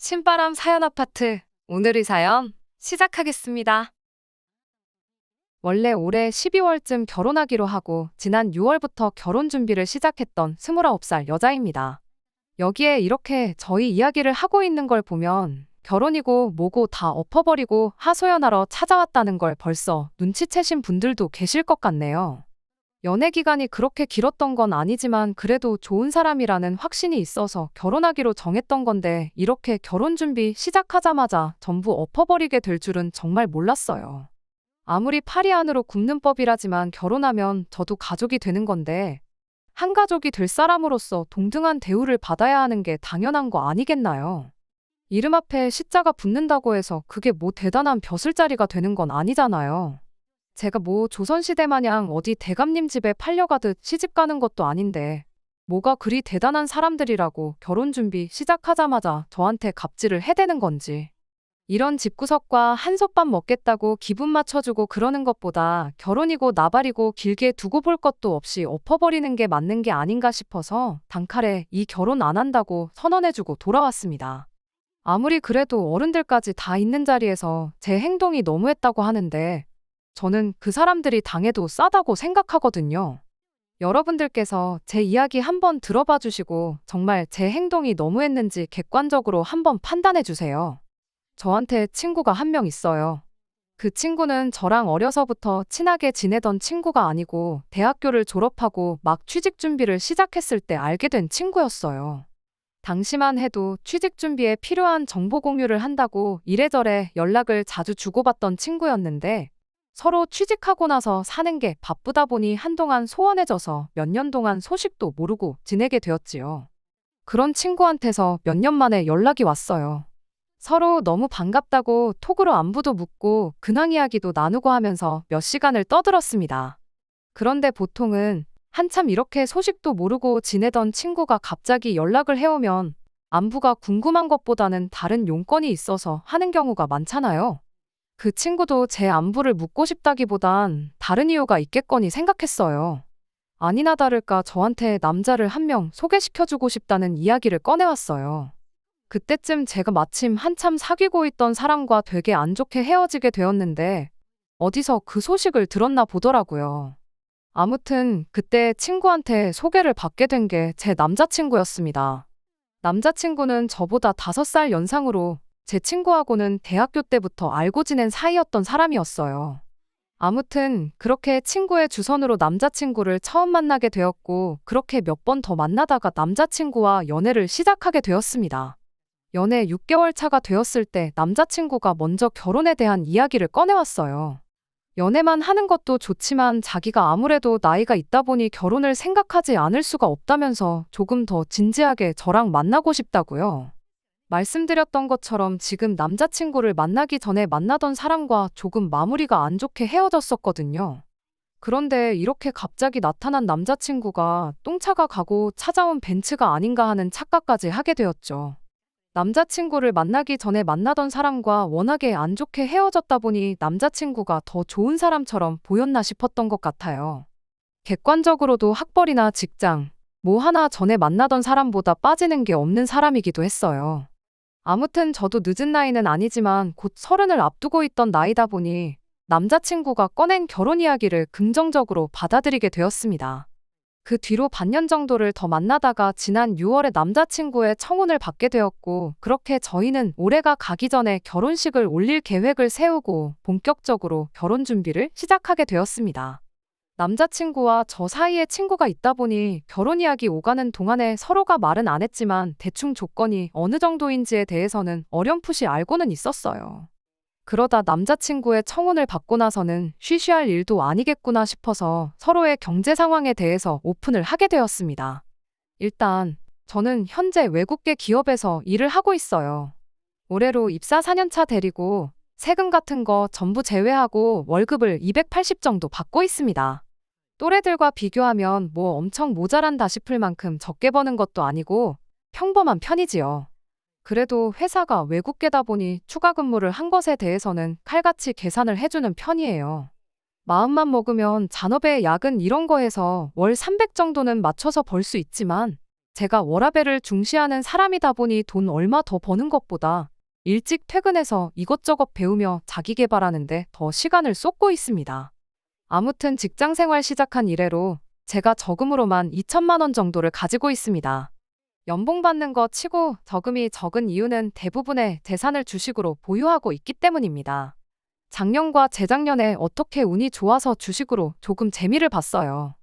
신바람 사연 아파트. 오늘의 사연 시작하겠습니다. 원래 올해 12월쯤 결혼하기로 하고 지난 6월부터 결혼 준비를 시작했던 29살 여자입니다. 여기에 이렇게 저희 이야기를 하고 있는 걸 보면 결혼이고 뭐고 다 엎어버리고 하소연하러 찾아왔다는 걸 벌써 눈치채신 분들도 계실 것 같네요. 연애 기간이 그렇게 길었던 건 아니지만 그래도 좋은 사람이라는 확신이 있어서 결혼하기로 정했던 건데 이렇게 결혼 준비 시작하자마자 전부 엎어버리게 될 줄은 정말 몰랐어요. 아무리 파리 안으로 굽는 법이라지만 결혼하면 저도 가족이 되는 건데 한 가족이 될 사람으로서 동등한 대우를 받아야 하는 게 당연한 거 아니겠나요? 이름 앞에 시자가 붙는다고 해서 그게 뭐 대단한 벼슬자리가 되는 건 아니잖아요. 제가 뭐 조선시대 마냥 어디 대감님 집에 팔려가듯 시집 가는 것도 아닌데 뭐가 그리 대단한 사람들이라고 결혼 준비 시작하자마자 저한테 갑질을 해대는 건지. 이런 집구석과 한솥밥 먹겠다고 기분 맞춰주고 그러는 것보다 결혼이고 나발이고 길게 두고 볼 것도 없이 엎어버리는 게 맞는 게 아닌가 싶어서 단칼에 이 결혼 안 한다고 선언해주고 돌아왔습니다. 아무리 그래도 어른들까지 다 있는 자리에서 제 행동이 너무했다고 하는데 저는 그 사람들이 당해도 싸다고 생각하거든요. 여러분들께서 제 이야기 한번 들어봐 주시고 정말 제 행동이 너무했는지 객관적으로 한번 판단해 주세요. 저한테 친구가 한 명 있어요. 그 친구는 저랑 어려서부터 친하게 지내던 친구가 아니고 대학교를 졸업하고 막 취직 준비를 시작했을 때 알게 된 친구였어요. 당시만 해도 취직 준비에 필요한 정보 공유를 한다고 이래저래 연락을 자주 주고받던 친구였는데 서로 취직하고 나서 사는 게 바쁘다 보니 한동안 소원해져서 몇 년 동안 소식도 모르고 지내게 되었지요. 그런 친구한테서 몇 년 만에 연락이 왔어요. 서로 너무 반갑다고 톡으로 안부도 묻고 근황 이야기도 나누고 하면서 몇 시간을 떠들었습니다. 그런데 보통은 한참 이렇게 소식도 모르고 지내던 친구가 갑자기 연락을 해오면 안부가 궁금한 것보다는 다른 용건이 있어서 하는 경우가 많잖아요. 그 친구도 제 안부를 묻고 싶다기보단 다른 이유가 있겠거니 생각했어요. 아니나 다를까 저한테 남자를 한 명 소개시켜주고 싶다는 이야기를 꺼내왔어요. 그때쯤 제가 마침 한참 사귀고 있던 사람과 되게 안 좋게 헤어지게 되었는데 어디서 그 소식을 들었나 보더라고요. 아무튼 그때 친구한테 소개를 받게 된 게 제 남자친구였습니다. 남자친구는 저보다 5살 연상으로 제 친구하고는 대학교 때부터 알고 지낸 사이였던 사람이었어요. 아무튼 그렇게 친구의 주선으로 남자친구를 처음 만나게 되었고 그렇게 몇 번 더 만나다가 남자친구와 연애를 시작하게 되었습니다. 연애 6개월 차가 되었을 때 남자친구가 먼저 결혼에 대한 이야기를 꺼내왔어요. 연애만 하는 것도 좋지만 자기가 아무래도 나이가 있다 보니 결혼을 생각하지 않을 수가 없다면서 조금 더 진지하게 저랑 만나고 싶다고요. 말씀드렸던 것처럼 지금 남자친구를 만나기 전에 만나던 사람과 조금 마무리가 안 좋게 헤어졌었거든요. 그런데 이렇게 갑자기 나타난 남자친구가 똥차가 가고 찾아온 벤츠가 아닌가 하는 착각까지 하게 되었죠. 남자친구를 만나기 전에 만나던 사람과 워낙에 안 좋게 헤어졌다 보니 남자친구가 더 좋은 사람처럼 보였나 싶었던 것 같아요. 객관적으로도 학벌이나 직장, 뭐 하나 전에 만나던 사람보다 빠지는 게 없는 사람이기도 했어요. 아무튼 저도 늦은 나이는 아니지만 곧 30을 앞두고 있던 나이다 보니 남자친구가 꺼낸 결혼 이야기를 긍정적으로 받아들이게 되었습니다. 그 뒤로 반년 정도를 더 만나다가 지난 6월에 남자친구의 청혼을 받게 되었고 그렇게 저희는 올해가 가기 전에 결혼식을 올릴 계획을 세우고 본격적으로 결혼 준비를 시작하게 되었습니다. 남자친구와 저 사이에 친구가 있다 보니 결혼 이야기 오가는 동안에 서로가 말은 안 했지만 대충 조건이 어느 정도인지에 대해서는 어렴풋이 알고는 있었어요. 그러다 남자친구의 청혼을 받고 나서는 쉬쉬할 일도 아니겠구나 싶어서 서로의 경제 상황에 대해서 오픈을 하게 되었습니다. 일단 저는 현재 외국계 기업에서 일을 하고 있어요. 올해로 입사 4년차 대리고 세금 같은 거 전부 제외하고 월급을 280 정도 받고 있습니다. 또래들과 비교하면 뭐 엄청 모자란다 싶을 만큼 적게 버는 것도 아니고 평범한 편이지요. 그래도 회사가 외국계다 보니 추가 근무를 한 것에 대해서는 칼같이 계산을 해주는 편이에요. 마음만 먹으면 잔업에 야근 이런 거 해서 월 300 정도는 맞춰서 벌 수 있지만 제가 워라밸을 중시하는 사람이다 보니 돈 얼마 더 버는 것보다 일찍 퇴근해서 이것저것 배우며 자기 개발하는데 더 시간을 쏟고 있습니다. 아무튼 직장 생활 시작한 이래로 제가 저금으로만 2천만 원 정도를 가지고 있습니다. 연봉 받는 거 치고 저금이 적은 이유는 대부분의 재산을 주식으로 보유하고 있기 때문입니다. 작년과 재작년에 어떻게 운이 좋아서 주식으로 조금 재미를 봤어요.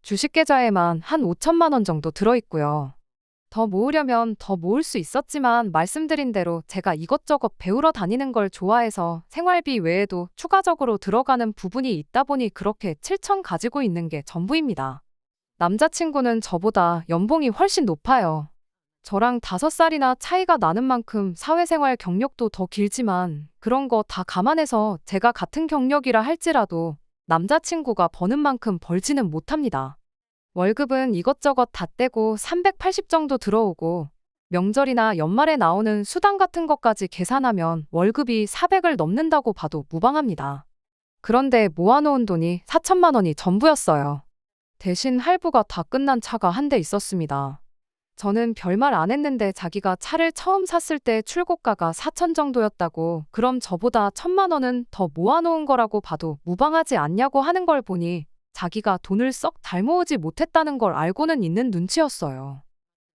주식 계좌에만 한 5천만 원 정도 들어있고요. 더 모으려면 더 모을 수 있었지만 말씀드린 대로 제가 이것저것 배우러 다니는 걸 좋아해서 생활비 외에도 추가적으로 들어가는 부분이 있다 보니 그렇게 7천 가지고 있는 게 전부입니다. 남자친구는 저보다 연봉이 훨씬 높아요. 저랑 5살이나 차이가 나는 만큼 사회생활 경력도 더 길지만 그런 거 다 감안해서 제가 같은 경력이라 할지라도 남자친구가 버는 만큼 벌지는 못합니다. 월급은 이것저것 다 떼고 380 정도 들어오고 명절이나 연말에 나오는 수당 같은 것까지 계산하면 월급이 400을 넘는다고 봐도 무방합니다. 그런데 모아놓은 돈이 4천만 원이 전부였어요. 대신 할부가 다 끝난 차가 한 대 있었습니다. 저는 별말 안 했는데 자기가 차를 처음 샀을 때 출고가가 4천 정도였다고 그럼 저보다 1천만 원은 더 모아놓은 거라고 봐도 무방하지 않냐고 하는 걸 보니 자기가 돈을 썩 잘 모으지 못했다는 걸 알고는 있는 눈치였어요.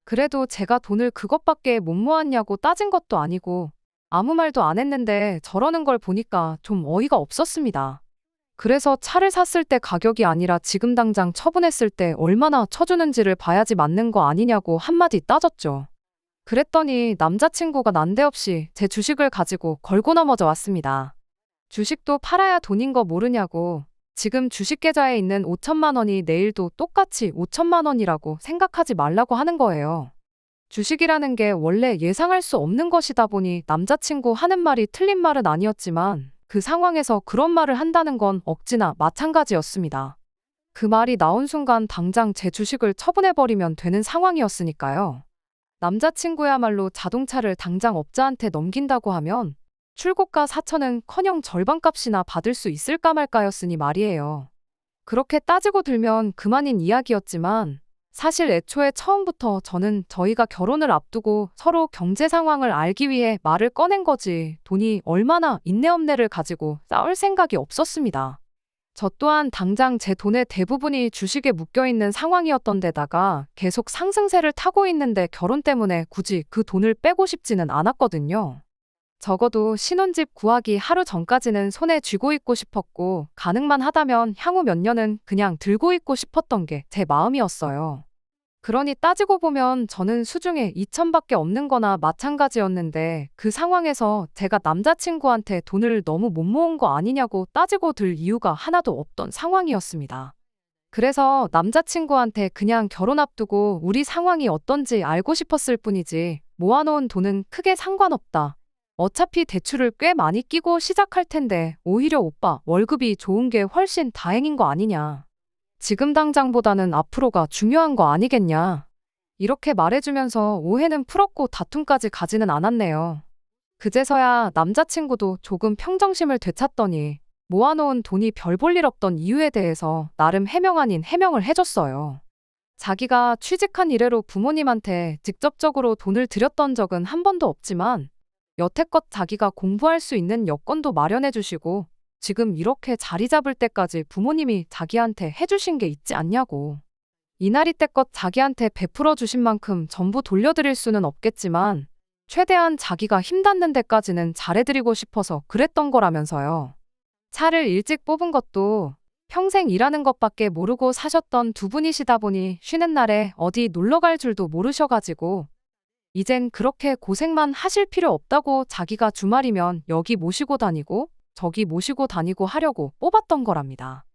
그래도 제가 돈을 그것밖에 못 모았냐고 따진 것도 아니고 아무 말도 안 했는데 저러는 걸 보니까 좀 어이가 없었습니다. 그래서 차를 샀을 때 가격이 아니라 지금 당장 처분했을 때 얼마나 쳐주는지를 봐야지 맞는 거 아니냐고 한마디 따졌죠. 그랬더니 남자친구가 난데없이 제 주식을 가지고 걸고 넘어져 왔습니다. 주식도 팔아야 돈인 거 모르냐고 지금 주식 계좌에 있는 5천만 원이 내일도 똑같이 5천만 원이라고 생각하지 말라고 하는 거예요. 주식이라는 게 원래 예상할 수 없는 것이다 보니 남자친구 하는 말이 틀린 말은 아니었지만 그 상황에서 그런 말을 한다는 건 억지나 마찬가지였습니다. 그 말이 나온 순간 당장 제 주식을 처분해버리면 되는 상황이었으니까요. 남자친구야말로 자동차를 당장 업자한테 넘긴다고 하면 출고가 4천은커녕 절반값이나 받을 수 있을까 말까였으니 말이에요. 그렇게 따지고 들면 그만인 이야기였지만 사실 애초에 처음부터 저는 저희가 결혼을 앞두고 서로 경제 상황을 알기 위해 말을 꺼낸 거지 돈이 얼마나 인내업내를 가지고 싸울 생각이 없었습니다. 저 또한 당장 제 돈의 대부분이 주식에 묶여있는 상황이었던 데다가 계속 상승세를 타고 있는데 결혼 때문에 굳이 그 돈을 빼고 싶지는 않았거든요. 적어도 신혼집 구하기 하루 전까지는 손에 쥐고 있고 싶었고 가능만 하다면 향후 몇 년은 그냥 들고 있고 싶었던 게 제 마음이었어요. 그러니 따지고 보면 저는 수중에 2천밖에 없는 거나 마찬가지였는데 그 상황에서 제가 남자친구한테 돈을 너무 못 모은 거 아니냐고 따지고 들 이유가 하나도 없던 상황이었습니다. 그래서 남자친구한테 그냥 결혼 앞두고 우리 상황이 어떤지 알고 싶었을 뿐이지 모아놓은 돈은 크게 상관없다. 어차피 대출을 꽤 많이 끼고 시작할 텐데 오히려 오빠 월급이 좋은 게 훨씬 다행인 거 아니냐. 지금 당장보다는 앞으로가 중요한 거 아니겠냐. 이렇게 말해주면서 오해는 풀었고 다툼까지 가지는 않았네요. 그제서야 남자친구도 조금 평정심을 되찾더니 모아놓은 돈이 별 볼 일 없던 이유에 대해서 나름 해명 아닌 해명을 해줬어요. 자기가 취직한 이래로 부모님한테 직접적으로 돈을 드렸던 적은 한 번도 없지만 여태껏 자기가 공부할 수 있는 여건도 마련해 주시고 지금 이렇게 자리 잡을 때까지 부모님이 자기한테 해주신 게 있지 않냐고. 이날이 때껏 자기한테 베풀어 주신 만큼 전부 돌려드릴 수는 없겠지만 최대한 자기가 힘닿는 데까지는 잘해드리고 싶어서 그랬던 거라면서요. 차를 일찍 뽑은 것도 평생 일하는 것밖에 모르고 사셨던 두 분이시다 보니 쉬는 날에 어디 놀러 갈 줄도 모르셔가지고 이젠 그렇게 고생만 하실 필요 없다고 자기가 주말이면 여기 모시고 다니고 저기 모시고 다니고 하려고 뽑았던 거랍니다.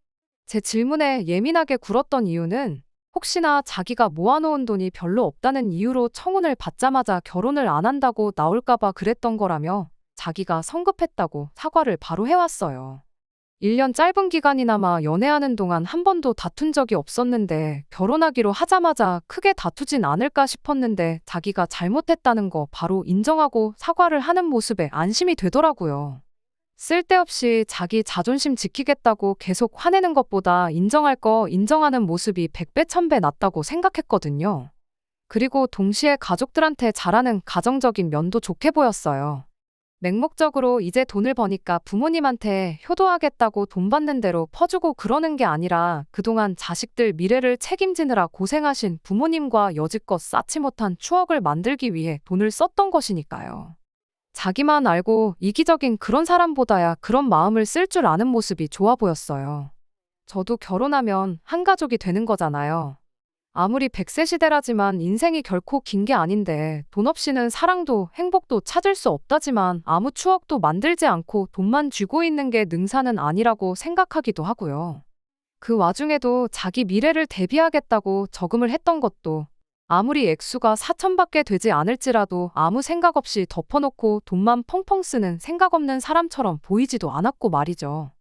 제 질문에 예민하게 굴었던 이유는 혹시나 자기가 모아놓은 돈이 별로 없다는 이유로 청혼을 받자마자 결혼을 안 한다고 나올까봐 그랬던 거라며 자기가 성급했다고 사과를 바로 해왔어요. 1년 짧은 기간이나마 연애하는 동안 한 번도 다툰 적이 없었는데 결혼하기로 하자마자 크게 다투진 않을까 싶었는데 자기가 잘못했다는 거 바로 인정하고 사과를 하는 모습에 안심이 되더라고요. 쓸데없이 자기 자존심 지키겠다고 계속 화내는 것보다 인정할 거 인정하는 모습이 100배 1000배 낫다고 생각했거든요. 그리고 동시에 가족들한테 잘하는 가정적인 면도 좋게 보였어요. 맹목적으로 이제 돈을 버니까 부모님한테 효도하겠다고 돈 받는 대로 퍼주고 그러는 게 아니라 그동안 자식들 미래를 책임지느라 고생하신 부모님과 여지껏 쌓지 못한 추억을 만들기 위해 돈을 썼던 것이니까요. 자기만 알고 이기적인 그런 사람보다야 그런 마음을 쓸 줄 아는 모습이 좋아 보였어요. 저도 결혼하면 한 가족이 되는 거잖아요. 아무리 100세 시대라지만 인생이 결코 긴 게 아닌데 돈 없이는 사랑도 행복도 찾을 수 없다지만 아무 추억도 만들지 않고 돈만 쥐고 있는 게 능사는 아니라고 생각하기도 하고요. 그 와중에도 자기 미래를 대비하겠다고 저금을 했던 것도 아무리 액수가 4천밖에 되지 않을지라도 아무 생각 없이 덮어놓고 돈만 펑펑 쓰는 생각 없는 사람처럼 보이지도 않았고 말이죠.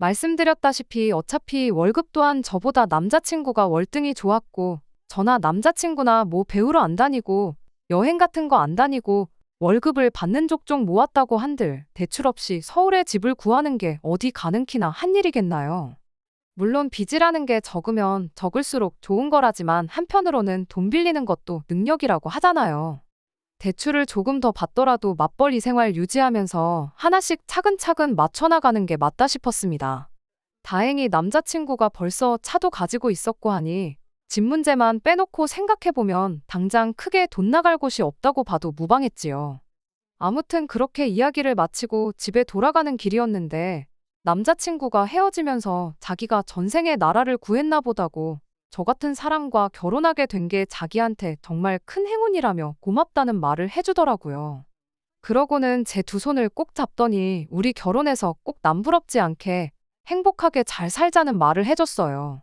말씀드렸다시피 어차피 월급 또한 저보다 남자친구가 월등히 좋았고 저나 남자친구나 뭐 배우러 안 다니고 여행 같은 거 안 다니고 월급을 받는 족족 모았다고 한들 대출 없이 서울에 집을 구하는 게 어디 가능키나 한 일이겠나요? 물론 빚이라는 게 적으면 적을수록 좋은 거라지만 한편으로는 돈 빌리는 것도 능력이라고 하잖아요. 대출을 조금 더 받더라도 맞벌이 생활 유지하면서 하나씩 차근차근 맞춰나가는 게 맞다 싶었습니다. 다행히 남자친구가 벌써 차도 가지고 있었고 하니 집 문제만 빼놓고 생각해보면 당장 크게 돈 나갈 곳이 없다고 봐도 무방했지요. 아무튼 그렇게 이야기를 마치고 집에 돌아가는 길이었는데 남자친구가 헤어지면서 자기가 전생에 나라를 구했나 보다고 저 같은 사람과 결혼하게 된 게 자기한테 정말 큰 행운이라며 고맙다는 말을 해주더라고요. 그러고는 제 두 손을 꼭 잡더니 우리 결혼해서 꼭 남부럽지 않게 행복하게 잘 살자는 말을 해줬어요.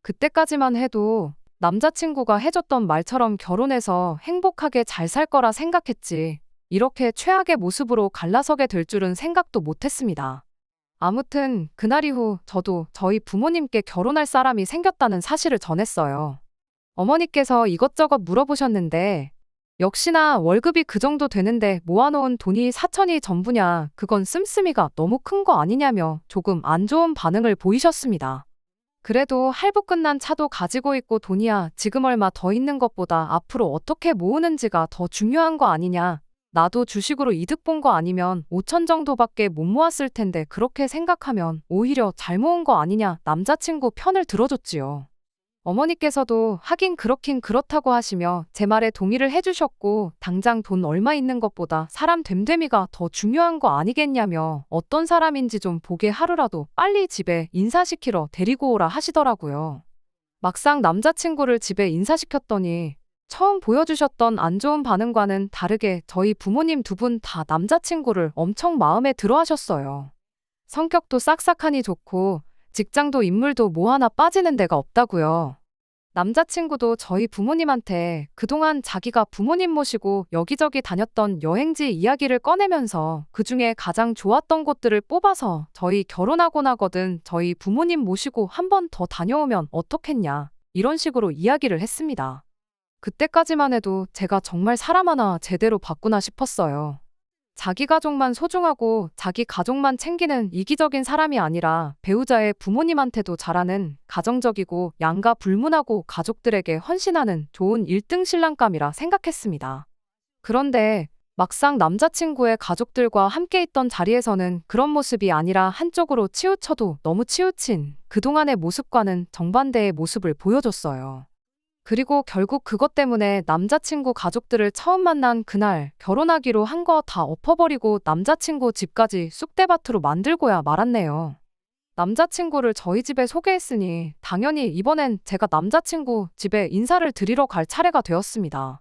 그때까지만 해도 남자친구가 해줬던 말처럼 결혼해서 행복하게 잘 살 거라 생각했지 이렇게 최악의 모습으로 갈라서게 될 줄은 생각도 못했습니다. 아무튼 그날 이후 저도 저희 부모님께 결혼할 사람이 생겼다는 사실을 전했어요. 어머니께서 이것저것 물어보셨는데 역시나 월급이 그 정도 되는데 모아놓은 돈이 4천이 전부냐 그건 씀씀이가 너무 큰 거 아니냐며 조금 안 좋은 반응을 보이셨습니다. 그래도 할부 끝난 차도 가지고 있고 돈이야 지금 얼마 더 있는 것보다 앞으로 어떻게 모으는지가 더 중요한 거 아니냐. 나도 주식으로 이득 본 거 아니면 5천 정도밖에 못 모았을 텐데 그렇게 생각하면 오히려 잘 모은 거 아니냐 남자친구 편을 들어줬지요. 어머니께서도 하긴 그렇긴 그렇다고 하시며 제 말에 동의를 해주셨고 당장 돈 얼마 있는 것보다 사람 됨됨이가 더 중요한 거 아니겠냐며 어떤 사람인지 좀 보게 하루라도 빨리 집에 인사시키러 데리고 오라 하시더라고요. 막상 남자친구를 집에 인사시켰더니 처음 보여주셨던 안 좋은 반응과는 다르게 저희 부모님 두 분 다 남자친구를 엄청 마음에 들어 하셨어요. 성격도 싹싹하니 좋고 직장도 인물도 뭐 하나 빠지는 데가 없다고요. 남자친구도 저희 부모님한테 그동안 자기가 부모님 모시고 여기저기 다녔던 여행지 이야기를 꺼내면서 그중에 가장 좋았던 곳들을 뽑아서 저희 결혼하고 나거든 저희 부모님 모시고 한 번 더 다녀오면 어떻겠냐 이런 식으로 이야기를 했습니다. 그때까지만 해도 제가 정말 사람 하나 제대로 봤구나 싶었어요. 자기 가족만 소중하고 자기 가족만 챙기는 이기적인 사람이 아니라 배우자의 부모님한테도 잘하는 가정적이고 양가 불문하고 가족들에게 헌신하는 좋은 1등 신랑감이라 생각했습니다. 그런데 막상 남자친구의 가족들과 함께 있던 자리에서는 그런 모습이 아니라 한쪽으로 치우쳐도 너무 치우친 그동안의 모습과는 정반대의 모습을 보여줬어요. 그리고 결국 그것 때문에 남자친구 가족들을 처음 만난 그날 결혼하기로 한 거 다 엎어버리고 남자친구 집까지 쑥대밭으로 만들고야 말았네요. 남자친구를 저희 집에 소개했으니 당연히 이번엔 제가 남자친구 집에 인사를 드리러 갈 차례가 되었습니다.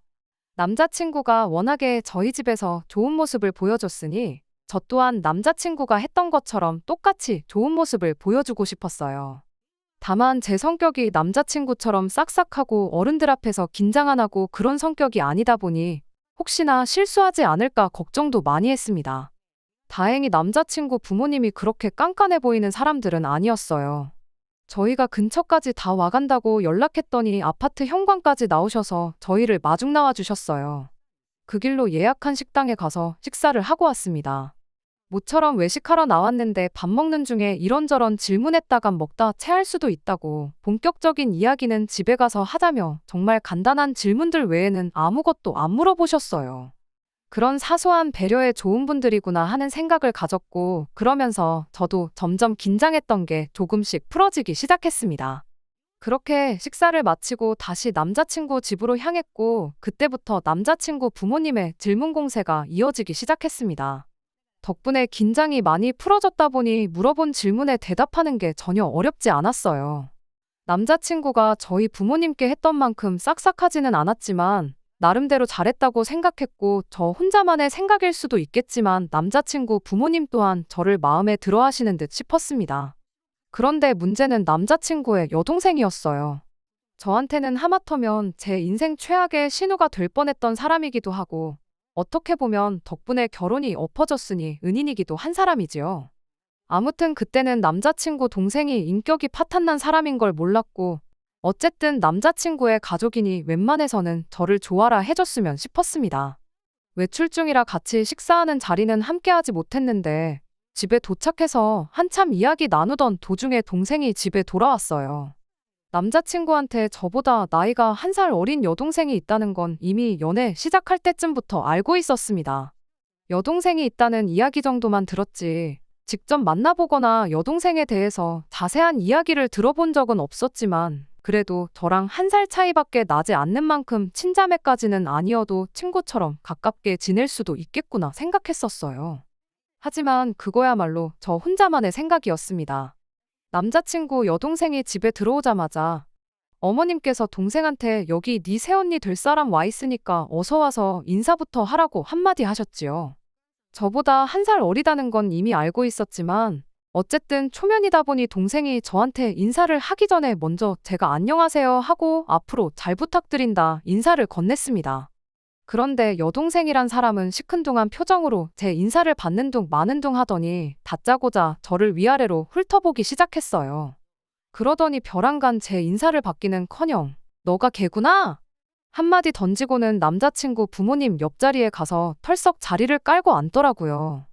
남자친구가 워낙에 저희 집에서 좋은 모습을 보여줬으니 저 또한 남자친구가 했던 것처럼 똑같이 좋은 모습을 보여주고 싶었어요. 다만 제 성격이 남자친구처럼 싹싹하고 어른들 앞에서 긴장 안 하고 그런 성격이 아니다 보니 혹시나 실수하지 않을까 걱정도 많이 했습니다. 다행히 남자친구 부모님이 그렇게 깐깐해 보이는 사람들은 아니었어요. 저희가 근처까지 다 와간다고 연락했더니 아파트 현관까지 나오셔서 저희를 마중 나와 주셨어요. 그 길로 예약한 식당에 가서 식사를 하고 왔습니다. 모처럼 외식하러 나왔는데 밥 먹는 중에 이런저런 질문했다간 먹다 체할 수도 있다고 본격적인 이야기는 집에 가서 하자며 정말 간단한 질문들 외에는 아무것도 안 물어보셨어요. 그런 사소한 배려에 좋은 분들이구나 하는 생각을 가졌고 그러면서 저도 점점 긴장했던 게 조금씩 풀어지기 시작했습니다. 그렇게 식사를 마치고 다시 남자친구 집으로 향했고 그때부터 남자친구 부모님의 질문 공세가 이어지기 시작했습니다. 덕분에 긴장이 많이 풀어졌다 보니 물어본 질문에 대답하는 게 전혀 어렵지 않았어요. 남자친구가 저희 부모님께 했던 만큼 싹싹하지는 않았지만 나름대로 잘했다고 생각했고 저 혼자만의 생각일 수도 있겠지만 남자친구 부모님 또한 저를 마음에 들어 하시는 듯 싶었습니다. 그런데 문제는 남자친구의 여동생이었어요. 저한테는 하마터면 제 인생 최악의 신우가 될 뻔했던 사람이기도 하고 어떻게 보면 덕분에 결혼이 엎어졌으니 은인이기도 한 사람이지요. 아무튼 그때는 남자친구 동생이 인격이 파탄난 사람인 걸 몰랐고 어쨌든 남자친구의 가족이니 웬만해서는 저를 좋아라 해줬으면 싶었습니다. 외출 중이라 같이 식사하는 자리는 함께하지 못했는데 집에 도착해서 한참 이야기 나누던 도중에 동생이 집에 돌아왔어요. 남자친구한테 저보다 나이가 1살 어린 여동생이 있다는 건 이미 연애 시작할 때쯤부터 알고 있었습니다. 여동생이 있다는 이야기 정도만 들었지 직접 만나보거나 여동생에 대해서 자세한 이야기를 들어본 적은 없었지만 그래도 저랑 1살 차이밖에 나지 않는 만큼 친자매까지는 아니어도 친구처럼 가깝게 지낼 수도 있겠구나 생각했었어요. 하지만 그거야말로 저 혼자만의 생각이었습니다. 남자친구 여동생이 집에 들어오자마자 어머님께서 동생한테 여기 네 새언니 될 사람 와 있으니까 어서 와서 인사부터 하라고 한마디 하셨지요. 저보다 1살 어리다는 건 이미 알고 있었지만 어쨌든 초면이다 보니 동생이 저한테 인사를 하기 전에 먼저 제가 안녕하세요 하고 앞으로 잘 부탁드린다 인사를 건넸습니다. 그런데 여동생이란 사람은 시큰둥한 표정으로 제 인사를 받는 둥 마는 둥 하더니 다짜고짜 저를 위아래로 훑어보기 시작했어요. 그러더니 벼랑간 제 인사를 받기는커녕 너가 걔구나? 한마디 던지고는 남자친구 부모님 옆자리에 가서 털썩 자리를 깔고 앉더라고요.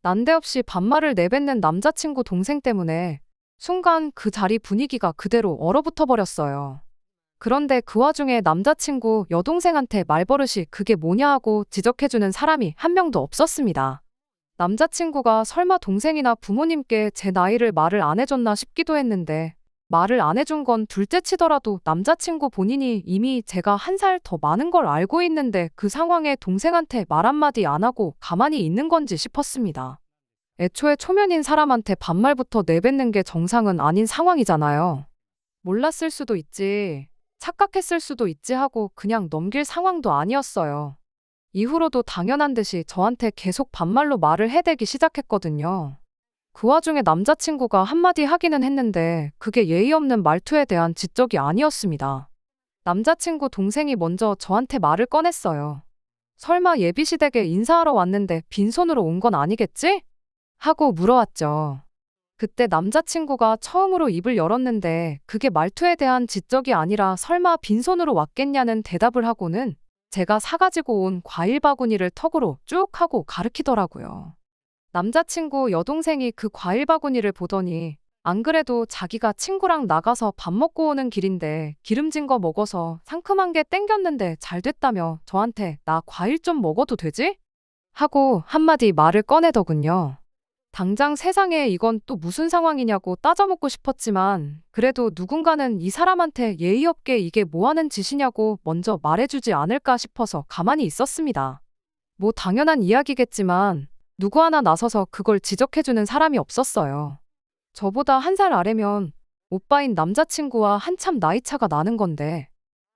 난데없이 반말을 내뱉는 남자친구 동생 때문에 순간 그 자리 분위기가 그대로 얼어붙어 버렸어요. 그런데 그 와중에 남자친구 여동생한테 말버릇이 그게 뭐냐 하고 지적해주는 사람이 한 명도 없었습니다. 남자친구가 설마 동생이나 부모님께 제 나이를 말을 안 해줬나 싶기도 했는데 말을 안 해준 건 둘째 치더라도 남자친구 본인이 이미 제가 1살 더 많은 걸 알고 있는데 그 상황에 동생한테 말 한마디 안 하고 가만히 있는 건지 싶었습니다. 애초에 초면인 사람한테 반말부터 내뱉는 게 정상은 아닌 상황이잖아요. 몰랐을 수도 있지. 착각했을 수도 있지 하고 그냥 넘길 상황도 아니었어요. 이후로도 당연한 듯이 저한테 계속 반말로 말을 해대기 시작했거든요. 그 와중에 남자친구가 한마디 하기는 했는데 그게 예의 없는 말투에 대한 지적이 아니었습니다. 남자친구 동생이 먼저 저한테 말을 꺼냈어요. 설마 예비시댁에 인사하러 왔는데 빈손으로 온 건 아니겠지? 하고 물어왔죠. 그때 남자친구가 처음으로 입을 열었는데 그게 말투에 대한 지적이 아니라 설마 빈손으로 왔겠냐는 대답을 하고는 제가 사가지고 온 과일 바구니를 턱으로 쭉 하고 가리키더라고요. 남자친구 여동생이 그 과일 바구니를 보더니 안 그래도 자기가 친구랑 나가서 밥 먹고 오는 길인데 기름진 거 먹어서 상큼한 게 땡겼는데 잘 됐다며 저한테 나 과일 좀 먹어도 되지? 하고 한마디 말을 꺼내더군요. 당장 세상에 이건 또 무슨 상황이냐고 따져묻고 싶었지만 그래도 누군가는 이 사람한테 예의 없게 이게 뭐 하는 짓이냐고 먼저 말해주지 않을까 싶어서 가만히 있었습니다. 뭐 당연한 이야기겠지만 누구 하나 나서서 그걸 지적해주는 사람이 없었어요. 저보다 1살 아래면 오빠인 남자친구와 한참 나이차가 나는 건데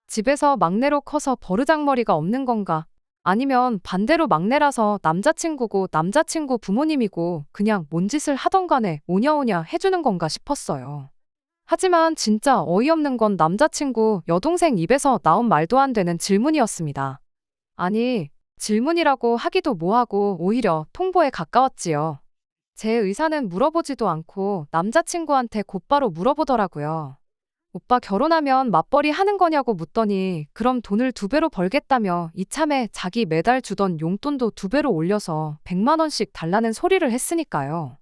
집에서 막내로 커서 버르장머리가 없는 건가? 아니면 반대로 막내라서 남자친구고 남자친구 부모님이고 그냥 뭔 짓을 하던 간에 오냐오냐 해주는 건가 싶었어요. 하지만 진짜 어이없는 건 남자친구 여동생 입에서 나온 말도 안 되는 질문이었습니다. 아니, 질문이라고 하기도 뭐하고 오히려 통보에 가까웠지요. 제 의사는 물어보지도 않고 남자친구한테 곧바로 물어보더라고요. 오빠 결혼하면 맞벌이 하는 거냐고 묻더니 그럼 돈을 2배로 벌겠다며 이참에 자기 매달 주던 용돈도 2배로 올려서 100만 원씩 달라는 소리를 했으니까요.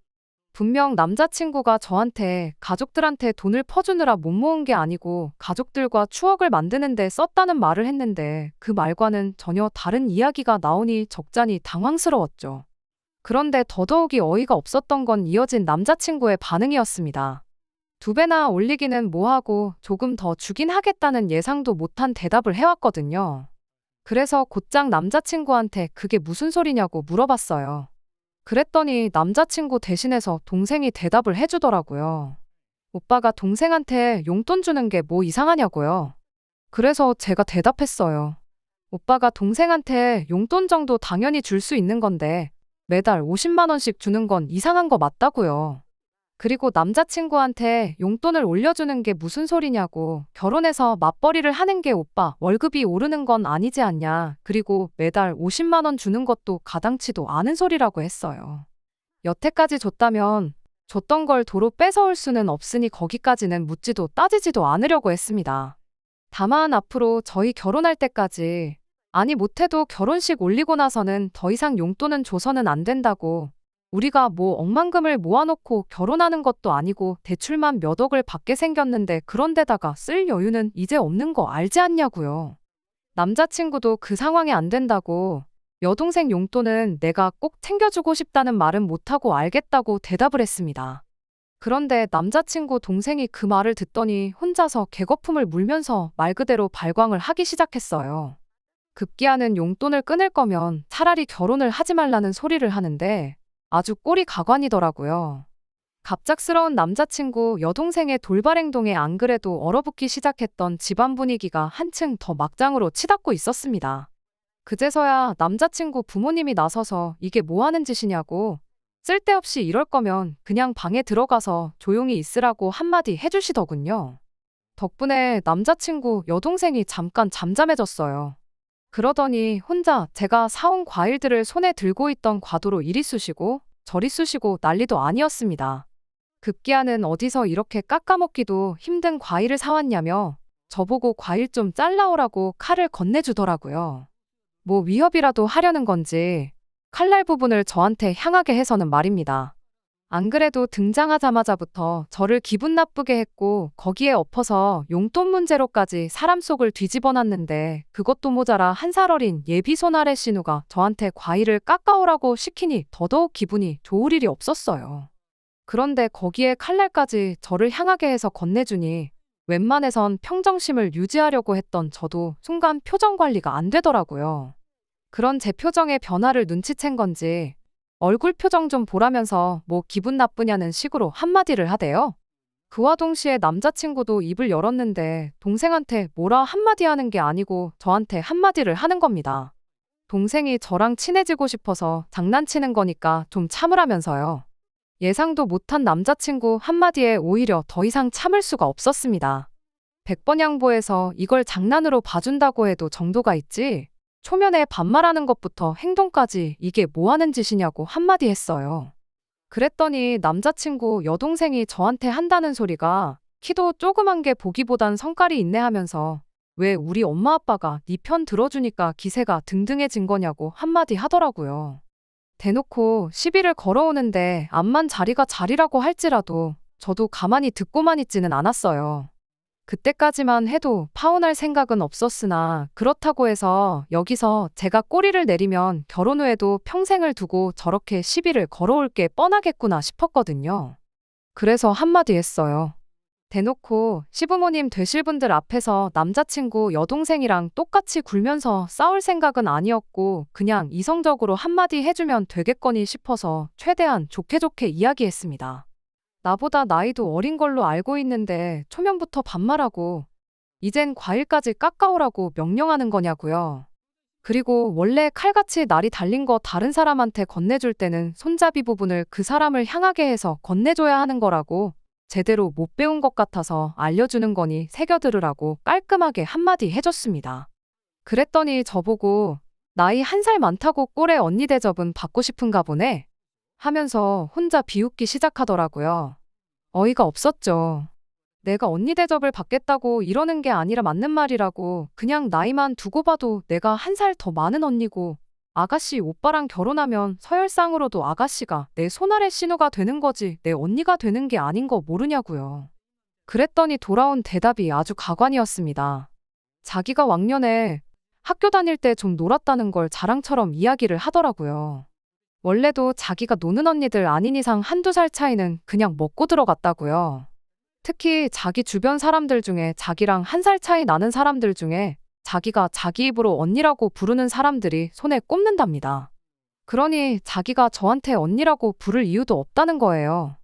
분명 남자친구가 저한테 가족들한테 돈을 퍼주느라 못 모은 게 아니고 가족들과 추억을 만드는데 썼다는 말을 했는데 그 말과는 전혀 다른 이야기가 나오니 적잖이 당황스러웠죠. 그런데 더더욱이 어이가 없었던 건 이어진 남자친구의 반응이었습니다. 2배나 올리기는 뭐하고 조금 더 주긴 하겠다는 예상도 못한 대답을 해왔거든요. 그래서 곧장 남자친구한테 그게 무슨 소리냐고 물어봤어요. 그랬더니 남자친구 대신해서 동생이 대답을 해주더라고요. 오빠가 동생한테 용돈 주는 게 뭐 이상하냐고요. 그래서 제가 대답했어요. 오빠가 동생한테 용돈 정도 당연히 줄 수 있는 건데 매달 50만 원씩 주는 건 이상한 거 맞다고요. 그리고 남자친구한테 용돈을 올려주는 게 무슨 소리냐고, 결혼해서 맞벌이를 하는 게 오빠 월급이 오르는 건 아니지 않냐, 그리고 매달 50만 원 주는 것도 가당치도 않은 소리라고 했어요. 여태까지 줬다면 줬던 걸 도로 뺏어올 수는 없으니 거기까지는 묻지도 따지지도 않으려고 했습니다. 다만 앞으로 저희 결혼할 때까지, 아니 못해도 결혼식 올리고 나서는 더 이상 용돈은 줘서는 안 된다고, 우리가 뭐 억만금을 모아놓고 결혼하는 것도 아니고 대출만 몇 억을 받게 생겼는데 그런 데다가 쓸 여유는 이제 없는 거 알지 않냐고요. 남자친구도 그 상황이 안 된다고, 여동생 용돈은 내가 꼭 챙겨주고 싶다는 말은 못하고 알겠다고 대답을 했습니다. 그런데 남자친구 동생이 그 말을 듣더니 혼자서 개거품을 물면서 말 그대로 발광을 하기 시작했어요. 급기야는 용돈을 끊을 거면 차라리 결혼을 하지 말라는 소리를 하는데 아주 꼴이 가관이더라고요. 갑작스러운 남자친구 여동생의 돌발 행동에 안 그래도 얼어붙기 시작했던 집안 분위기가 한층 더 막장으로 치닫고 있었습니다. 그제서야 남자친구 부모님이 나서서 이게 뭐 하는 짓이냐고, 쓸데없이 이럴 거면 그냥 방에 들어가서 조용히 있으라고 한마디 해주시더군요. 덕분에 남자친구 여동생이 잠깐 잠잠해졌어요. 그러더니 혼자 제가 사온 과일들을 손에 들고 있던 과도로 이리 쑤시고 저리 쑤시고 난리도 아니었습니다. 급기야는 어디서 이렇게 깎아먹기도 힘든 과일을 사왔냐며 저보고 과일 좀 잘라오라고 칼을 건네주더라고요. 뭐 위협이라도 하려는 건지 칼날 부분을 저한테 향하게 해서는 말입니다. 안 그래도 등장하자마자부터 저를 기분 나쁘게 했고 거기에 엎어서 용돈 문제로까지 사람 속을 뒤집어놨는데 그것도 모자라 1살 어린 예비 손아래 신우가 저한테 과일을 깎아오라고 시키니 더더욱 기분이 좋을 일이 없었어요. 그런데 거기에 칼날까지 저를 향하게 해서 건네주니 웬만해선 평정심을 유지하려고 했던 저도 순간 표정 관리가 안 되더라고요. 그런 제 표정의 변화를 눈치챈 건지 얼굴 표정 좀 보라면서 뭐 기분 나쁘냐는 식으로 한마디를 하대요. 그와 동시에 남자친구도 입을 열었는데 동생한테 뭐라 한마디 하는 게 아니고 저한테 한마디를 하는 겁니다. 동생이 저랑 친해지고 싶어서 장난치는 거니까 좀 참으라면서요. 예상도 못한 남자친구 한마디에 오히려 더 이상 참을 수가 없었습니다. 100번 양보해서 이걸 장난으로 봐준다고 해도 정도가 있지, 초면에 반말하는 것부터 행동까지 이게 뭐 하는 짓이냐고 한마디 했어요. 그랬더니 남자친구 여동생이 저한테 한다는 소리가 키도 조그만 게 보기보단 성깔이 있네 하면서 왜 우리 엄마 아빠가 네 편 들어주니까 기세가 등등해진 거냐고 한마디 하더라고요. 대놓고 시비를 걸어오는데 암만 자리가 자리라고 할지라도 저도 가만히 듣고만 있지는 않았어요. 그때까지만 해도 파혼할 생각은 없었으나 그렇다고 해서 여기서 제가 꼬리를 내리면 결혼 후에도 평생을 두고 저렇게 시비를 걸어올 게 뻔하겠구나 싶었거든요. 그래서 한마디 했어요. 대놓고 시부모님 되실 분들 앞에서 남자친구 여동생이랑 똑같이 굴면서 싸울 생각은 아니었고 그냥 이성적으로 한마디 해주면 되겠거니 싶어서 최대한 좋게 좋게 이야기했습니다. 나보다 나이도 어린 걸로 알고 있는데 초면부터 반말하고 이젠 과일까지 깎아오라고 명령하는 거냐고요. 그리고 원래 칼같이 날이 달린 거 다른 사람한테 건네줄 때는 손잡이 부분을 그 사람을 향하게 해서 건네줘야 하는 거라고, 제대로 못 배운 것 같아서 알려주는 거니 새겨들으라고 깔끔하게 한마디 해줬습니다. 그랬더니 저보고 나이 1살 많다고 꼴에 언니 대접은 받고 싶은가 보네 하면서 혼자 비웃기 시작하더라고요. 어이가 없었죠. 내가 언니 대접을 받겠다고 이러는 게 아니라 맞는 말이라고. 그냥 나이만 두고 봐도 내가 한 살 더 많은 언니고 아가씨 오빠랑 결혼하면 서열상으로도 아가씨가 내 손아래 신우가 되는 거지 내 언니가 되는 게 아닌 거 모르냐고요. 그랬더니 돌아온 대답이 아주 가관이었습니다. 자기가 왕년에 학교 다닐 때 좀 놀았다는 걸 자랑처럼 이야기를 하더라고요. 원래도 자기가 노는 언니들 아닌 이상 한두 살 차이는 그냥 먹고 들어갔다고요. 특히 자기 주변 사람들 중에 자기랑 한 살 차이 나는 사람들 중에 자기가 자기 입으로 언니라고 부르는 사람들이 손에 꼽는답니다. 그러니 자기가 저한테 언니라고 부를 이유도 없다는 거예요.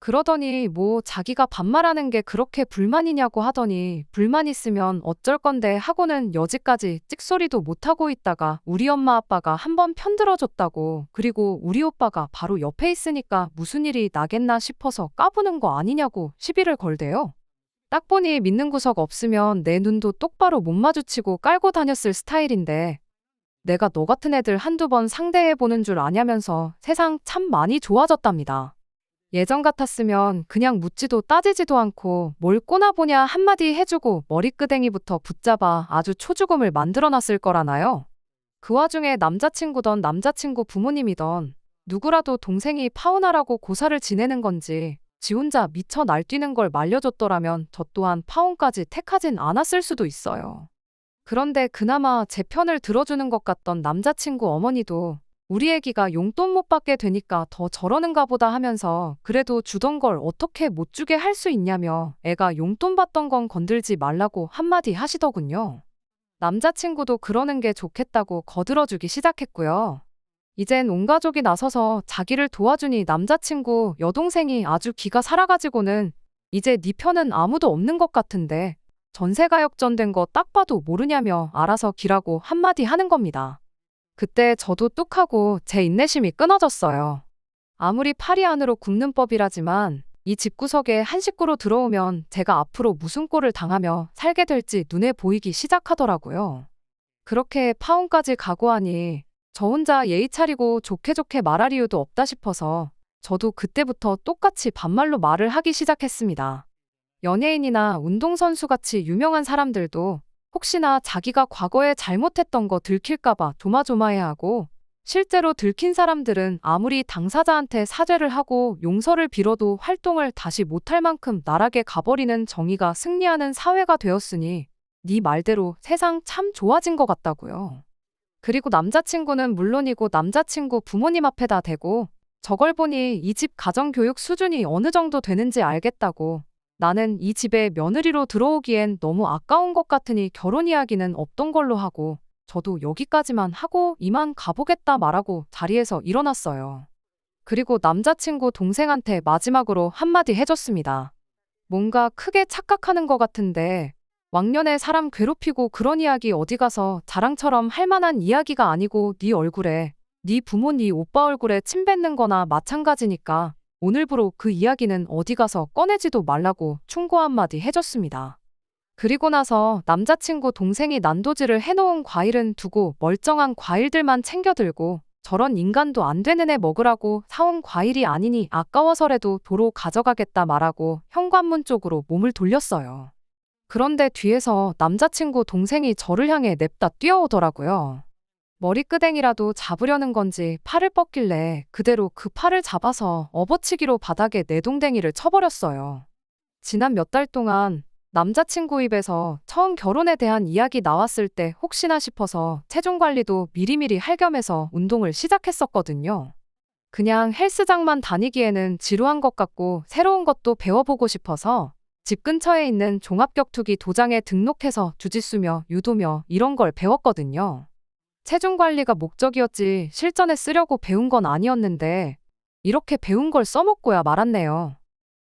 그러더니 뭐 자기가 반말하는 게 그렇게 불만이냐고 하더니 불만 있으면 어쩔 건데 하고는 여지까지 찍소리도 못하고 있다가 우리 엄마 아빠가 한번 편들어줬다고 그리고 우리 오빠가 바로 옆에 있으니까 무슨 일이 나겠나 싶어서 까부는 거 아니냐고 시비를 걸대요. 딱 보니 믿는 구석 없으면 내 눈도 똑바로 못 마주치고 깔고 다녔을 스타일인데 내가 너 같은 애들 한두 번 상대해보는 줄 아냐면서 세상 참 많이 좋아졌답니다. 예전 같았으면 그냥 묻지도 따지지도 않고 뭘 꼬나보냐 한마디 해주고 머리끄댕이부터 붙잡아 아주 초죽음을 만들어놨을 거라나요. 그 와중에 남자친구던 남자친구 부모님이던 누구라도 동생이 파혼하라고 고사를 지내는 건지 지 혼자 미쳐 날뛰는 걸 말려줬더라면 저 또한 파혼까지 택하진 않았을 수도 있어요. 그런데 그나마 제 편을 들어주는 것 같던 남자친구 어머니도 우리 애기가 용돈 못 받게 되니까 더 저러는가 보다 하면서 그래도 주던 걸 어떻게 못 주게 할 수 있냐며 애가 용돈 받던 건 건들지 말라고 한마디 하시더군요. 남자친구도 그러는 게 좋겠다고 거들어주기 시작했고요. 이젠 온 가족이 나서서 자기를 도와주니 남자친구 여동생이 아주 기가 살아가지고는 이제 네 편은 아무도 없는 것 같은데 전세가 역전된 거 딱 봐도 모르냐며 알아서 기라고 한마디 하는 겁니다. 그때 저도 뚝하고 제 인내심이 끊어졌어요. 아무리 팔이 안으로 굽는 법이라지만 이 집구석에 한 식구로 들어오면 제가 앞으로 무슨 꼴을 당하며 살게 될지 눈에 보이기 시작하더라고요. 그렇게 파혼까지 각오하니 저 혼자 예의 차리고 좋게 좋게 말할 이유도 없다 싶어서 저도 그때부터 똑같이 반말로 말을 하기 시작했습니다. 연예인이나 운동선수같이 유명한 사람들도 혹시나 자기가 과거에 잘못했던 거 들킬까봐 조마조마해하고 실제로 들킨 사람들은 아무리 당사자한테 사죄를 하고 용서를 빌어도 활동을 다시 못할 만큼 나락에 가버리는 정의가 승리하는 사회가 되었으니 네 말대로 세상 참 좋아진 것 같다고요. 그리고 남자친구는 물론이고 남자친구 부모님 앞에다 대고 저걸 보니 이 집 가정교육 수준이 어느 정도 되는지 알겠다고 나는 이 집에 며느리로 들어오기엔 너무 아까운 것 같으니 결혼 이야기는 없던 걸로 하고 저도 여기까지만 하고 이만 가보겠다 말하고 자리에서 일어났어요. 그리고 남자친구 동생한테 마지막으로 한마디 해줬습니다. 뭔가 크게 착각하는 것 같은데 왕년에 사람 괴롭히고 그런 이야기 어디 가서 자랑처럼 할 만한 이야기가 아니고 네 얼굴에 네 부모 네 오빠 얼굴에 침 뱉는 거나 마찬가지니까 오늘부로 그 이야기는 어디 가서 꺼내지도 말라고 충고 한마디 해줬습니다. 그리고 나서 남자친구 동생이 난도질을 해놓은 과일은 두고 멀쩡한 과일들만 챙겨 들고 저런 인간도 안 되는 애 먹으라고 사온 과일이 아니니 아까워서라도 도로 가져가겠다 말하고 현관문 쪽으로 몸을 돌렸어요. 그런데 뒤에서 남자친구 동생이 저를 향해 냅다 뛰어오더라고요. 머리끄댕이라도 잡으려는 건지 팔을 뻗길래 그대로 그 팔을 잡아서 업어치기로 바닥에 내동댕이를 쳐버렸어요. 지난 몇 달 동안 남자친구 입에서 처음 결혼에 대한 이야기 나왔을 때 혹시나 싶어서 체중 관리도 미리미리 할 겸해서 운동을 시작했었거든요. 그냥 헬스장만 다니기에는 지루한 것 같고 새로운 것도 배워보고 싶어서 집 근처에 있는 종합격투기 도장에 등록해서 주짓수며 유도며 이런 걸 배웠거든요. 체중 관리가 목적이었지 실전에 쓰려고 배운 건 아니었는데 이렇게 배운 걸 써먹고야 말았네요.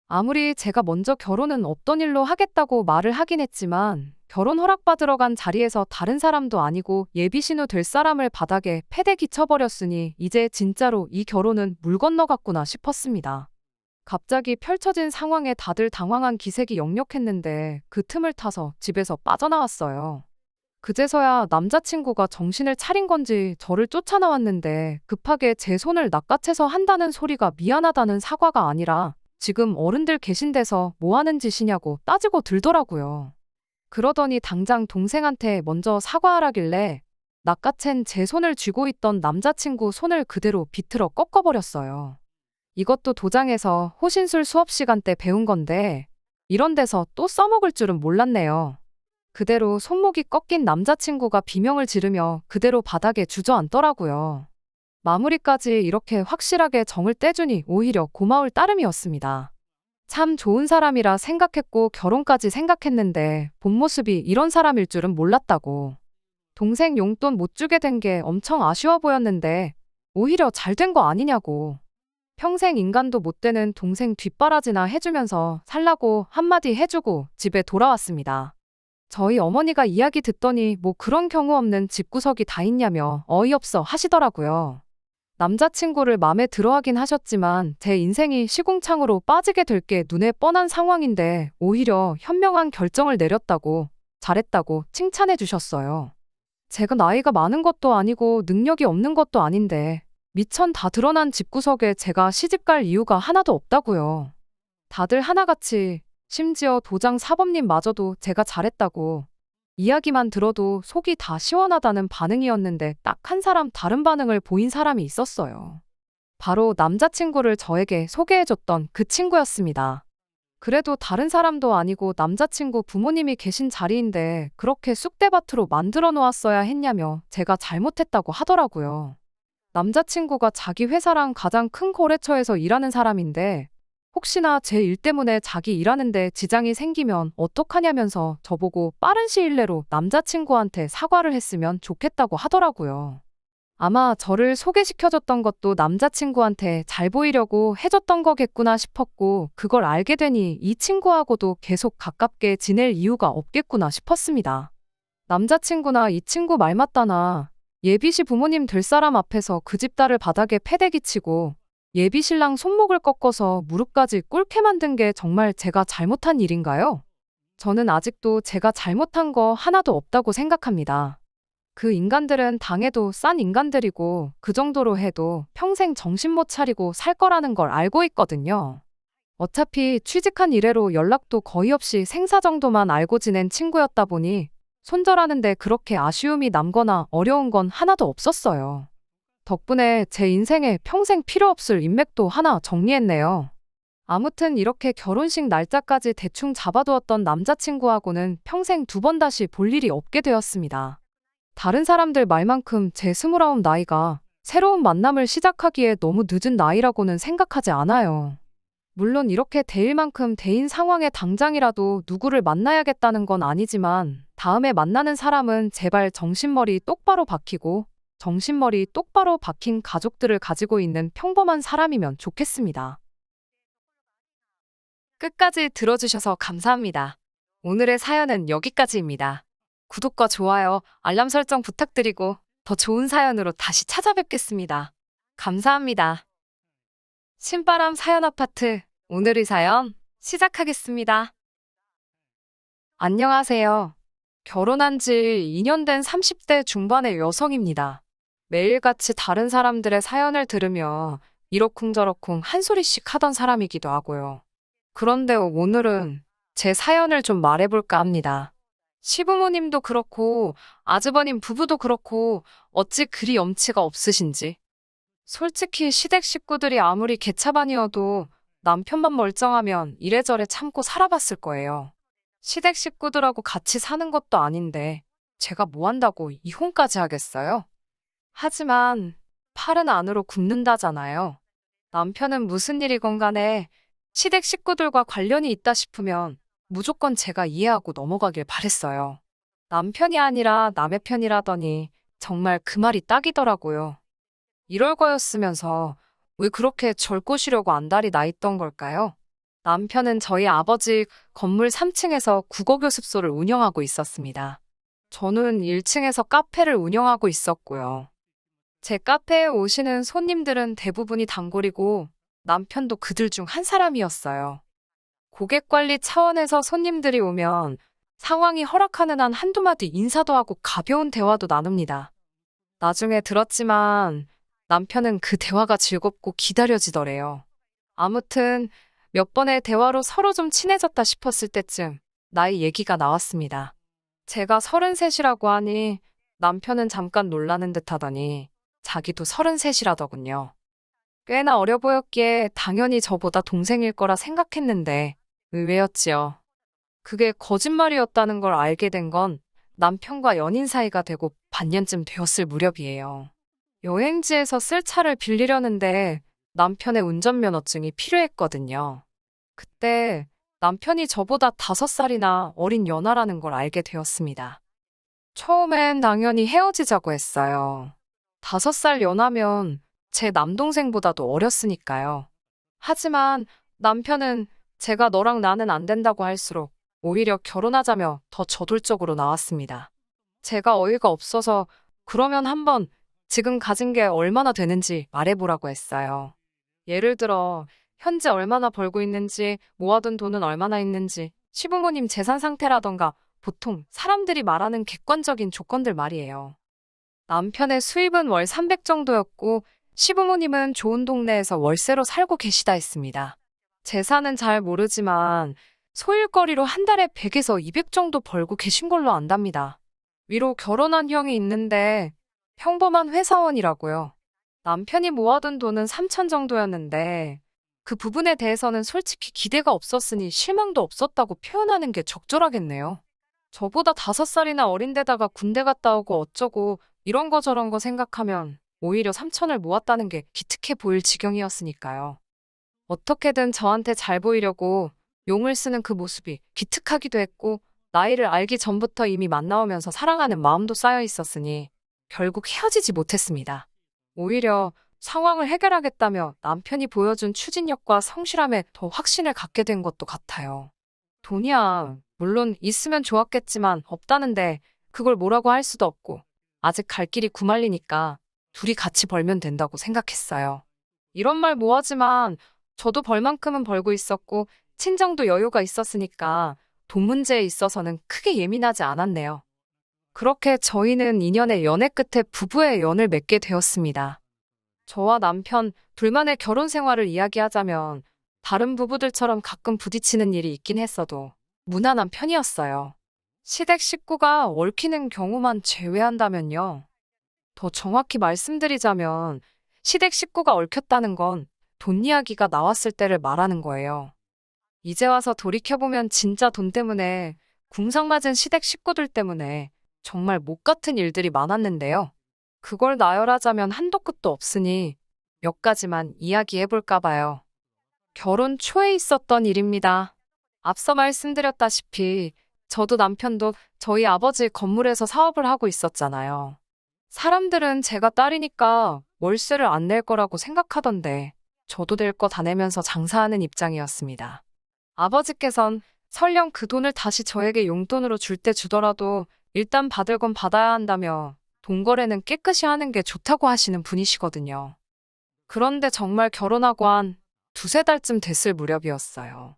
아무리 제가 먼저 결혼은 없던 일로 하겠다고 말을 하긴 했지만 결혼 허락받으러 간 자리에서 다른 사람도 아니고 예비신우 될 사람을 바닥에 패대 기쳐버렸으니 이제 진짜로 이 결혼은 물 건너갔구나 싶었습니다. 갑자기 펼쳐진 상황에 다들 당황한 기색이 역력했는데 그 틈을 타서 집에서 빠져나왔어요. 그제서야 남자친구가 정신을 차린 건지 저를 쫓아나왔는데 급하게 제 손을 낚아채서 한다는 소리가 미안하다는 사과가 아니라 지금 어른들 계신 데서 뭐 하는 짓이냐고 따지고 들더라고요. 그러더니 당장 동생한테 먼저 사과하라길래 낚아챈 제 손을 쥐고 있던 남자친구 손을 그대로 비틀어 꺾어버렸어요. 이것도 도장에서 호신술 수업 시간 때 배운 건데 이런 데서 또 써먹을 줄은 몰랐네요. 그대로 손목이 꺾인 남자친구가 비명을 지르며 그대로 바닥에 주저앉더라고요. 마무리까지 이렇게 확실하게 정을 떼주니 오히려 고마울 따름이었습니다. 참 좋은 사람이라 생각했고 결혼까지 생각했는데 본 모습이 이런 사람일 줄은 몰랐다고. 동생 용돈 못 주게 된 게 엄청 아쉬워 보였는데 오히려 잘 된 거 아니냐고. 평생 인간도 못 되는 동생 뒷바라지나 해주면서 살라고 한마디 해주고 집에 돌아왔습니다. 저희 어머니가 이야기 듣더니 뭐 그런 경우 없는 집구석이 다 있냐며 어이없어 하시더라고요. 남자친구를 맘에 들어하긴 하셨지만 제 인생이 시궁창으로 빠지게 될 게 눈에 뻔한 상황인데 오히려 현명한 결정을 내렸다고 잘했다고 칭찬해 주셨어요. 제가 나이가 많은 것도 아니고 능력이 없는 것도 아닌데 미천 다 드러난 집구석에 제가 시집갈 이유가 하나도 없다고요. 다들 하나같이 심지어 도장 사범님마저도 제가 잘했다고 이야기만 들어도 속이 다 시원하다는 반응이었는데 딱 한 사람 다른 반응을 보인 사람이 있었어요. 바로 남자친구를 저에게 소개해줬던 그 친구였습니다. 그래도 다른 사람도 아니고 남자친구 부모님이 계신 자리인데 그렇게 쑥대밭으로 만들어 놓았어야 했냐며 제가 잘못했다고 하더라고요. 남자친구가 자기 회사랑 가장 큰 거래처에서 일하는 사람인데 혹시나 제 일 때문에 자기 일하는데 지장이 생기면 어떡하냐면서 저보고 빠른 시일 내로 남자친구한테 사과를 했으면 좋겠다고 하더라고요. 아마 저를 소개시켜줬던 것도 남자친구한테 잘 보이려고 해줬던 거겠구나 싶었고 그걸 알게 되니 이 친구하고도 계속 가깝게 지낼 이유가 없겠구나 싶었습니다. 남자친구나 이 친구 말 맞다나 예비시 부모님 될 사람 앞에서 그 집 딸을 바닥에 패대기 치고 예비 신랑 손목을 꺾어서 무릎까지 꿇게 만든 게 정말 제가 잘못한 일인가요? 저는 아직도 제가 잘못한 거 하나도 없다고 생각합니다. 그 인간들은 당해도 싼 인간들이고 그 정도로 해도 평생 정신 못 차리고 살 거라는 걸 알고 있거든요. 어차피 취직한 이래로 연락도 거의 없이 생사 정도만 알고 지낸 친구였다 보니 손절하는데 그렇게 아쉬움이 남거나 어려운 건 하나도 없었어요. 덕분에 제 인생에 평생 필요 없을 인맥도 하나 정리했네요. 아무튼 이렇게 결혼식 날짜까지 대충 잡아두었던 남자친구하고는 평생 두 번 다시 볼 일이 없게 되었습니다. 다른 사람들 말만큼 제 29 나이가 새로운 만남을 시작하기에 너무 늦은 나이라고는 생각하지 않아요. 물론 이렇게 대일 만큼 대인 상황에 당장이라도 누구를 만나야겠다는 건 아니지만 다음에 만나는 사람은 제발 정신머리 똑바로 박히고 정신머리 똑바로 박힌 가족들을 가지고 있는 평범한 사람이면 좋겠습니다. 끝까지 들어주셔서 감사합니다. 오늘의 사연은 여기까지입니다. 구독과 좋아요, 알람 설정 부탁드리고 더 좋은 사연으로 다시 찾아뵙겠습니다. 감사합니다. 신바람 사연 아파트, 오늘의 사연 시작하겠습니다. 안녕하세요. 결혼한 지 2년 된 30대 중반의 여성입니다. 매일같이 다른 사람들의 사연을 들으며 이러쿵저러쿵 한 소리씩 하던 사람이기도 하고요. 그런데 오늘은 제 사연을 좀 말해볼까 합니다. 시부모님도 그렇고 아주버님 부부도 그렇고 어찌 그리 염치가 없으신지. 솔직히 시댁 식구들이 아무리 개차반이어도 남편만 멀쩡하면 이래저래 참고 살아봤을 거예요. 시댁 식구들하고 같이 사는 것도 아닌데 제가 뭐 한다고 이혼까지 하겠어요? 하지만 팔은 안으로 굽는다잖아요. 남편은 무슨 일이건 간에 시댁 식구들과 관련이 있다 싶으면 무조건 제가 이해하고 넘어가길 바랬어요. 남편이 아니라 남의 편이라더니 정말 그 말이 딱이더라고요. 이럴 거였으면서 왜 그렇게 절 꼬시려고 안달이 나 있던 걸까요? 남편은 저희 아버지 건물 3층에서 국어교습소를 운영하고 있었습니다. 저는 1층에서 카페를 운영하고 있었고요. 제 카페에 오시는 손님들은 대부분이 단골이고 남편도 그들 중 한 사람이었어요. 고객 관리 차원에서 손님들이 오면 상황이 허락하는 한 한두 마디 인사도 하고 가벼운 대화도 나눕니다. 나중에 들었지만 남편은 그 대화가 즐겁고 기다려지더래요. 아무튼 몇 번의 대화로 서로 좀 친해졌다 싶었을 때쯤 나이 얘기가 나왔습니다. 제가 33이라고 하니 남편은 잠깐 놀라는 듯 하더니 자기도 33이라더군요. 꽤나 어려 보였기에 당연히 저보다 동생일 거라 생각했는데 의외였지요. 그게 거짓말이었다는 걸 알게 된 건 남편과 연인 사이가 되고 반년쯤 되었을 무렵이에요. 여행지에서 쓸 차를 빌리려는데 남편의 운전면허증이 필요했거든요. 그때 남편이 저보다 5살이나 어린 연하라는 걸 알게 되었습니다. 처음엔 당연히 헤어지자고 했어요. 5살 연하면 제 남동생보다도 어렸으니까요. 하지만 남편은 제가 너랑 나는 안 된다고 할수록 오히려 결혼하자며 더 저돌적으로 나왔습니다. 제가 어이가 없어서 그러면 한번 지금 가진 게 얼마나 되는지 말해보라고 했어요. 예를 들어 현재 얼마나 벌고 있는지, 모아둔 돈은 얼마나 있는지, 시부모님 재산 상태라던가 보통 사람들이 말하는 객관적인 조건들 말이에요. 남편의 수입은 월 300 정도였고 시부모님은 좋은 동네에서 월세로 살고 계시다 했습니다. 재산은 잘 모르지만 소일거리로 한 달에 100에서 200 정도 벌고 계신 걸로 안답니다. 위로 결혼한 형이 있는데 평범한 회사원이라고요. 남편이 모아둔 돈은 3천 정도였는데 그 부분에 대해서는 솔직히 기대가 없었으니 실망도 없었다고 표현하는 게 적절하겠네요. 저보다 5살이나 어린데다가 군대 갔다 오고 어쩌고 이런 거 저런 거 생각하면 오히려 3천을 모았다는 게 기특해 보일 지경이었으니까요. 어떻게든 저한테 잘 보이려고 용을 쓰는 그 모습이 기특하기도 했고 나이를 알기 전부터 이미 만나오면서 사랑하는 마음도 쌓여 있었으니 결국 헤어지지 못했습니다. 오히려 상황을 해결하겠다며 남편이 보여준 추진력과 성실함에 더 확신을 갖게 된 것도 같아요. 돈이야 물론 있으면 좋았겠지만 없다는데 그걸 뭐라고 할 수도 없고 아직 갈 길이 구말리니까 둘이 같이 벌면 된다고 생각했어요. 이런 말 뭐하지만 저도 벌 만큼은 벌고 있었고 친정도 여유가 있었으니까 돈 문제에 있어서는 크게 예민하지 않았네요. 그렇게 저희는 2년의 연애 끝에 부부의 연을 맺게 되었습니다. 저와 남편 둘만의 결혼 생활을 이야기하자면 다른 부부들처럼 가끔 부딪히는 일이 있긴 했어도 무난한 편이었어요. 시댁 식구가 얽히는 경우만 제외한다면요. 더 정확히 말씀드리자면 시댁 식구가 얽혔다는 건 돈 이야기가 나왔을 때를 말하는 거예요. 이제 와서 돌이켜보면 진짜 돈 때문에 궁상맞은 시댁 식구들 때문에 정말 못 같은 일들이 많았는데요. 그걸 나열하자면 한도 끝도 없으니 몇 가지만 이야기해볼까 봐요. 결혼 초에 있었던 일입니다. 앞서 말씀드렸다시피 저도 남편도 저희 아버지 건물에서 사업을 하고 있었잖아요. 사람들은 제가 딸이니까 월세를 안 낼 거라고 생각하던데 저도 될 거 다 내면서 장사하는 입장이었습니다. 아버지께선 설령 그 돈을 다시 저에게 용돈으로 줄 때 주더라도 일단 받을 건 받아야 한다며 돈 거래는 깨끗이 하는 게 좋다고 하시는 분이시거든요. 그런데 정말 결혼하고 한 두세 달쯤 됐을 무렵이었어요.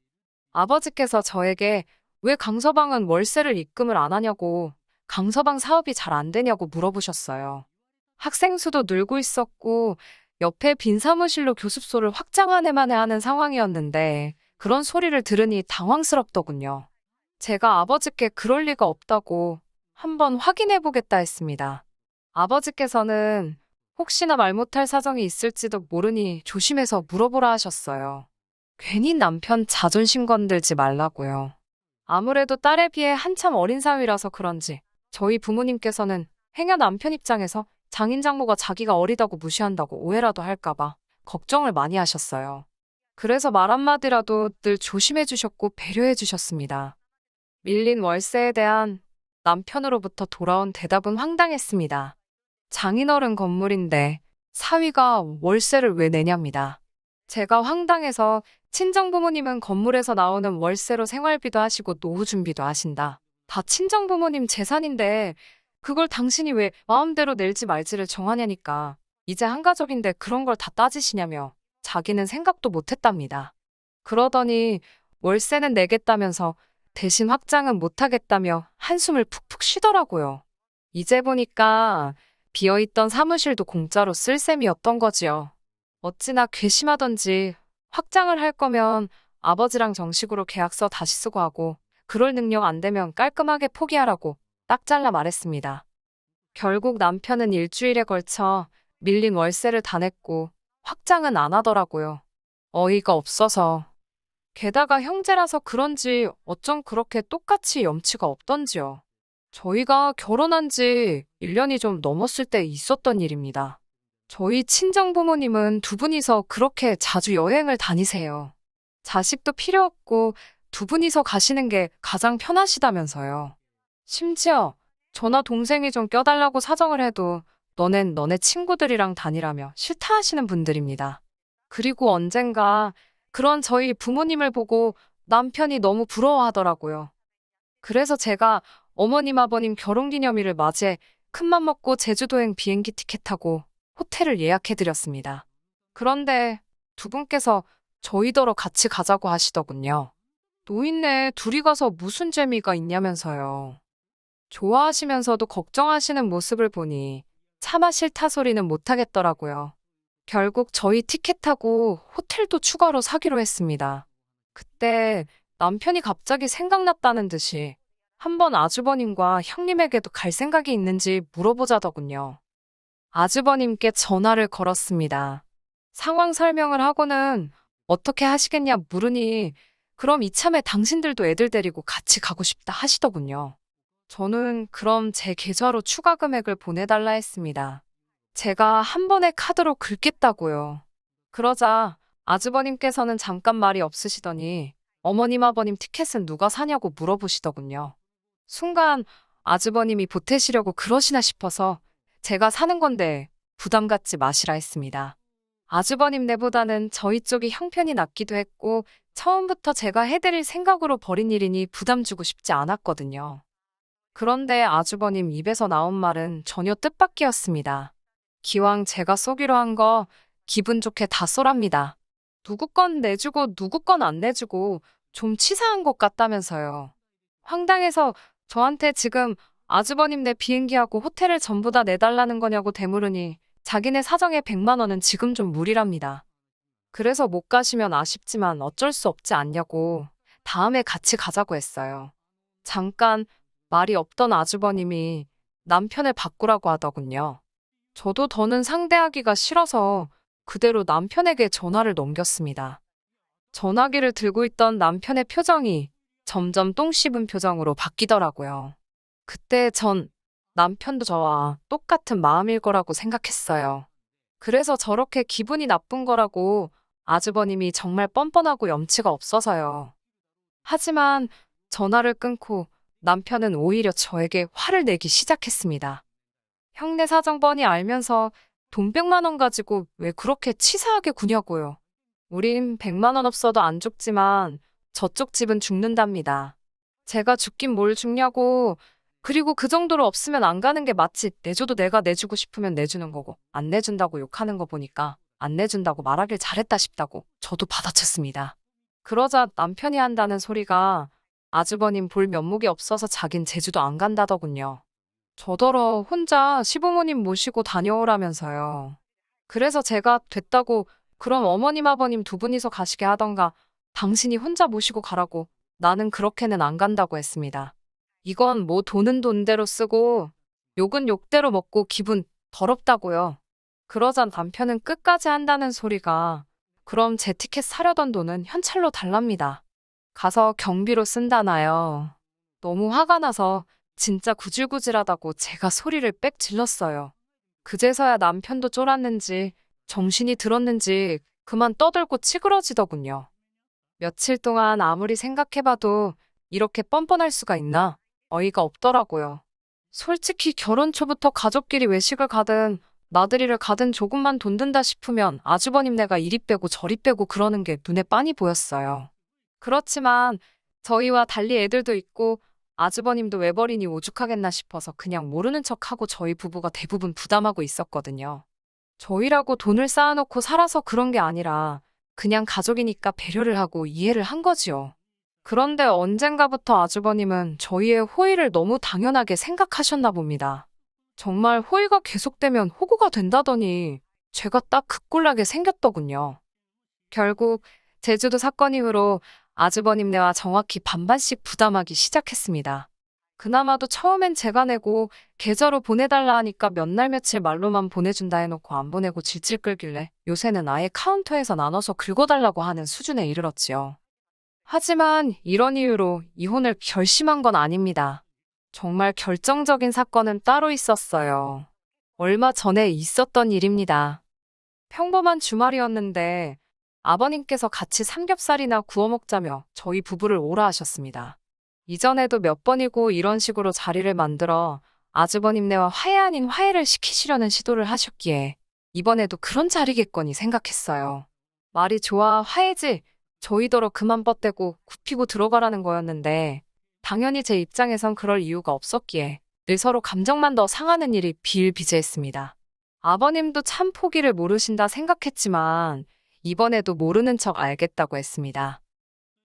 아버지께서 저에게 왜 강서방은 월세를 입금을 안 하냐고 강서방 사업이 잘 안 되냐고 물어보셨어요. 학생 수도 늘고 있었고 옆에 빈 사무실로 교습소를 확장하네만에 하는 상황이었는데 그런 소리를 들으니 당황스럽더군요. 제가 아버지께 그럴 리가 없다고 한번 확인해 보겠다 했습니다. 아버지께서는 혹시나 말 못할 사정이 있을지도 모르니 조심해서 물어보라 하셨어요. 괜히 남편 자존심 건들지 말라고요. 아무래도 딸에 비해 한참 어린 사위라서 그런지 저희 부모님께서는 행여 남편 입장에서 장인 장모가 자기가 어리다고 무시한다고 오해라도 할까봐 걱정을 많이 하셨어요. 그래서 말 한마디라도 늘 조심해 주셨고 배려해 주셨습니다. 밀린 월세에 대한 남편으로부터 돌아온 대답은 황당했습니다. 장인어른 건물인데 사위가 월세를 왜 내냐입니다. 제가 황당해서 친정부모님은 건물에서 나오는 월세로 생활비도 하시고 노후 준비도 하신다. 다 친정부모님 재산인데 그걸 당신이 왜 마음대로 낼지 말지를 정하냐니까. 이제 한가족인데 그런 걸 다 따지시냐며 자기는 생각도 못했답니다. 그러더니 월세는 내겠다면서 대신 확장은 못하겠다며 한숨을 푹푹 쉬더라고요. 이제 보니까 비어있던 사무실도 공짜로 쓸 셈이었던 거지요. 어찌나 괘씸하던지 확장을 할 거면 아버지랑 정식으로 계약서 다시 쓰고 하고 그럴 능력 안 되면 깔끔하게 포기하라고 딱 잘라 말했습니다. 결국 남편은 일주일에 걸쳐 밀린 월세를 다 냈고 확장은 안 하더라고요. 어이가 없어서. 게다가 형제라서 그런지 어쩜 그렇게 똑같이 염치가 없던지요. 저희가 결혼한 지 1년이 좀 넘었을 때 있었던 일입니다. 저희 친정 부모님은 두 분이서 그렇게 자주 여행을 다니세요. 자식도 필요 없고 두 분이서 가시는 게 가장 편하시다면서요. 심지어 저나 동생이 좀 껴달라고 사정을 해도 너넨 너네 친구들이랑 다니라며 싫다 하시는 분들입니다. 그리고 언젠가 그런 저희 부모님을 보고 남편이 너무 부러워하더라고요. 그래서 제가 어머님 아버님 결혼기념일을 맞이해 큰맘 먹고 제주도행 비행기 티켓하고 호텔을 예약해드렸습니다. 그런데 두 분께서 저희더러 같이 가자고 하시더군요. 노인네 둘이 가서 무슨 재미가 있냐면서요. 좋아하시면서도 걱정하시는 모습을 보니 차마 싫다 소리는 못하겠더라고요. 결국 저희 티켓하고 호텔도 추가로 사기로 했습니다. 그때 남편이 갑자기 생각났다는 듯이 한번 아주버님과 형님에게도 갈 생각이 있는지 물어보자더군요. 아주버님께 전화를 걸었습니다. 상황 설명을 하고는 어떻게 하시겠냐 물으니 그럼 이참에 당신들도 애들 데리고 같이 가고 싶다 하시더군요. 저는 그럼 제 계좌로 추가 금액을 보내달라 했습니다. 제가 한 번에 카드로 긁겠다고요. 그러자 아주버님께서는 잠깐 말이 없으시더니 어머님 아버님 티켓은 누가 사냐고 물어보시더군요. 순간 아주버님이 보태시려고 그러시나 싶어서 제가 사는 건데 부담 갖지 마시라 했습니다. 아주버님 내보다는 저희 쪽이 형편이 낫기도 했고 처음부터 제가 해드릴 생각으로 벌인 일이니 부담 주고 싶지 않았거든요. 그런데 아주버님 입에서 나온 말은 전혀 뜻밖이었습니다. 기왕 제가 쏘기로 한 거 기분 좋게 다 쏘랍니다. 누구 건 내주고 누구 건 안 내주고 좀 치사한 것 같다면서요. 황당해서 저한테 지금 아주버님 내 비행기하고 호텔을 전부 다 내달라는 거냐고 되물으니 자기네 사정에 100만 원은 지금 좀 무리랍니다. 그래서 못 가시면 아쉽지만 어쩔 수 없지 않냐고 다음에 같이 가자고 했어요. 잠깐 말이 없던 아주버님이 남편을 바꾸라고 하더군요. 저도 더는 상대하기가 싫어서 그대로 남편에게 전화를 넘겼습니다. 전화기를 들고 있던 남편의 표정이 점점 똥 씹은 표정으로 바뀌더라고요. 그때 전 남편도 저와 똑같은 마음일 거라고 생각했어요. 그래서 저렇게 기분이 나쁜 거라고 아주버님이 정말 뻔뻔하고 염치가 없어서요. 하지만 전화를 끊고 남편은 오히려 저에게 화를 내기 시작했습니다. 형네 사정 뻔히 알면서 돈 100만 원 가지고 왜 그렇게 치사하게 구냐고요. 우린 100만 원 없어도 안 죽지만 저쪽 집은 죽는답니다. 제가 죽긴 뭘 죽냐고. 그리고 그 정도로 없으면 안 가는 게 맞지. 내줘도 내가 내주고 싶으면 내주는 거고 안 내준다고 욕하는 거 보니까 안 내준다고 말하길 잘했다 싶다고 저도 받아쳤습니다. 그러자 남편이 한다는 소리가 아주버님 볼 면목이 없어서 자긴 제주도 안 간다더군요. 저더러 혼자 시부모님 모시고 다녀오라면서요. 그래서 제가 됐다고 그럼 어머님 아버님 두 분이서 가시게 하던가 당신이 혼자 모시고 가라고 나는 그렇게는 안 간다고 했습니다. 이건 뭐 돈은 돈대로 쓰고 욕은 욕대로 먹고 기분 더럽다고요. 그러자 남편은 끝까지 한다는 소리가 그럼 제 티켓 사려던 돈은 현찰로 달랍니다. 가서 경비로 쓴다나요. 너무 화가 나서 진짜 구질구질하다고 제가 소리를 빽 질렀어요. 그제서야 남편도 쫄았는지 정신이 들었는지 그만 떠들고 치그러지더군요. 며칠 동안 아무리 생각해봐도 이렇게 뻔뻔할 수가 있나 어이가 없더라고요. 솔직히 결혼 초부터 가족끼리 외식을 가든 나들이를 가든 조금만 돈 든다 싶으면 아주버님네가 이리 빼고 저리 빼고 그러는 게 눈에 빤히 보였어요. 그렇지만 저희와 달리 애들도 있고 아주버님도 외벌이니 오죽하겠나 싶어서 그냥 모르는 척하고 저희 부부가 대부분 부담하고 있었거든요. 저희라고 돈을 쌓아놓고 살아서 그런 게 아니라 그냥 가족이니까 배려를 하고 이해를 한 거지요. 그런데 언젠가부터 아주버님은 저희의 호의를 너무 당연하게 생각하셨나 봅니다. 정말 호의가 계속되면 호구가 된다더니 제가 딱 그 꼴나게 생겼더군요. 결국 제주도 사건 이후로 아주버님네와 정확히 반반씩 부담하기 시작했습니다. 그나마도 처음엔 제가 내고 계좌로 보내달라 하니까 몇 날 며칠 말로만 보내준다 해놓고 안 보내고 질질 끌길래 요새는 아예 카운터에서 나눠서 긁어달라고 하는 수준에 이르렀지요. 하지만 이런 이유로 이혼을 결심한 건 아닙니다. 정말 결정적인 사건은 따로 있었어요. 얼마 전에 있었던 일입니다. 평범한 주말이었는데 아버님께서 같이 삼겹살이나 구워 먹자며 저희 부부를 오라 하셨습니다. 이전에도 몇 번이고 이런 식으로 자리를 만들어 아주버님네와 화해 아닌 화해를 시키시려는 시도를 하셨기에 이번에도 그런 자리겠거니 생각했어요. 말이 좋아 화해지 저희더러 그만 뻗대고 굽히고 들어가라는 거였는데 당연히 제 입장에선 그럴 이유가 없었기에 늘 서로 감정만 더 상하는 일이 비일비재했습니다. 아버님도 참 포기를 모르신다 생각했지만 이번에도 모르는 척 알겠다고 했습니다.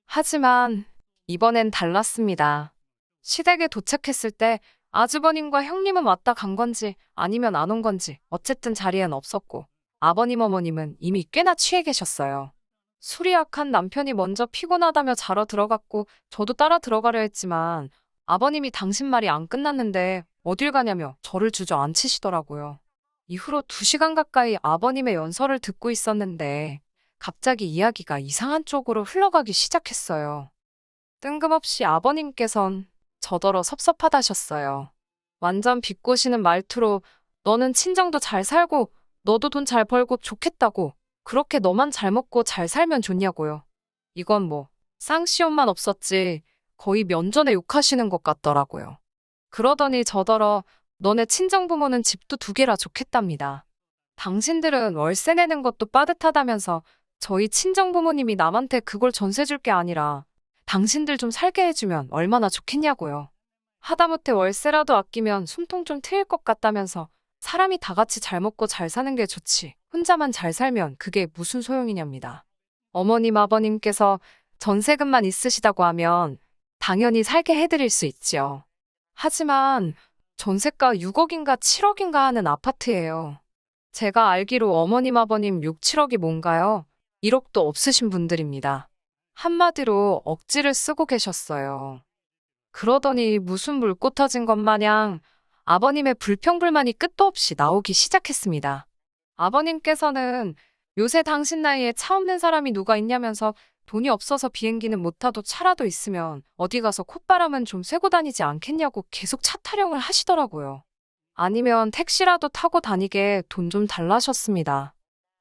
하지만 이번엔 달랐습니다. 시댁에 도착했을 때 아주버님과 형님은 왔다 간 건지 아니면 안 온 건지 어쨌든 자리엔 없었고 아버님 어머님은 이미 꽤나 취해 계셨어요. 술이 약한 남편이 먼저 피곤하다며 자러 들어갔고 저도 따라 들어가려 했지만 아버님이 당신 말이 안 끝났는데 어딜 가냐며 저를 주저앉히시더라고요. 이후로 2시간 가까이 아버님의 연설을 듣고 있었는데 갑자기 이야기가 이상한 쪽으로 흘러가기 시작했어요. 뜬금없이 아버님께선 저더러 섭섭하다셨어요. 완전 비꼬시는 말투로 너는 친정도 잘 살고 너도 돈 잘 벌고 좋겠다고 그렇게 너만 잘 먹고 잘 살면 좋냐고요. 이건 뭐 쌍시옷만 없었지 거의 면전에 욕하시는 것 같더라고요. 그러더니 저더러 너네 친정부모는 집도 2개라 좋겠답니다. 당신들은 월세 내는 것도 빠듯하다면서 저희 친정부모님이 남한테 그걸 전세 줄 게 아니라 당신들 좀 살게 해주면 얼마나 좋겠냐고요. 하다못해 월세라도 아끼면 숨통 좀 트일 것 같다면서 사람이 다 같이 잘 먹고 잘 사는 게 좋지 혼자만 잘 살면 그게 무슨 소용이냐입니다. 어머님 아버님께서 전세금만 있으시다고 하면 당연히 살게 해드릴 수 있지요. 하지만 전세가 6억인가 7억인가 하는 아파트예요. 제가 알기로 어머님 아버님 6, 7억이 뭔가요? 1억도 없으신 분들입니다. 한마디로 억지를 쓰고 계셨어요. 그러더니 무슨 물꽃 터진 것 마냥 아버님의 불평불만이 끝도 없이 나오기 시작했습니다. 아버님께서는 요새 당신 나이에 차 없는 사람이 누가 있냐면서 돈이 없어서 비행기는 못 타도 차라도 있으면 어디 가서 콧바람은 좀 쐬고 다니지 않겠냐고 계속 차 타령을 하시더라고요. 아니면 택시라도 타고 다니게 돈 좀 달라셨습니다.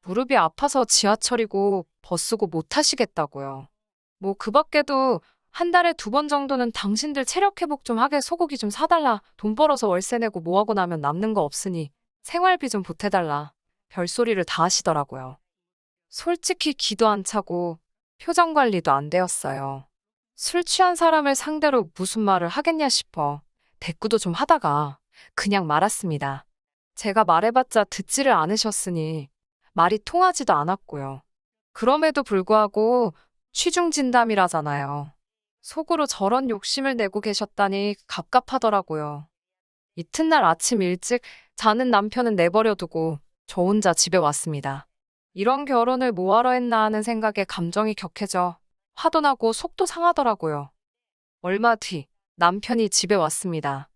무릎이 아파서 지하철이고 버스고 못 타시겠다고요. 뭐 그 밖에도 한 달에 2번 정도는 당신들 체력 회복 좀 하게 소고기 좀 사달라. 돈 벌어서 월세 내고 뭐하고 나면 남는 거 없으니 생활비 좀 보태달라. 별소리를 다 하시더라고요. 솔직히 기도 안 차고 표정 관리도 안 되었어요. 술 취한 사람을 상대로 무슨 말을 하겠냐 싶어 대꾸도 좀 하다가 그냥 말았습니다. 제가 말해봤자 듣지를 않으셨으니 말이 통하지도 않았고요. 그럼에도 불구하고 취중진담이라잖아요. 속으로 저런 욕심을 내고 계셨다니 갑갑하더라고요. 이튿날 아침 일찍 자는 남편은 내버려두고 저 혼자 집에 왔습니다. 이런 결혼을 뭐하러 했나 하는 생각에 감정이 격해져 화도 나고 속도 상하더라고요. 얼마 뒤 남편이 집에 왔습니다.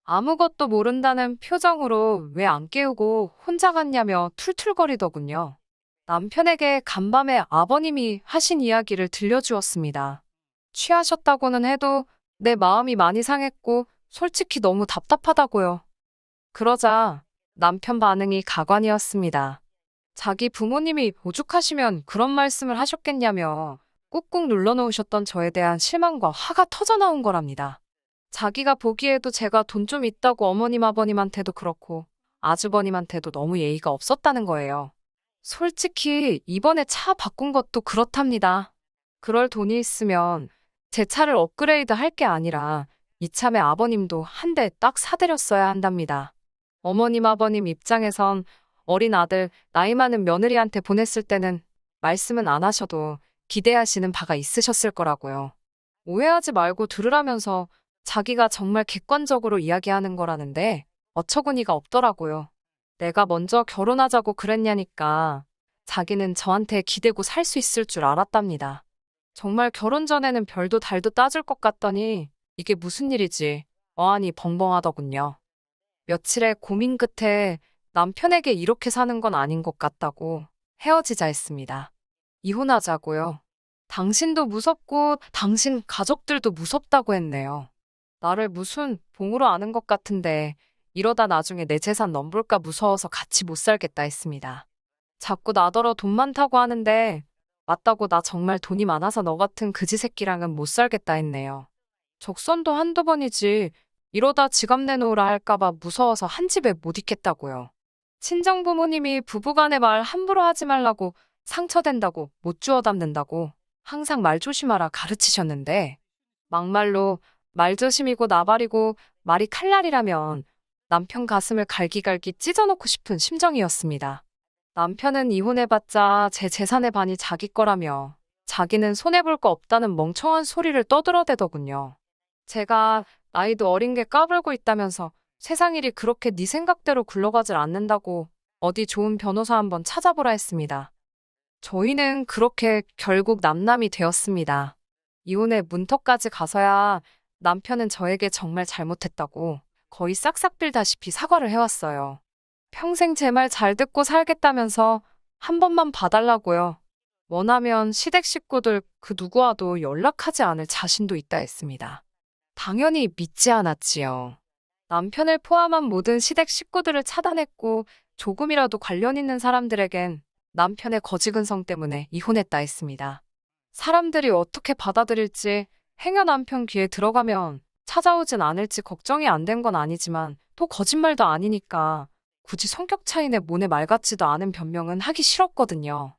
아무것도 모른다는 표정으로 왜 안 깨우고 혼자 갔냐며 툴툴거리더군요. 남편에게 간밤에 아버님이 하신 이야기를 들려주었습니다. 취하셨다고는 해도 내 마음이 많이 상했고 솔직히 너무 답답하다고요. 그러자 남편 반응이 가관이었습니다. 자기 부모님이 오죽하시면 그런 말씀을 하셨겠냐며 꾹꾹 눌러놓으셨던 저에 대한 실망과 화가 터져나온 거랍니다. 자기가 보기에도 제가 돈 좀 있다고 어머님 아버님한테도 그렇고 아주버님한테도 너무 예의가 없었다는 거예요. 솔직히 이번에 차 바꾼 것도 그렇답니다. 그럴 돈이 있으면 제 차를 업그레이드 할 게 아니라 이참에 아버님도 한 대 딱 사드렸어야 한답니다. 어머님 아버님 입장에선 어린 아들, 나이 많은 며느리한테 보냈을 때는 말씀은 안 하셔도 기대하시는 바가 있으셨을 거라고요. 오해하지 말고 들으라면서 자기가 정말 객관적으로 이야기하는 거라는데 어처구니가 없더라고요. 내가 먼저 결혼하자고 그랬냐니까 자기는 저한테 기대고 살 수 있을 줄 알았답니다. 정말 결혼 전에는 별도 달도 따질 것 같더니 이게 무슨 일이지 어안이 벙벙하더군요. 며칠의 고민 끝에 남편에게 이렇게 사는 건 아닌 것 같다고 헤어지자 했습니다. 이혼하자고요. 당신도 무섭고 당신 가족들도 무섭다고 했네요. 나를 무슨 봉으로 아는 것 같은데 이러다 나중에 내 재산 넘볼까 무서워서 같이 못 살겠다 했습니다. 자꾸 나더러 돈 많다고 하는데 맞다고 나 정말 돈이 많아서 너 같은 그지 새끼랑은 못 살겠다 했네요. 적선도 한두 번이지 이러다 지갑 내놓으라 할까봐 무서워서 한 집에 못 있겠다고요. 친정 부모님이 부부간의 말 함부로 하지 말라고 상처된다고 못 주워 담는다고 항상 말 조심하라 가르치셨는데 막말로 말조심이고 나발이고 말이 칼날이라면 남편 가슴을 갈기갈기 찢어놓고 싶은 심정이었습니다. 남편은 이혼해봤자 제 재산의 반이 자기 거라며 자기는 손해볼 거 없다는 멍청한 소리를 떠들어대더군요. 제가 나이도 어린 게 까불고 있다면서 세상 일이 그렇게 네 생각대로 굴러가질 않는다고 어디 좋은 변호사 한번 찾아보라 했습니다. 저희는 그렇게 결국 남남이 되었습니다. 이혼의 문턱까지 가서야 남편은 저에게 정말 잘못했다고 거의 싹싹 빌다시피 사과를 해왔어요. 평생 제 말 잘 듣고 살겠다면서 한 번만 봐달라고요. 원하면 시댁 식구들 그 누구와도 연락하지 않을 자신도 있다 했습니다. 당연히 믿지 않았지요. 남편을 포함한 모든 시댁 식구들을 차단했고 조금이라도 관련 있는 사람들에겐 남편의 거지근성 때문에 이혼했다 했습니다. 사람들이 어떻게 받아들일지 행여 남편 귀에 들어가면 찾아오진 않을지 걱정이 안 된 건 아니지만 또 거짓말도 아니니까 굳이 성격 차이내 모네 말 같지도 않은 변명은 하기 싫었거든요.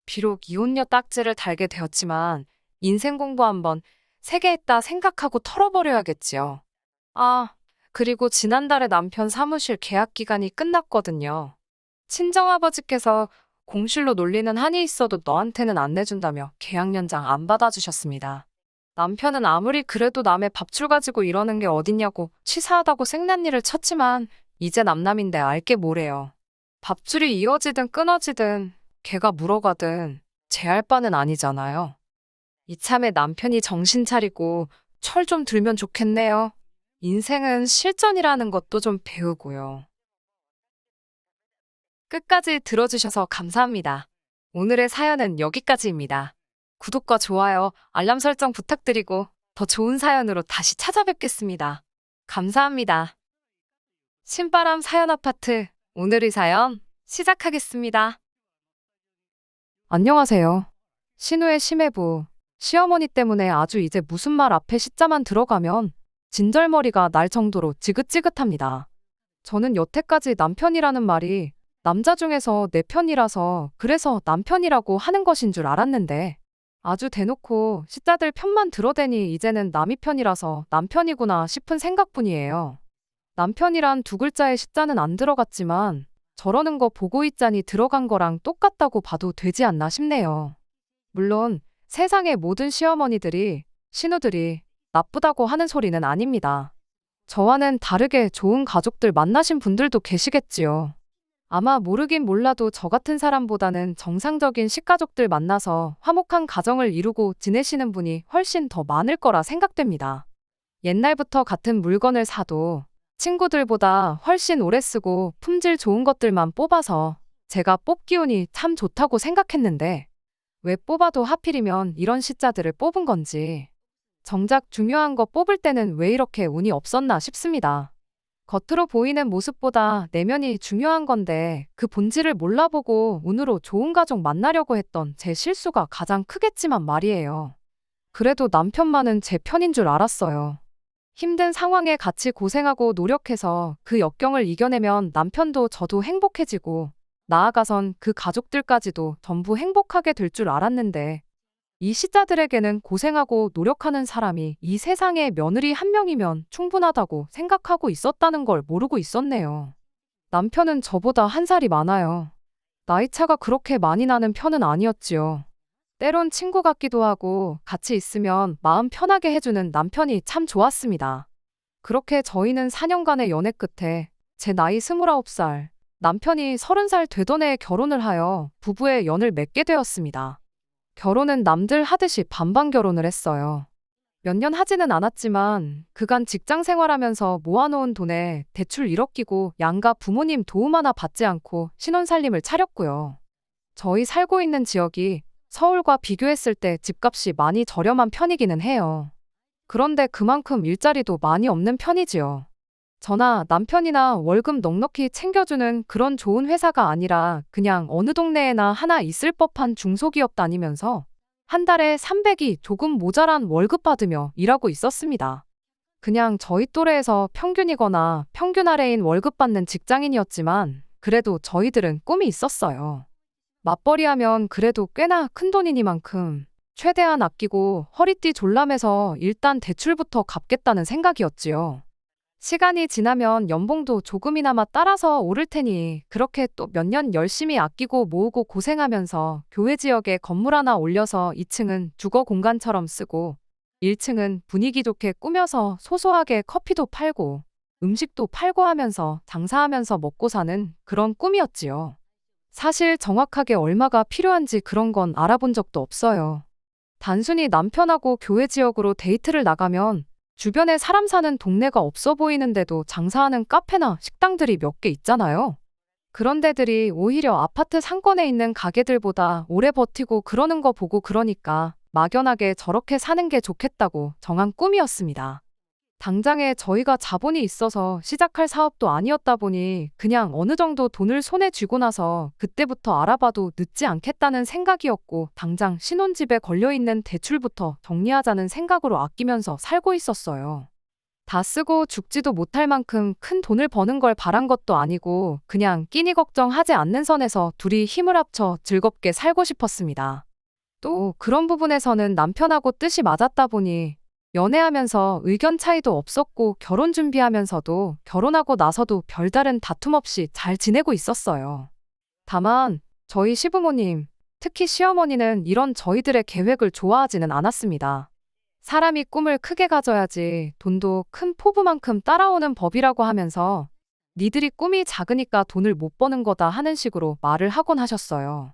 비록 이혼녀 딱지를 달게 되었지만 인생 공부 한번 세게 했다 생각하고 털어버려야겠지요. 아, 그리고 지난달에 남편 사무실 계약 기간이 끝났거든요. 친정아버지께서 공실로 놀리는 한이 있어도 너한테는 안 내준다며 계약 연장 안 받아주셨습니다. 남편은 아무리 그래도 남의 밥줄 가지고 이러는 게 어딨냐고 치사하다고 생난리를 쳤지만 이제 남남인데 알게 뭐래요. 밥줄이 이어지든 끊어지든 걔가 물어가든 제 할 바는 아니잖아요. 이참에 남편이 정신 차리고 철 좀 들면 좋겠네요. 인생은 실전이라는 것도 좀 배우고요. 끝까지 들어주셔서 감사합니다. 오늘의 사연은 여기까지입니다. 구독과 좋아요, 알람 설정 부탁드리고 더 좋은 사연으로 다시 찾아뵙겠습니다. 감사합니다. 신바람 사연 아파트, 오늘의 사연 시작하겠습니다. 안녕하세요. 신우의 심해부, 시어머니 때문에 아주 이제 무슨 말 앞에 시자만 들어가면 진절머리가 날 정도로 지긋지긋합니다. 저는 여태까지 남편이라는 말이 남자 중에서 내 편이라서 그래서 남편이라고 하는 것인 줄 알았는데 아주 대놓고 시자들 편만 들어대니 이제는 남이 편이라서 남편이구나 싶은 생각뿐이에요. 남편이란 두 글자의 시자는 안 들어갔지만 저러는 거 보고 있자니 들어간 거랑 똑같다고 봐도 되지 않나 싶네요. 물론 세상의 모든 시어머니들이, 신우들이 나쁘다고 하는 소리는 아닙니다. 저와는 다르게 좋은 가족들 만나신 분들도 계시겠지요. 아마 모르긴 몰라도 저 같은 사람보다는 정상적인 식가족들 만나서 화목한 가정을 이루고 지내시는 분이 훨씬 더 많을 거라 생각됩니다. 옛날부터 같은 물건을 사도 친구들보다 훨씬 오래 쓰고 품질 좋은 것들만 뽑아서 제가 뽑기 운이 참 좋다고 생각했는데 왜 뽑아도 하필이면 이런 시자들을 뽑은 건지 정작 중요한 거 뽑을 때는 왜 이렇게 운이 없었나 싶습니다. 겉으로 보이는 모습보다 내면이 중요한 건데 그 본질을 몰라보고 운으로 좋은 가족 만나려고 했던 제 실수가 가장 크겠지만 말이에요. 그래도 남편만은 제 편인 줄 알았어요. 힘든 상황에 같이 고생하고 노력해서 그 역경을 이겨내면 남편도 저도 행복해지고 나아가선 그 가족들까지도 전부 행복하게 될 줄 알았는데 이 시자들에게는 고생하고 노력하는 사람이 이 세상에 며느리 한 명이면 충분하다고 생각하고 있었다는 걸 모르고 있었네요. 남편은 저보다 한 살이 많아요. 나이차가 그렇게 많이 나는 편은 아니었지요. 때론 친구 같기도 하고 같이 있으면 마음 편하게 해주는 남편이 참 좋았습니다. 그렇게 저희는 4년간의 연애 끝에 제 나이 29살, 남편이 30살 되던 해에 결혼을 하여 부부의 연을 맺게 되었습니다. 결혼은 남들 하듯이 반반 결혼을 했어요. 몇 년 하지는 않았지만 그간 직장 생활하면서 모아놓은 돈에 대출 1억 끼고 양가 부모님 도움 하나 받지 않고 신혼살림을 차렸고요. 저희 살고 있는 지역이 서울과 비교했을 때 집값이 많이 저렴한 편이기는 해요. 그런데 그만큼 일자리도 많이 없는 편이지요. 저나 남편이나 월급 넉넉히 챙겨주는 그런 좋은 회사가 아니라 그냥 어느 동네에나 하나 있을 법한 중소기업 다니면서 한 달에 300이 조금 모자란 월급 받으며 일하고 있었습니다. 그냥 저희 또래에서 평균이거나 평균 아래인 월급 받는 직장인이었지만 그래도 저희들은 꿈이 있었어요. 맞벌이 하면 그래도 꽤나 큰 돈이니만큼 최대한 아끼고 허리띠 졸라매서 일단 대출부터 갚겠다는 생각이었지요. 시간이 지나면 연봉도 조금이나마 따라서 오를 테니 그렇게 또 몇 년 열심히 아끼고 모으고 고생하면서 교회 지역에 건물 하나 올려서 2층은 주거 공간처럼 쓰고 1층은 분위기 좋게 꾸며서 소소하게 커피도 팔고 음식도 팔고 하면서 장사하면서 먹고 사는 그런 꿈이었지요. 사실 정확하게 얼마가 필요한지 그런 건 알아본 적도 없어요. 단순히 남편하고 교회 지역으로 데이트를 나가면 주변에 사람 사는 동네가 없어 보이는데도 장사하는 카페나 식당들이 몇 개 있잖아요. 그런 데들이 오히려 아파트 상권에 있는 가게들보다 오래 버티고 그러는 거 보고 그러니까 막연하게 저렇게 사는 게 좋겠다고 정한 꿈이었습니다. 당장에 저희가 자본이 있어서 시작할 사업도 아니었다 보니 그냥 어느 정도 돈을 손에 쥐고 나서 그때부터 알아봐도 늦지 않겠다는 생각이었고 당장 신혼집에 걸려있는 대출부터 정리하자는 생각으로 아끼면서 살고 있었어요. 다 쓰고 죽지도 못할 만큼 큰 돈을 버는 걸 바란 것도 아니고 그냥 끼니 걱정하지 않는 선에서 둘이 힘을 합쳐 즐겁게 살고 싶었습니다. 또 그런 부분에서는 남편하고 뜻이 맞았다 보니 연애하면서 의견 차이도 없었고 결혼 준비하면서도 결혼하고 나서도 별다른 다툼 없이 잘 지내고 있었어요. 다만 저희 시부모님, 특히 시어머니는 이런 저희들의 계획을 좋아하지는 않았습니다. 사람이 꿈을 크게 가져야지 돈도 큰 포부만큼 따라오는 법이라고 하면서 니들이 꿈이 작으니까 돈을 못 버는 거다 하는 식으로 말을 하곤 하셨어요.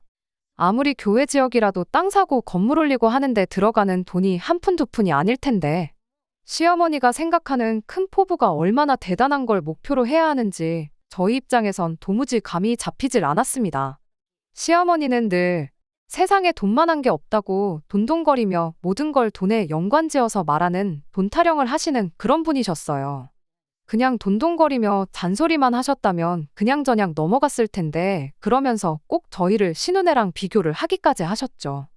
아무리 교회 지역이라도 땅 사고 건물 올리고 하는데 들어가는 돈이 한 푼 두 푼이 아닐 텐데 시어머니가 생각하는 큰 포부가 얼마나 대단한 걸 목표로 해야 하는지 저희 입장에선 도무지 감이 잡히질 않았습니다. 시어머니는 늘 세상에 돈만한 게 없다고 돈돈거리며 모든 걸 돈에 연관지어서 말하는 돈 타령을 하시는 그런 분이셨어요. 그냥 돈돈거리며 잔소리만 하셨다면 그냥저냥 넘어갔을 텐데 그러면서 꼭 저희를 신혼애랑 비교를 하기까지 하셨죠.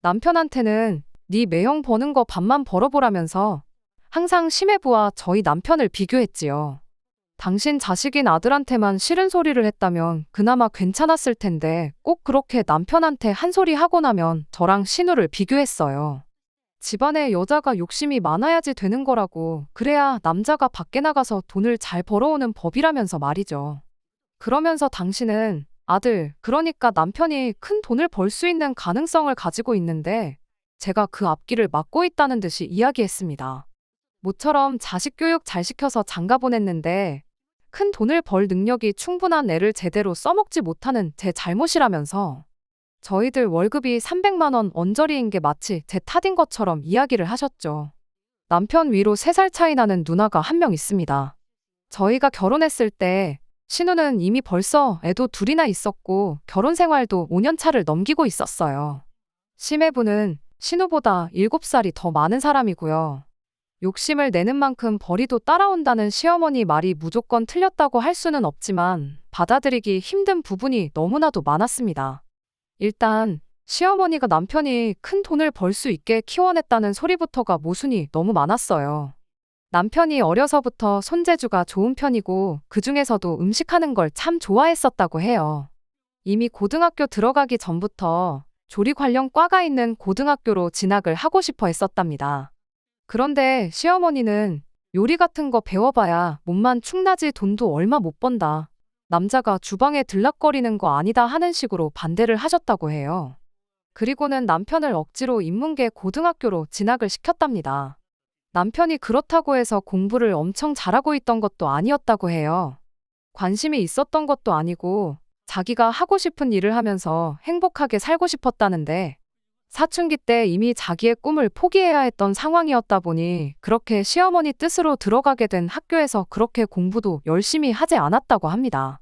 남편한테는 네 매형 버는 거 반만 벌어보라면서 항상 시매부와 저희 남편을 비교했지요. 당신 자식인 아들한테만 싫은 소리를 했다면 그나마 괜찮았을 텐데 꼭 그렇게 남편한테 한 소리 하고 나면 저랑 신우를 비교했어요. 집안에 여자가 욕심이 많아야지 되는 거라고 그래야 남자가 밖에 나가서 돈을 잘 벌어오는 법이라면서 말이죠. 그러면서 당신은 아들, 그러니까 남편이 큰 돈을 벌 수 있는 가능성을 가지고 있는데 제가 그 앞길을 막고 있다는 듯이 이야기했습니다. 모처럼 자식 교육 잘 시켜서 장가 보냈는데 큰 돈을 벌 능력이 충분한 애를 제대로 써먹지 못하는 제 잘못이라면서 저희들 월급이 300만 원 언저리인 게 마치 제 탓인 것처럼 이야기를 하셨죠. 남편 위로 3살 차이 나는 누나가 한 명 있습니다. 저희가 결혼했을 때 신우는 이미 벌써 애도 둘이나 있었고 결혼 생활도 5년 차를 넘기고 있었어요. 시매부는 신우보다 7살이 더 많은 사람이고요. 욕심을 내는 만큼 벌이도 따라온다는 시어머니 말이 무조건 틀렸다고 할 수는 없지만 받아들이기 힘든 부분이 너무나도 많았습니다. 일단 시어머니가 남편이 큰 돈을 벌 수 있게 키워냈다는 소리부터가 모순이 너무 많았어요. 남편이 어려서부터 손재주가 좋은 편이고 그중에서도 음식하는 걸 참 좋아했었다고 해요. 이미 고등학교 들어가기 전부터 조리 관련 과가 있는 고등학교로 진학을 하고 싶어 했었답니다. 그런데 시어머니는 요리 같은 거 배워봐야 몸만 축나지 돈도 얼마 못 번다. 남자가 주방에 들락거리는 거 아니다 하는 식으로 반대를 하셨다고 해요. 그리고는 남편을 억지로 인문계 고등학교로 진학을 시켰답니다. 남편이 그렇다고 해서 공부를 엄청 잘하고 있던 것도 아니었다고 해요. 관심이 있었던 것도 아니고 자기가 하고 싶은 일을 하면서 행복하게 살고 싶었다는데 사춘기 때 이미 자기의 꿈을 포기해야 했던 상황이었다 보니 그렇게 시어머니 뜻으로 들어가게 된 학교에서 그렇게 공부도 열심히 하지 않았다고 합니다.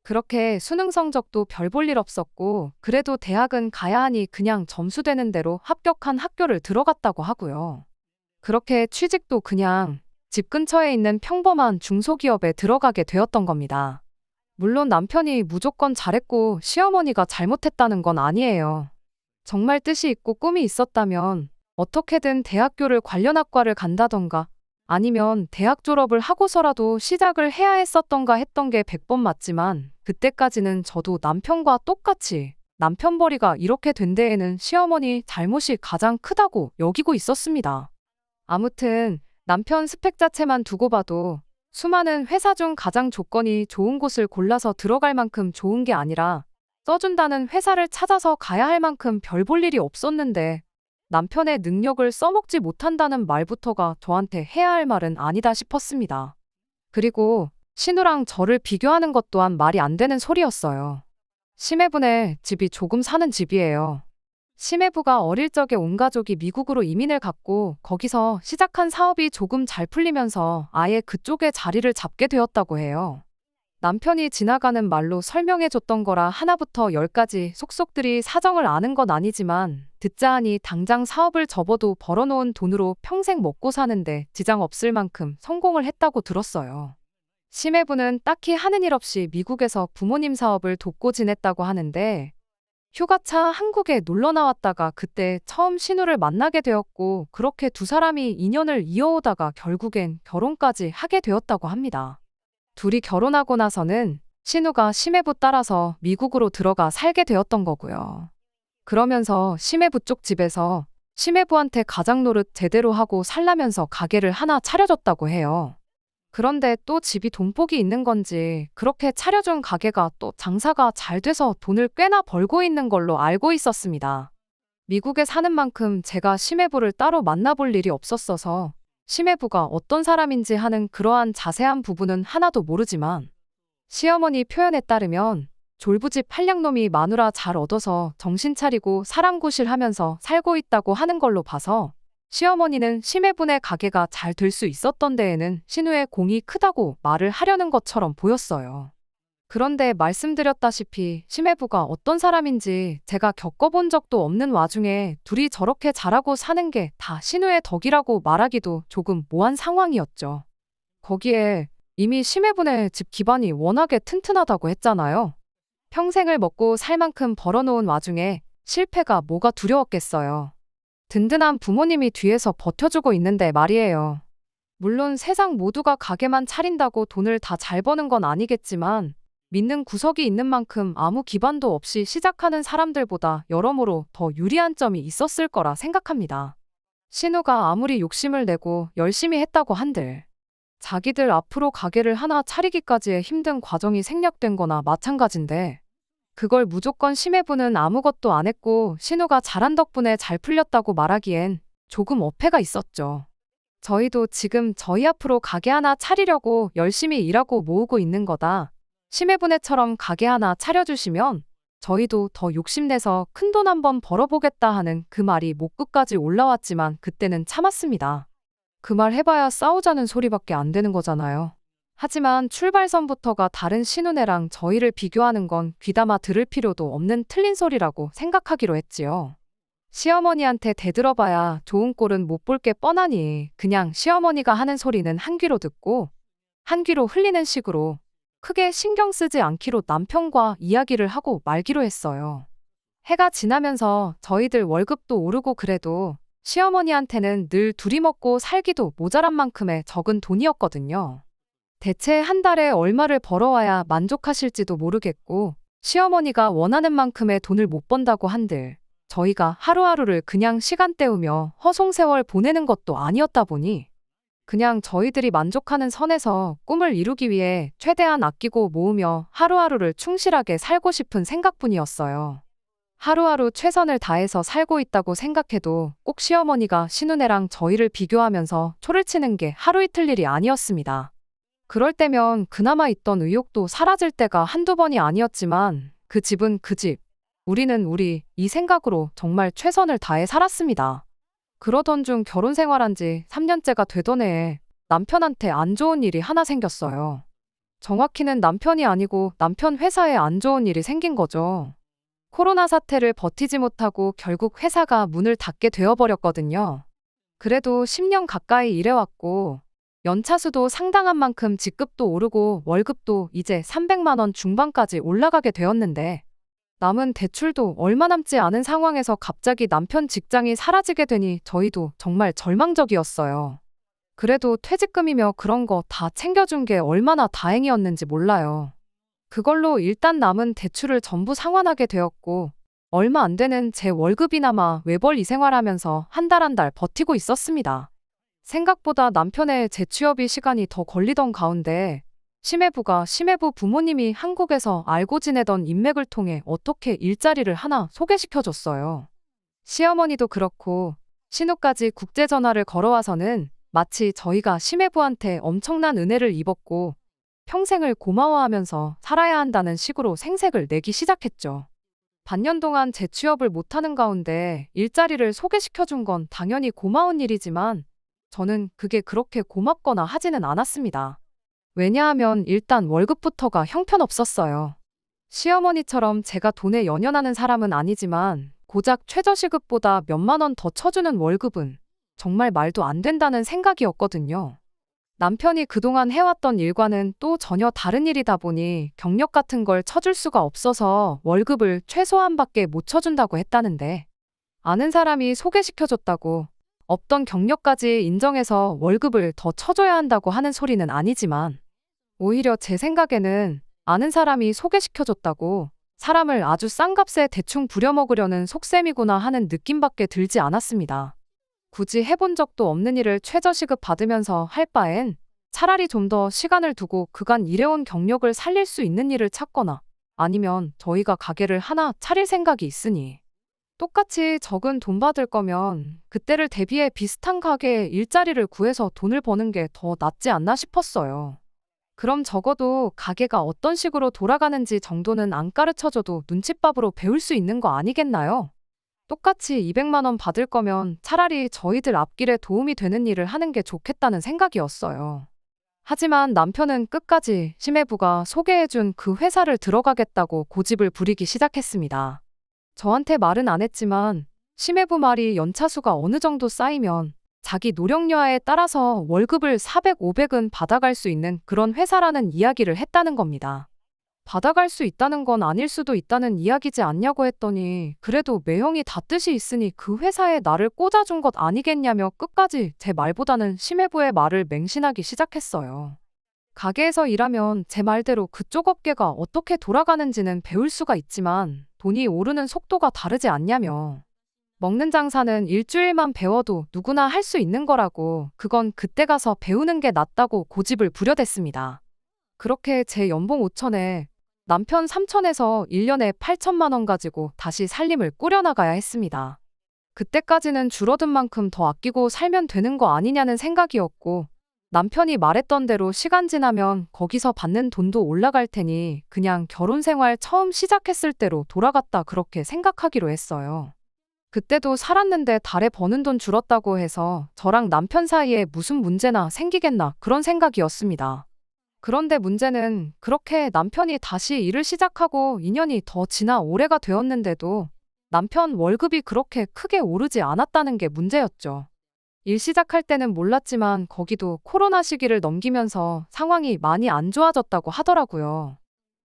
그렇게 수능 성적도 별 볼 일 없었고 그래도 대학은 가야 하니 그냥 점수 되는 대로 합격한 학교를 들어갔다고 하고요. 그렇게 취직도 그냥 집 근처에 있는 평범한 중소기업에 들어가게 되었던 겁니다. 물론 남편이 무조건 잘했고 시어머니가 잘못했다는 건 아니에요. 정말 뜻이 있고 꿈이 있었다면 어떻게든 대학교를 관련 학과를 간다던가 아니면 대학 졸업을 하고서라도 시작을 해야 했었던가 했던 게 100번 맞지만 그때까지는 저도 남편과 똑같이 남편벌이가 이렇게 된 데에는 시어머니 잘못이 가장 크다고 여기고 있었습니다. 아무튼 남편 스펙 자체만 두고 봐도 수많은 회사 중 가장 조건이 좋은 곳을 골라서 들어갈 만큼 좋은 게 아니라 써준다는 회사를 찾아서 가야 할 만큼 별 볼 일이 없었는데 남편의 능력을 써먹지 못한다는 말부터가 저한테 해야 할 말은 아니다 싶었습니다. 그리고 신우랑 저를 비교하는 것 또한 말이 안 되는 소리였어요. 심해분의 집이 조금 사는 집이에요. 심해부가 어릴 적에 온 가족이 미국으로 이민을 갔고 거기서 시작한 사업이 조금 잘 풀리면서 아예 그쪽에 자리를 잡게 되었다고 해요. 남편이 지나가는 말로 설명해줬던 거라 하나부터 열까지 속속들이 사정을 아는 건 아니지만 듣자 하니 당장 사업을 접어도 벌어놓은 돈으로 평생 먹고 사는데 지장 없을 만큼 성공을 했다고 들었어요. 심해부는 딱히 하는 일 없이 미국에서 부모님 사업을 돕고 지냈다고 하는데 휴가차 한국에 놀러 나왔다가 그때 처음 신우를 만나게 되었고 그렇게 두 사람이 인연을 이어오다가 결국엔 결혼까지 하게 되었다고 합니다. 둘이 결혼하고 나서는 신우가 심해부 따라서 미국으로 들어가 살게 되었던 거고요. 그러면서 심해부 쪽 집에서 심해부한테 가장 노릇 제대로 하고 살라면서 가게를 하나 차려줬다고 해요. 그런데 또 집이 돈복이 있는 건지 그렇게 차려준 가게가 또 장사가 잘 돼서 돈을 꽤나 벌고 있는 걸로 알고 있었습니다. 미국에 사는 만큼 제가 심해부를 따로 만나볼 일이 없었어서 심해부가 어떤 사람인지 하는 그러한 자세한 부분은 하나도 모르지만 시어머니 표현에 따르면 졸부집 한량놈이 마누라 잘 얻어서 정신 차리고 사랑구실하면서 살고 있다고 하는 걸로 봐서 시어머니는 심해분의 가게가 잘 될 수 있었던 데에는 신우의 공이 크다고 말을 하려는 것처럼 보였어요. 그런데 말씀드렸다시피 심해부가 어떤 사람인지 제가 겪어본 적도 없는 와중에 둘이 저렇게 잘하고 사는 게 다 신우의 덕이라고 말하기도 조금 모한 상황이었죠. 거기에 이미 심해분의 집 기반이 워낙에 튼튼하다고 했잖아요. 평생을 먹고 살 만큼 벌어놓은 와중에 실패가 뭐가 두려웠겠어요. 든든한 부모님이 뒤에서 버텨주고 있는데 말이에요. 물론 세상 모두가 가게만 차린다고 돈을 다 잘 버는 건 아니겠지만 믿는 구석이 있는 만큼 아무 기반도 없이 시작하는 사람들보다 여러모로 더 유리한 점이 있었을 거라 생각합니다. 신우가 아무리 욕심을 내고 열심히 했다고 한들 자기들 앞으로 가게를 하나 차리기까지의 힘든 과정이 생략된 거나 마찬가지인데 그걸 무조건 심해부는 아무것도 안 했고 신우가 잘한 덕분에 잘 풀렸다고 말하기엔 조금 어폐가 있었죠. 저희도 지금 저희 앞으로 가게 하나 차리려고 열심히 일하고 모으고 있는 거다. 심해분해처럼 가게 하나 차려주시면 저희도 더 욕심내서 큰돈 한번 벌어보겠다 하는 그 말이 목 끝까지 올라왔지만 그때는 참았습니다. 그 말 해봐야 싸우자는 소리밖에 안 되는 거잖아요. 하지만 출발선부터가 다른 신우네랑 저희를 비교하는 건 귀담아 들을 필요도 없는 틀린 소리라고 생각하기로 했지요. 시어머니한테 대들어봐야 좋은 꼴은 못 볼 게 뻔하니 그냥 시어머니가 하는 소리는 한 귀로 듣고 한 귀로 흘리는 식으로 크게 신경 쓰지 않기로 남편과 이야기를 하고 말기로 했어요. 해가 지나면서 저희들 월급도 오르고 그래도 시어머니한테는 늘 둘이 먹고 살기도 모자란 만큼의 적은 돈이었거든요. 대체 한 달에 얼마를 벌어와야 만족하실지도 모르겠고 시어머니가 원하는 만큼의 돈을 못 번다고 한들 저희가 하루하루를 그냥 시간 때우며 허송세월 보내는 것도 아니었다 보니 그냥 저희들이 만족하는 선에서 꿈을 이루기 위해 최대한 아끼고 모으며 하루하루를 충실하게 살고 싶은 생각뿐이었어요. 하루하루 최선을 다해서 살고 있다고 생각해도 꼭 시어머니가 신우네랑 저희를 비교하면서 초를 치는 게 하루 이틀 일이 아니었습니다. 그럴 때면 그나마 있던 의욕도 사라질 때가 한두 번이 아니었지만 그 집은 그 집, 우리는 우리 이 생각으로 정말 최선을 다해 살았습니다. 그러던 중 결혼 생활한 지 3년째가 되던 해에 남편한테 안 좋은 일이 하나 생겼어요. 정확히는 남편이 아니고 남편 회사에 안 좋은 일이 생긴 거죠. 코로나 사태를 버티지 못하고 결국 회사가 문을 닫게 되어버렸거든요. 그래도 10년 가까이 일해왔고 연차수도 상당한 만큼 직급도 오르고 월급도 이제 300만 원 중반까지 올라가게 되었는데 남은 대출도 얼마 남지 않은 상황에서 갑자기 남편 직장이 사라지게 되니 저희도 정말 절망적이었어요. 그래도 퇴직금이며 그런 거 다 챙겨준 게 얼마나 다행이었는지 몰라요. 그걸로 일단 남은 대출을 전부 상환하게 되었고 얼마 안 되는 제 월급이나마 외벌이 생활하면서 한 달 한 달 버티고 있었습니다. 생각보다 남편의 재취업이 시간이 더 걸리던 가운데 시매부 부모님이 한국에서 알고 지내던 인맥을 통해 어떻게 일자리를 하나 소개시켜줬어요. 시어머니도 그렇고 신우까지 국제전화를 걸어와서는 마치 저희가 시매부한테 엄청난 은혜를 입었고 평생을 고마워하면서 살아야 한다는 식으로 생색을 내기 시작했죠. 반년 동안 재취업을 못하는 가운데 일자리를 소개시켜준 건 당연히 고마운 일이지만 저는 그게 그렇게 고맙거나 하지는 않았습니다. 왜냐하면 일단 월급부터가 형편없었어요. 시어머니처럼 제가 돈에 연연하는 사람은 아니지만 고작 최저시급보다 몇만 원 더 쳐주는 월급은 정말 말도 안 된다는 생각이었거든요. 남편이 그동안 해왔던 일과는 또 전혀 다른 일이다 보니 경력 같은 걸 쳐줄 수가 없어서 월급을 최소한밖에 못 쳐준다고 했다는데 아는 사람이 소개시켜줬다고 없던 경력까지 인정해서 월급을 더 쳐줘야 한다고 하는 소리는 아니지만 오히려 제 생각에는 아는 사람이 소개시켜줬다고 사람을 아주 싼 값에 대충 부려먹으려는 속셈이구나 하는 느낌밖에 들지 않았습니다. 굳이 해본 적도 없는 일을 최저시급 받으면서 할 바엔 차라리 좀 더 시간을 두고 그간 일해온 경력을 살릴 수 있는 일을 찾거나 아니면 저희가 가게를 하나 차릴 생각이 있으니 똑같이 적은 돈 받을 거면 그때를 대비해 비슷한 가게에 일자리를 구해서 돈을 버는 게 더 낫지 않나 싶었어요. 그럼 적어도 가게가 어떤 식으로 돌아가는지 정도는 안 가르쳐줘도 눈칫밥으로 배울 수 있는 거 아니겠나요? 똑같이 200만 원 받을 거면 차라리 저희들 앞길에 도움이 되는 일을 하는 게 좋겠다는 생각이었어요. 하지만 남편은 끝까지 시매부가 소개해준 그 회사를 들어가겠다고 고집을 부리기 시작했습니다. 저한테 말은 안 했지만 시매부 말이 연차수가 어느 정도 쌓이면 자기 노력여하에 따라서 월급을 400, 500은 받아갈 수 있는 그런 회사라는 이야기를 했다는 겁니다. 받아갈 수 있다는 건 아닐 수도 있다는 이야기지 않냐고 했더니 그래도 매형이 다 뜻이 있으니 그 회사에 나를 꽂아준 것 아니겠냐며 끝까지 제 말보다는 시매부의 말을 맹신하기 시작했어요. 가게에서 일하면 제 말대로 그쪽 업계가 어떻게 돌아가는지는 배울 수가 있지만 돈이 오르는 속도가 다르지 않냐며. 먹는 장사는 일주일만 배워도 누구나 할 수 있는 거라고 그건 그때 가서 배우는 게 낫다고 고집을 부려댔습니다. 그렇게 제 연봉 5천에 남편 3천에서 1년에 8천만 원 가지고 다시 살림을 꾸려나가야 했습니다. 그때까지는 줄어든 만큼 더 아끼고 살면 되는 거 아니냐는 생각이었고 남편이 말했던 대로 시간 지나면 거기서 받는 돈도 올라갈 테니 그냥 결혼 생활 처음 시작했을 때로 돌아갔다 그렇게 생각하기로 했어요. 그때도 살았는데 달에 버는 돈 줄었다고 해서 저랑 남편 사이에 무슨 문제나 생기겠나 그런 생각이었습니다. 그런데 문제는 그렇게 남편이 다시 일을 시작하고 2년이 더 지나 올해가 되었는데도 남편 월급이 그렇게 크게 오르지 않았다는 게 문제였죠. 일 시작할 때는 몰랐지만 거기도 코로나 시기를 넘기면서 상황이 많이 안 좋아졌다고 하더라고요.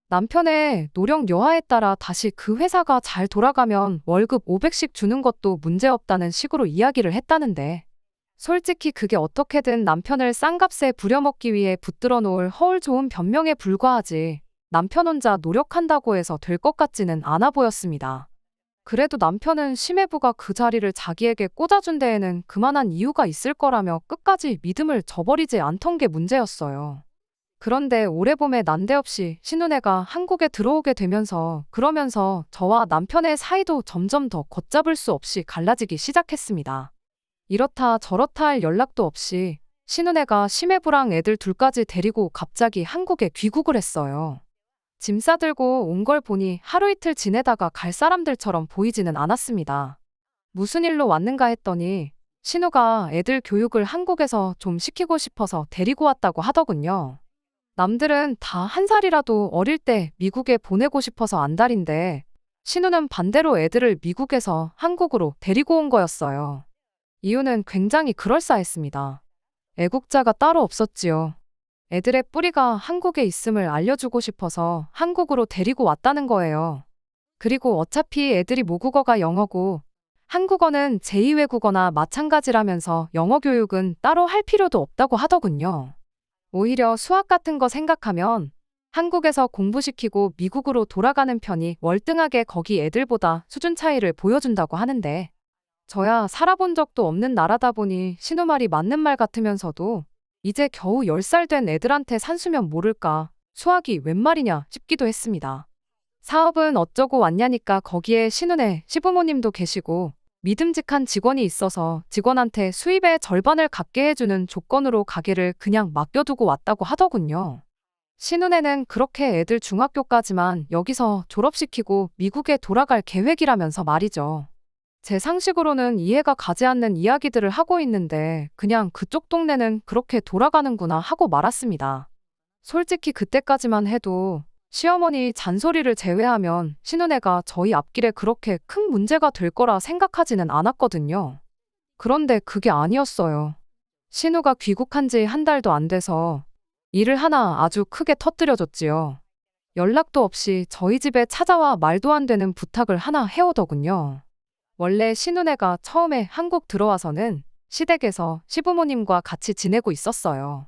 남편의 노력 여하에 따라 다시 그 회사가 잘 돌아가면 월급 500씩 주는 것도 문제없다는 식으로 이야기를 했다는데 솔직히 그게 어떻게든 남편을 싼 값에 부려먹기 위해 붙들어 놓을 허울 좋은 변명에 불과하지 남편 혼자 노력한다고 해서 될 것 같지는 않아 보였습니다. 그래도 남편은 시매부가 그 자리를 자기에게 꽂아준 데에는 그만한 이유가 있을 거라며 끝까지 믿음을 저버리지 않던 게 문제였어요. 그런데 올해 봄에 난데없이 신우네가 한국에 들어오게 되면서 그러면서 저와 남편의 사이도 점점 더 걷잡을 수 없이 갈라지기 시작했습니다. 이렇다 저렇다 할 연락도 없이 신혼애가 심해부랑 애들 둘까지 데리고 갑자기 한국에 귀국을 했어요. 짐 싸들고 온 걸 보니 하루 이틀 지내다가 갈 사람들처럼 보이지는 않았습니다. 무슨 일로 왔는가 했더니 신우가 애들 교육을 한국에서 좀 시키고 싶어서 데리고 왔다고 하더군요. 남들은 다 한 살이라도 어릴 때 미국에 보내고 싶어서 안달인데 신우는 반대로 애들을 미국에서 한국으로 데리고 온 거였어요. 이유는 굉장히 그럴싸했습니다. 애국자가 따로 없었지요. 애들의 뿌리가 한국에 있음을 알려주고 싶어서 한국으로 데리고 왔다는 거예요. 그리고 어차피 애들이 모국어가 영어고 한국어는 제2외국어나 마찬가지라면서 영어 교육은 따로 할 필요도 없다고 하더군요. 오히려 수학 같은 거 생각하면 한국에서 공부시키고 미국으로 돌아가는 편이 월등하게 거기 애들보다 수준 차이를 보여준다고 하는데 저야 살아본 적도 없는 나라다 보니 신우 말이 맞는 말 같으면서도 이제 겨우 10살 된 애들한테 산수면 모를까 수학이 웬 말이냐 싶기도 했습니다. 사업은 어쩌고 왔냐니까 거기에 신우네 시부모님도 계시고 믿음직한 직원이 있어서 직원한테 수입의 절반을 갖게 해주는 조건으로 가게를 그냥 맡겨두고 왔다고 하더군요. 신우네는 그렇게 애들 중학교까지만 여기서 졸업시키고 미국에 돌아갈 계획이라면서 말이죠. 제 상식으로는 이해가 가지 않는 이야기들을 하고 있는데 그냥 그쪽 동네는 그렇게 돌아가는구나 하고 말았습니다. 솔직히 그때까지만 해도 시어머니 잔소리를 제외하면 신우네가 저희 앞길에 그렇게 큰 문제가 될 거라 생각하지는 않았거든요. 그런데 그게 아니었어요. 신우가 귀국한 지 한 달도 안 돼서 일을 하나 아주 크게 터뜨려줬지요. 연락도 없이 저희 집에 찾아와 말도 안 되는 부탁을 하나 해오더군요. 원래 신우네가 처음에 한국 들어와서는 시댁에서 시부모님과 같이 지내고 있었어요.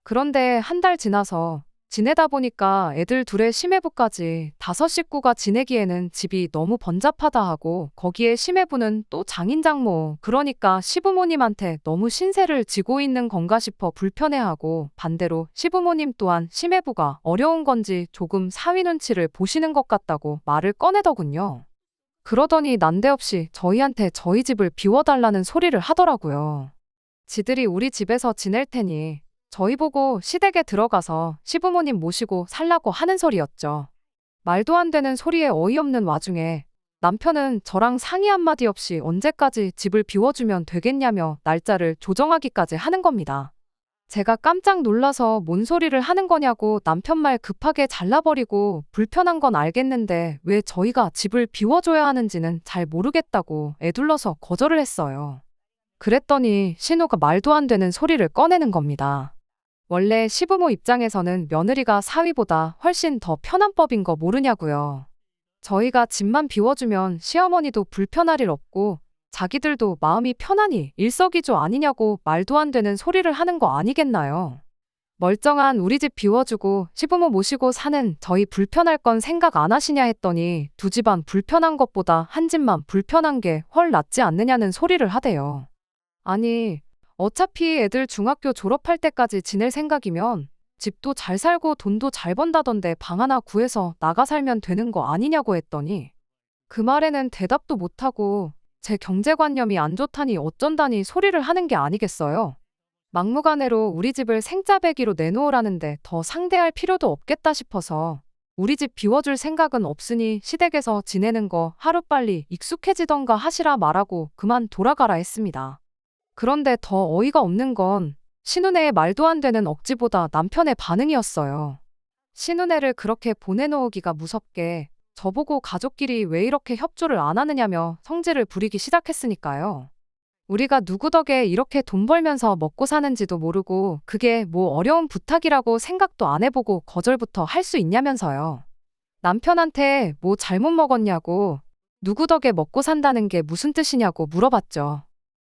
그런데 한 달 지나서 지내다 보니까 애들 둘의 시매부까지 5식구가 지내기에는 집이 너무 번잡하다 하고 거기에 시매부는 또 장인장모 그러니까 시부모님한테 너무 신세를 지고 있는 건가 싶어 불편해하고 반대로 시부모님 또한 시매부가 어려운 건지 조금 사위 눈치를 보시는 것 같다고 말을 꺼내더군요. 그러더니 난데없이 저희한테 저희 집을 비워달라는 소리를 하더라고요. 지들이 우리 집에서 지낼 테니 저희 보고 시댁에 들어가서 시부모님 모시고 살라고 하는 소리였죠. 말도 안 되는 소리에 어이없는 와중에 남편은 저랑 상의 한마디 없이 언제까지 집을 비워주면 되겠냐며 날짜를 조정하기까지 하는 겁니다. 제가 깜짝 놀라서 뭔 소리를 하는 거냐고 남편 말 급하게 잘라버리고 불편한 건 알겠는데 왜 저희가 집을 비워줘야 하는지는 잘 모르겠다고 애둘러서 거절을 했어요. 그랬더니 신우가 말도 안 되는 소리를 꺼내는 겁니다. 원래 시부모 입장에서는 며느리가 사위보다 훨씬 더 편한 법인 거 모르냐고요. 저희가 집만 비워주면 시어머니도 불편할 일 없고 자기들도 마음이 편하니 일석이조 아니냐고 말도 안 되는 소리를 하는 거 아니겠나요? 멀쩡한 우리 집 비워주고 시부모 모시고 사는 저희 불편할 건 생각 안 하시냐 했더니 두 집안 불편한 것보다 한 집만 불편한 게 훨 낫지 않느냐는 소리를 하대요. 아니, 어차피 애들 중학교 졸업할 때까지 지낼 생각이면 집도 잘 살고 돈도 잘 번다던데 방 하나 구해서 나가 살면 되는 거 아니냐고 했더니 그 말에는 대답도 못하고 제 경제관념이 안 좋다니 어쩐다니 소리를 하는 게 아니겠어요. 막무가내로 우리 집을 생짜배기로 내놓으라는데 더 상대할 필요도 없겠다 싶어서 우리 집 비워줄 생각은 없으니 시댁에서 지내는 거 하루빨리 익숙해지던가 하시라 말하고 그만 돌아가라 했습니다. 그런데 더 어이가 없는 건 신우네의 말도 안 되는 억지보다 남편의 반응이었어요. 신우네를 그렇게 보내놓으기가 무섭게 저보고 가족끼리 왜 이렇게 협조를 안 하느냐며 성질을 부리기 시작했으니까요. 우리가 누구 덕에 이렇게 돈 벌면서 먹고 사는지도 모르고 그게 뭐 어려운 부탁이라고 생각도 안 해보고 거절부터 할 수 있냐면서요. 남편한테 뭐 잘못 먹었냐고 누구 덕에 먹고 산다는 게 무슨 뜻이냐고 물어봤죠.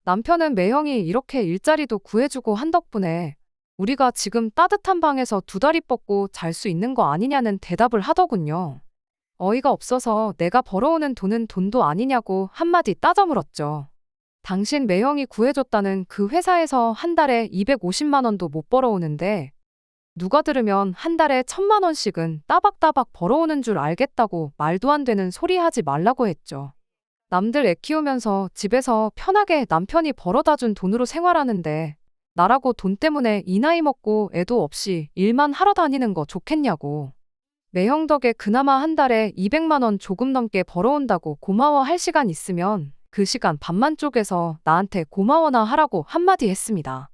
남편은 매형이 이렇게 일자리도 구해주고 한 덕분에 우리가 지금 따뜻한 방에서 두 다리 뻗고 잘 수 있는 거 아니냐는 대답을 하더군요. 어이가 없어서 내가 벌어오는 돈은 돈도 아니냐고 한마디 따져 물었죠. 당신 매형이 구해줬다는 그 회사에서 한 달에 250만 원도 못 벌어오는데 누가 들으면 한 달에 1,000만 원씩은 따박따박 벌어오는 줄 알겠다고 말도 안 되는 소리 하지 말라고 했죠. 남들 애 키우면서 집에서 편하게 남편이 벌어다 준 돈으로 생활하는데 나라고 돈 때문에 이 나이 먹고 애도 없이 일만 하러 다니는 거 좋겠냐고. 매형 덕에 그나마 한 달에 200만 원 조금 넘게 벌어온다고 고마워할 시간 있으면 그 시간 반만 쪼개서 나한테 고마워나 하라고 한마디 했습니다.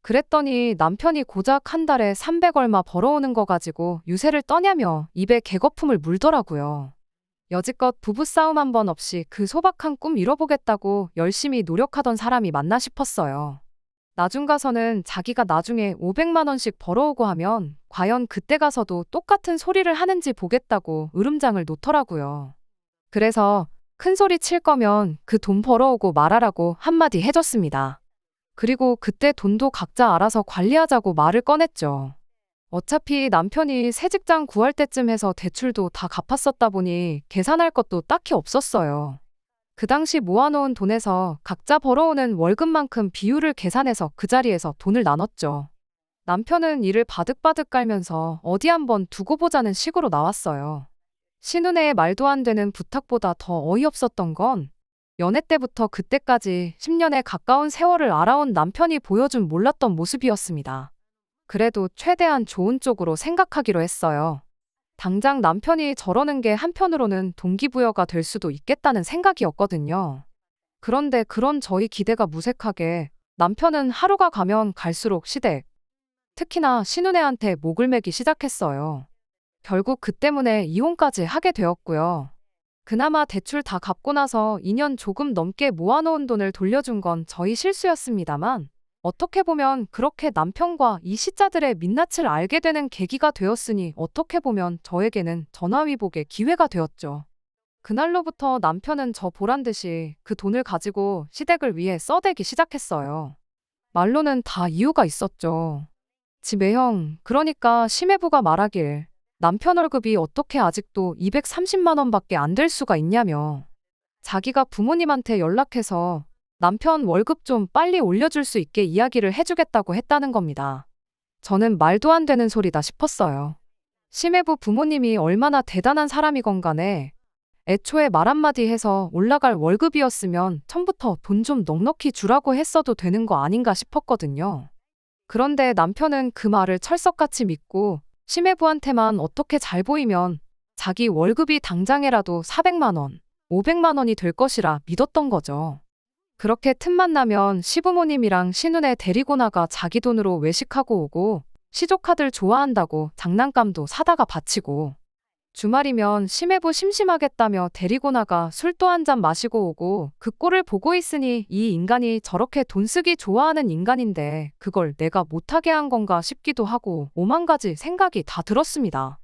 그랬더니 남편이 고작 한 달에 300 얼마 벌어오는 거 가지고 유세를 떠냐며 입에 개거품을 물더라고요. 여지껏 부부싸움 한 번 없이 그 소박한 꿈 이뤄보겠다고 열심히 노력하던 사람이 맞나 싶었어요. 나중 가서는 자기가 나중에 500만 원씩 벌어오고 하면 과연 그때 가서도 똑같은 소리를 하는지 보겠다고 으름장을 놓더라고요. 그래서 큰 소리 칠 거면 그 돈 벌어오고 말하라고 한마디 해줬습니다. 그리고 그때 돈도 각자 알아서 관리하자고 말을 꺼냈죠. 어차피 남편이 새 직장 구할 때쯤 해서 대출도 다 갚았었다 보니 계산할 것도 딱히 없었어요. 그 당시 모아놓은 돈에서 각자 벌어오는 월급만큼 비율을 계산해서 그 자리에서 돈을 나눴죠. 남편은 이를 바득바득 깔면서 어디 한번 두고 보자는 식으로 나왔어요. 신혼애의 말도 안 되는 부탁보다 더 어이없었던 건 연애 때부터 그때까지 10년에 가까운 세월을 알아온 남편이 보여준 몰랐던 모습이었습니다. 그래도 최대한 좋은 쪽으로 생각하기로 했어요. 당장 남편이 저러는 게 한편으로는 동기부여가 될 수도 있겠다는 생각이었거든요. 그런데 그런 저희 기대가 무색하게 남편은 하루가 가면 갈수록 시댁, 특히나 신혼애한테 목을 매기 시작했어요. 결국 그 때문에 이혼까지 하게 되었고요. 그나마 대출 다 갚고 나서 2년 조금 넘게 모아놓은 돈을 돌려준 건 저희 실수였습니다만 어떻게 보면 그렇게 남편과 이 시자들의 민낯을 알게 되는 계기가 되었으니 어떻게 보면 저에게는 전화위복의 기회가 되었죠. 그날로부터 남편은 저 보란 듯이 그 돈을 가지고 시댁을 위해 써대기 시작했어요. 말로는 다 이유가 있었죠. 지 매형, 그러니까 심해부가 말하길 남편 월급이 어떻게 아직도 230만 원밖에 안 될 수가 있냐며. 자기가 부모님한테 연락해서 남편 월급 좀 빨리 올려줄 수 있게 이야기를 해주겠다고 했다는 겁니다. 저는 말도 안 되는 소리다 싶었어요. 심해부 부모님이 얼마나 대단한 사람이건 간에 애초에 말 한마디 해서 올라갈 월급이었으면 처음부터 돈 좀 넉넉히 주라고 했어도 되는 거 아닌가 싶었거든요. 그런데 남편은 그 말을 철석같이 믿고 심해부한테만 어떻게 잘 보이면 자기 월급이 당장에라도 400만 원, 500만 원이 될 것이라 믿었던 거죠. 그렇게 틈만 나면 시부모님이랑 신혼애 데리고 나가 자기 돈으로 외식하고 오고 시조카들 좋아한다고 장난감도 사다가 바치고 주말이면 심해부 심심하겠다며 데리고 나가 술도 한 잔 마시고 오고 그 꼴을 보고 있으니 이 인간이 저렇게 돈 쓰기 좋아하는 인간인데 그걸 내가 못하게 한 건가 싶기도 하고 오만 가지 생각이 다 들었습니다.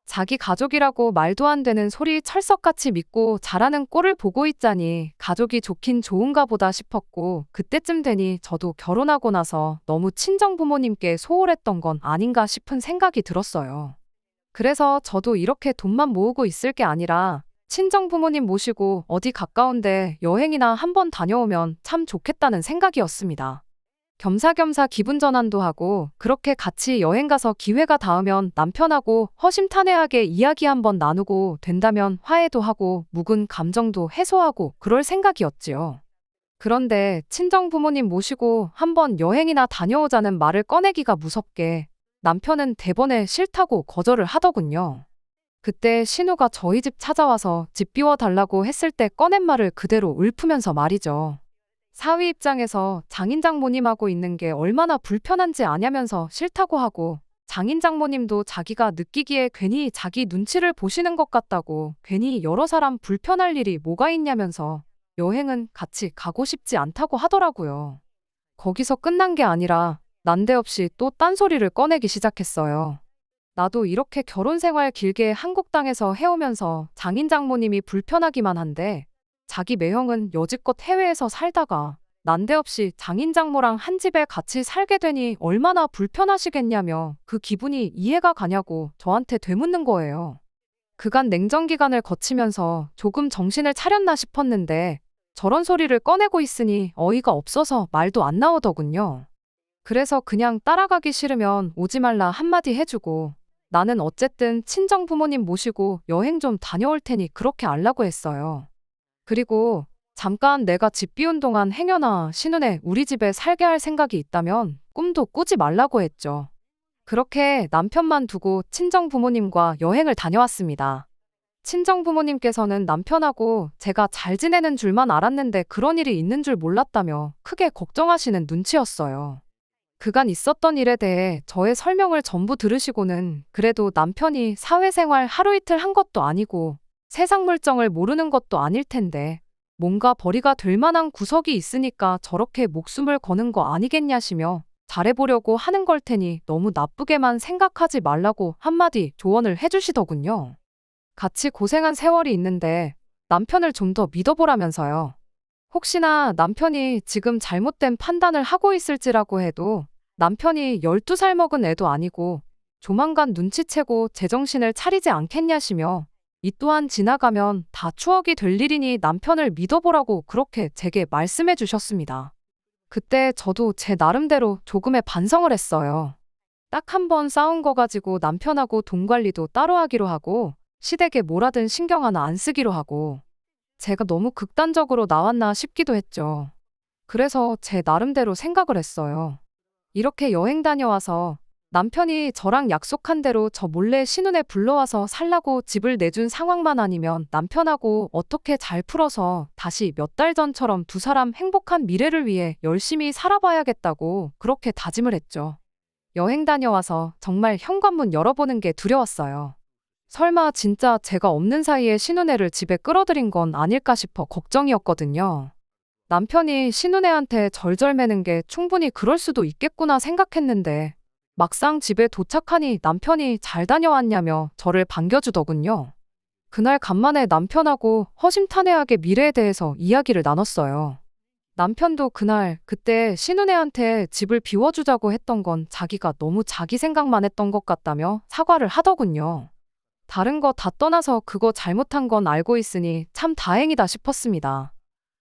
자기 가족이라고 말도 안 되는 소리 철석같이 믿고 잘하는 꼴을 보고 있자니 가족이 좋긴 좋은가 보다 싶었고 그때쯤 되니 저도 결혼하고 나서 너무 친정 부모님께 소홀했던 건 아닌가 싶은 생각이 들었어요. 그래서 저도 이렇게 돈만 모으고 있을 게 아니라 친정 부모님 모시고 어디 가까운데 여행이나 한번 다녀오면 참 좋겠다는 생각이었습니다. 겸사겸사 기분 전환도 하고 그렇게 같이 여행 가서 기회가 닿으면 남편하고 허심탄회하게 이야기 한번 나누고 된다면 화해도 하고 묵은 감정도 해소하고 그럴 생각이었지요. 그런데 친정 부모님 모시고 한번 여행이나 다녀오자는 말을 꺼내기가 무섭게 남편은 대번에 싫다고 거절을 하더군요. 그때 신우가 저희 집 찾아와서 집 비워달라고 했을 때 꺼낸 말을 그대로 읊으면서 말이죠. 사위 입장에서 장인 장모님하고 있는 게 얼마나 불편한지 아냐면서 싫다고 하고 장인 장모님도 자기가 느끼기에 괜히 자기 눈치를 보시는 것 같다고 괜히 여러 사람 불편할 일이 뭐가 있냐면서 여행은 같이 가고 싶지 않다고 하더라고요. 거기서 끝난 게 아니라 난데없이 또 딴소리를 꺼내기 시작했어요. 나도 이렇게 결혼 생활 길게 한국 땅에서 해오면서 장인 장모님이 불편하기만 한데 자기 매형은 여지껏 해외에서 살다가 난데없이 장인 장모랑 한 집에 같이 살게 되니 얼마나 불편하시겠냐며 그 기분이 이해가 가냐고 저한테 되묻는 거예요. 그간 냉전 기간을 거치면서 조금 정신을 차렸나 싶었는데 저런 소리를 꺼내고 있으니 어이가 없어서 말도 안 나오더군요. 그래서 그냥 따라가기 싫으면 오지 말라 한마디 해주고 나는 어쨌든 친정 부모님 모시고 여행 좀 다녀올 테니 그렇게 알라고 했어요. 그리고 잠깐 내가 집 비운 동안 행여나 신혼에 우리 집에 살게 할 생각이 있다면 꿈도 꾸지 말라고 했죠. 그렇게 남편만 두고 친정 부모님과 여행을 다녀왔습니다. 친정 부모님께서는 남편하고 제가 잘 지내는 줄만 알았는데 그런 일이 있는 줄 몰랐다며 크게 걱정하시는 눈치였어요. 그간 있었던 일에 대해 저의 설명을 전부 들으시고는 그래도 남편이 사회생활 하루 이틀 한 것도 아니고 세상 물정을 모르는 것도 아닐 텐데 뭔가 벌이가 될 만한 구석이 있으니까 저렇게 목숨을 거는 거 아니겠냐시며 잘해보려고 하는 걸 테니 너무 나쁘게만 생각하지 말라고 한마디 조언을 해주시더군요. 같이 고생한 세월이 있는데 남편을 좀 더 믿어보라면서요. 혹시나 남편이 지금 잘못된 판단을 하고 있을지라고 해도 남편이 12살 먹은 애도 아니고 조만간 눈치채고 제정신을 차리지 않겠냐시며 이 또한 지나가면 다 추억이 될 일이니 남편을 믿어보라고 그렇게 제게 말씀해 주셨습니다. 그때 저도 제 나름대로 조금의 반성을 했어요. 딱 한 번 싸운 거 가지고 남편하고 돈 관리도 따로 하기로 하고 시댁에 뭐라든 신경 하나 안 쓰기로 하고 제가 너무 극단적으로 나왔나 싶기도 했죠. 그래서 제 나름대로 생각을 했어요. 이렇게 여행 다녀와서 남편이 저랑 약속한 대로 저 몰래 신혼에 불러와서 살라고 집을 내준 상황만 아니면 남편하고 어떻게 잘 풀어서 다시 몇 달 전처럼 두 사람 행복한 미래를 위해 열심히 살아봐야겠다고 그렇게 다짐을 했죠. 여행 다녀와서 정말 현관문 열어보는 게 두려웠어요. 설마 진짜 제가 없는 사이에 신혼애를 집에 끌어들인 건 아닐까 싶어 걱정이었거든요. 남편이 신혼애한테 절절매는 게 충분히 그럴 수도 있겠구나 생각했는데 막상 집에 도착하니 남편이 잘 다녀왔냐며 저를 반겨주더군요. 그날 간만에 남편하고 허심탄회하게 미래에 대해서 이야기를 나눴어요. 남편도 그때 신혼애한테 집을 비워주자고 했던 건 자기가 너무 자기 생각만 했던 것 같다며 사과를 하더군요. 다른 거 다 떠나서 그거 잘못한 건 알고 있으니 참 다행이다 싶었습니다.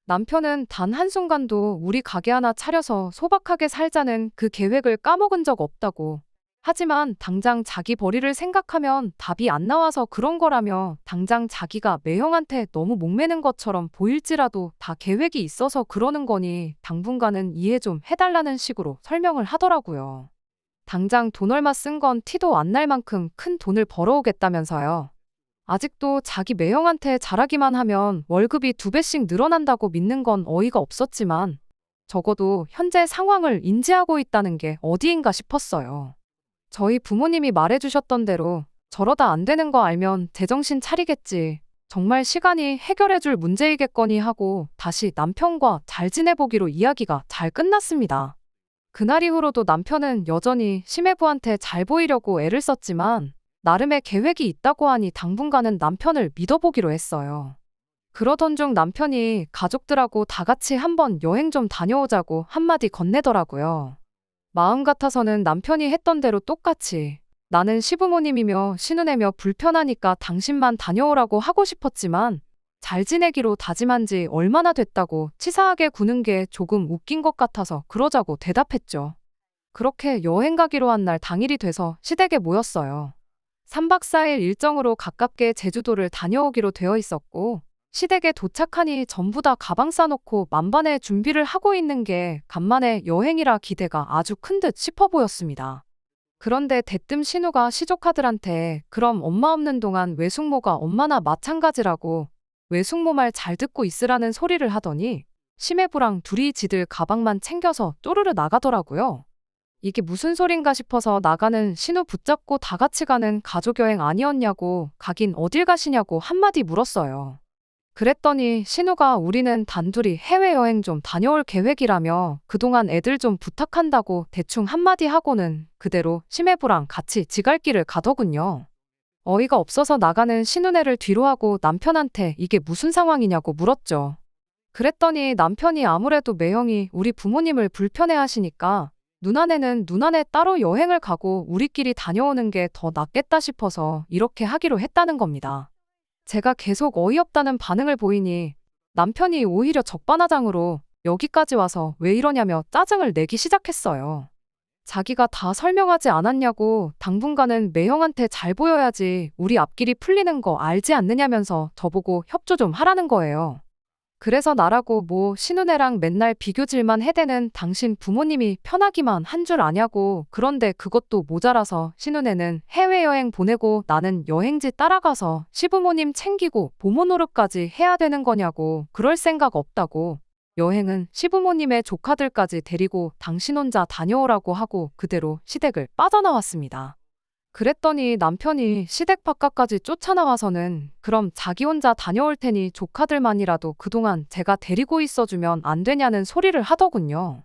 남편은 단 한순간도 우리 가게 하나 차려서 소박하게 살자는 그 계획을 까먹은 적 없다고. 하지만 당장 자기 벌이를 생각하면 답이 안 나와서 그런 거라며 당장 자기가 매형한테 너무 목매는 것처럼 보일지라도 다 계획이 있어서 그러는 거니 당분간은 이해 좀 해달라는 식으로 설명을 하더라고요. 당장 돈 얼마 쓴 건 티도 안 날 만큼 큰 돈을 벌어오겠다면서요. 아직도 자기 매형한테 잘하기만 하면 월급이 2배씩 늘어난다고 믿는 건 어이가 없었지만 적어도 현재 상황을 인지하고 있다는 게 어디인가 싶었어요. 저희 부모님이 말해주셨던 대로 저러다 안 되는 거 알면 제정신 차리겠지. 정말 시간이 해결해줄 문제이겠거니 하고 다시 남편과 잘 지내보기로 이야기가 잘 끝났습니다. 그날 이후로도 남편은 여전히 시매부한테 잘 보이려고 애를 썼지만 나름의 계획이 있다고 하니 당분간은 남편을 믿어보기로 했어요. 그러던 중 남편이 가족들하고 다 같이 한번 여행 좀 다녀오자고 한마디 건네더라고요. 마음 같아서는 남편이 했던 대로 똑같이 나는 시부모님이며 신혼애며 불편하니까 당신만 다녀오라고 하고 싶었지만 잘 지내기로 다짐한 지 얼마나 됐다고 치사하게 구는 게 조금 웃긴 것 같아서 그러자고 대답했죠. 그렇게 여행 가기로 한 날 당일이 돼서 시댁에 모였어요. 3박 4일 일정으로 가깝게 제주도를 다녀오기로 되어 있었고 시댁에 도착하니 전부 다 가방 싸놓고 만반의 준비를 하고 있는 게 간만에 여행이라 기대가 아주 큰 듯 싶어 보였습니다. 그런데 대뜸 신우가 시조카들한테 그럼 엄마 없는 동안 외숙모가 엄마나 마찬가지라고 외숙모 말 잘 듣고 있으라는 소리를 하더니 시매부랑 둘이 지들 가방만 챙겨서 쪼르르 나가더라고요. 이게 무슨 소린가 싶어서 나가는 신우 붙잡고 다 같이 가는 가족여행 아니었냐고 가긴 어딜 가시냐고 한마디 물었어요. 그랬더니 신우가 우리는 단둘이 해외여행 좀 다녀올 계획이라며 그동안 애들 좀 부탁한다고 대충 한마디 하고는 그대로 시매부랑 같이 지갈길을 가더군요. 어이가 없어서 나가는 신우네를 뒤로 하고 남편한테 이게 무슨 상황이냐고 물었죠. 그랬더니 남편이 아무래도 매형이 우리 부모님을 불편해하시니까 누나네는 누나네 따로 여행을 가고 우리끼리 다녀오는 게 더 낫겠다 싶어서 이렇게 하기로 했다는 겁니다. 제가 계속 어이없다는 반응을 보이니 남편이 오히려 적반하장으로 여기까지 와서 왜 이러냐며 짜증을 내기 시작했어요. 자기가 다 설명하지 않았냐고 당분간은 매형한테 잘 보여야지 우리 앞길이 풀리는 거 알지 않느냐면서 저보고 협조 좀 하라는 거예요. 그래서 나라고 뭐 신혼애랑 맨날 비교질만 해대는 당신 부모님이 편하기만 한 줄 아냐고. 그런데 그것도 모자라서 신혼애는 해외여행 보내고 나는 여행지 따라가서 시부모님 챙기고 보모 노릇까지 해야 되는 거냐고. 그럴 생각 없다고. 여행은 시부모님의 조카들까지 데리고 당신 혼자 다녀오라고 하고 그대로 시댁을 빠져나왔습니다. 그랬더니 남편이 시댁 바깥까지 쫓아나와서는 그럼 자기 혼자 다녀올 테니 조카들만이라도 그동안 제가 데리고 있어주면 안 되냐는 소리를 하더군요.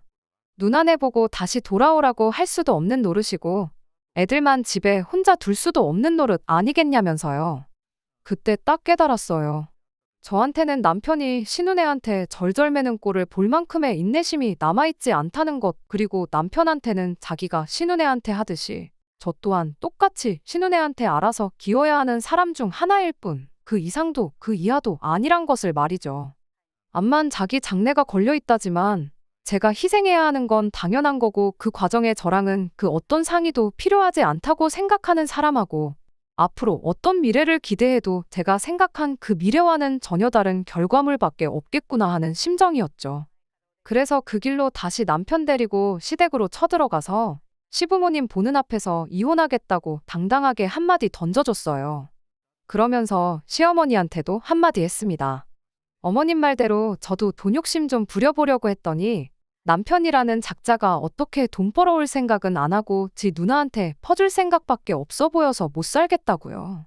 누나네 보고 다시 돌아오라고 할 수도 없는 노릇이고 애들만 집에 혼자 둘 수도 없는 노릇 아니겠냐면서요. 그때 딱 깨달았어요. 저한테는 남편이 신혼애한테 절절매는 꼴을 볼 만큼의 인내심이 남아있지 않다는 것, 그리고 남편한테는 자기가 신혼애한테 하듯이 저 또한 똑같이 신혼애한테 알아서 기어야 하는 사람 중 하나일 뿐, 그 이상도 그 이하도 아니란 것을 말이죠. 암만 자기 장래가 걸려있다지만 제가 희생해야 하는 건 당연한 거고 그 과정에 저랑은 그 어떤 상의도 필요하지 않다고 생각하는 사람하고 앞으로 어떤 미래를 기대해도 제가 생각한 그 미래와는 전혀 다른 결과물밖에 없겠구나 하는 심정이었죠. 그래서 그 길로 다시 남편 데리고 시댁으로 쳐들어가서 시부모님 보는 앞에서 이혼하겠다고 당당하게 한마디 던져줬어요. 그러면서 시어머니한테도 한마디 했습니다. 어머님 말대로 저도 돈 욕심 좀 부려보려고 했더니 남편이라는 작자가 어떻게 돈 벌어올 생각은 안 하고 지 누나한테 퍼줄 생각밖에 없어 보여서 못 살겠다고요.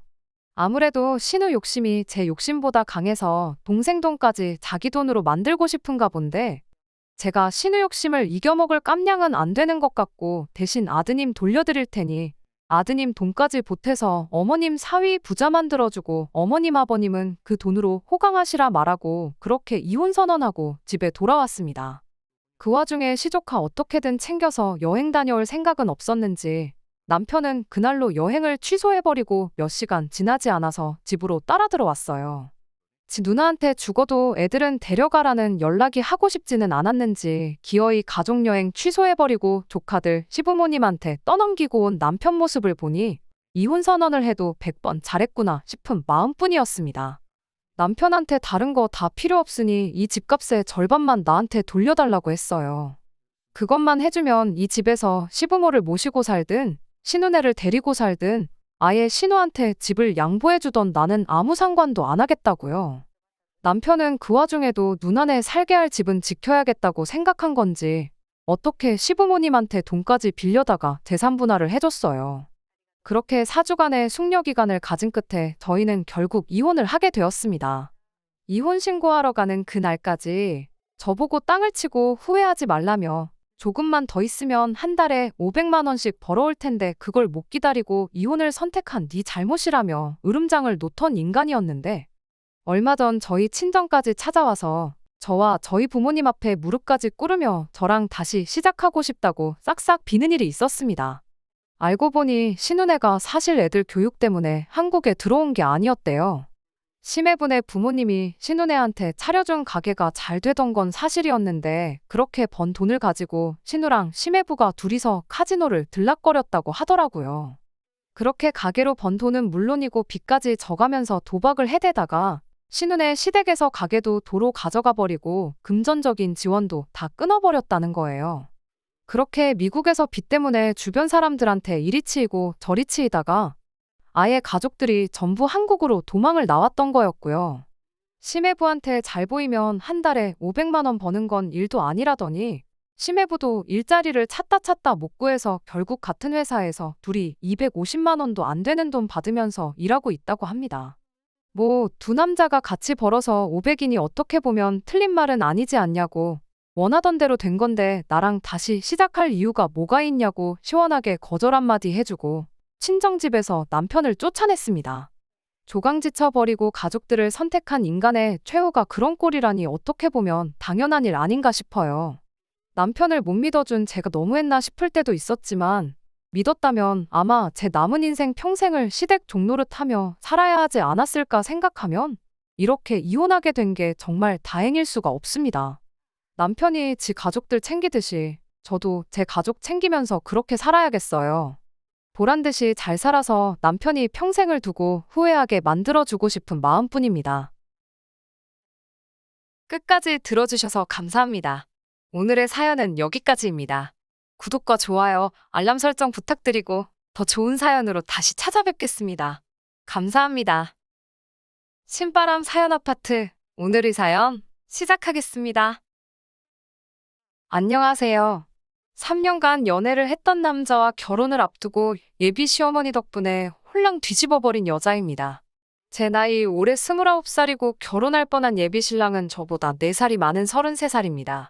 아무래도 신우 욕심이 제 욕심보다 강해서 동생 돈까지 자기 돈으로 만들고 싶은가 본데 제가 신우 욕심을 이겨먹을 깜냥은 안 되는 것 같고 대신 아드님 돌려드릴 테니 아드님 돈까지 보태서 어머님 사위 부자 만들어주고 어머님 아버님은 그 돈으로 호강하시라 말하고 그렇게 이혼 선언하고 집에 돌아왔습니다. 그 와중에 시조카 어떻게든 챙겨서 여행 다녀올 생각은 없었는지 남편은 그날로 여행을 취소해버리고 몇 시간 지나지 않아서 집으로 따라 들어왔어요. 지 누나한테 죽어도 애들은 데려가라는 연락이 하고 싶지는 않았는지 기어이 가족여행 취소해버리고 조카들 시부모님한테 떠넘기고 온 남편 모습을 보니 이혼 선언을 해도 100번 잘했구나 싶은 마음뿐이었습니다. 남편한테 다른 거 다 필요 없으니 이 집값의 절반만 나한테 돌려달라고 했어요. 그것만 해주면 이 집에서 시부모를 모시고 살든 신혼애를 데리고 살든 아예 신우한테 집을 양보해주던 나는 아무 상관도 안 하겠다고요. 남편은 그 와중에도 누나네 살게 할 집은 지켜야겠다고 생각한 건지 어떻게 시부모님한테 돈까지 빌려다가 재산 분할을 해줬어요. 그렇게 4주간의 숙려기간을 가진 끝에 저희는 결국 이혼을 하게 되었습니다. 이혼 신고하러 가는 그날까지 저보고 땅을 치고 후회하지 말라며 조금만 더 있으면 한 달에 500만 원씩 벌어올 텐데 그걸 못 기다리고 이혼을 선택한 네 잘못이라며 으름장을 놓던 인간이었는데 얼마 전 저희 친정까지 찾아와서 저와 저희 부모님 앞에 무릎까지 꿇으며 저랑 다시 시작하고 싶다고 싹싹 비는 일이 있었습니다. 알고 보니 신혼애가 사실 애들 교육 때문에 한국에 들어온 게 아니었대요. 심해분의 부모님이 신혼애한테 차려준 가게가 잘 되던 건 사실이었는데 그렇게 번 돈을 가지고 신우랑 심해부가 둘이서 카지노를 들락거렸다고 하더라고요. 그렇게 가게로 번 돈은 물론이고 빚까지 져가면서 도박을 해대다가 신혼애 시댁에서 가게도 도로 가져가 버리고 금전적인 지원도 다 끊어버렸다는 거예요. 그렇게 미국에서 빚 때문에 주변 사람들한테 이리 치이고 저리 치이다가 아예 가족들이 전부 한국으로 도망을 나왔던 거였고요. 심해부한테 잘 보이면 한 달에 500만 원 버는 건 일도 아니라더니 심해부도 일자리를 찾다 못 구해서 결국 같은 회사에서 둘이 250만 원도 안 되는 돈 받으면서 일하고 있다고 합니다. 뭐 두 남자가 같이 벌어서 500이니 어떻게 보면 틀린 말은 아니지 않냐고 원하던 대로 된 건데 나랑 다시 시작할 이유가 뭐가 있냐고 시원하게 거절 한마디 해주고 친정집에서 남편을 쫓아냈습니다. 조강지쳐 버리고 가족들을 선택한 인간의 최후가 그런 꼴이라니 어떻게 보면 당연한 일 아닌가 싶어요. 남편을 못 믿어준 제가 너무했나 싶을 때도 있었지만 믿었다면 아마 제 남은 인생 평생을 시댁 종노릇하며 살아야 하지 않았을까 생각하면 이렇게 이혼하게 된 게 정말 다행일 수가 없습니다. 남편이 지 가족들 챙기듯이 저도 제 가족 챙기면서 그렇게 살아야겠어요. 보란듯이 잘 살아서 남편이 평생을 두고 후회하게 만들어주고 싶은 마음뿐입니다. 끝까지 들어주셔서 감사합니다. 오늘의 사연은 여기까지입니다. 구독과 좋아요, 알람 설정 부탁드리고 더 좋은 사연으로 다시 찾아뵙겠습니다. 감사합니다. 신바람 사연 아파트, 오늘의 사연 시작하겠습니다. 안녕하세요. 3년간 연애를 했던 남자와 결혼을 앞두고 예비 시어머니 덕분에 홀랑 뒤집어버린 여자입니다. 제 나이 올해 29살이고 결혼할 뻔한 예비 신랑은 저보다 4살이 많은 33살입니다.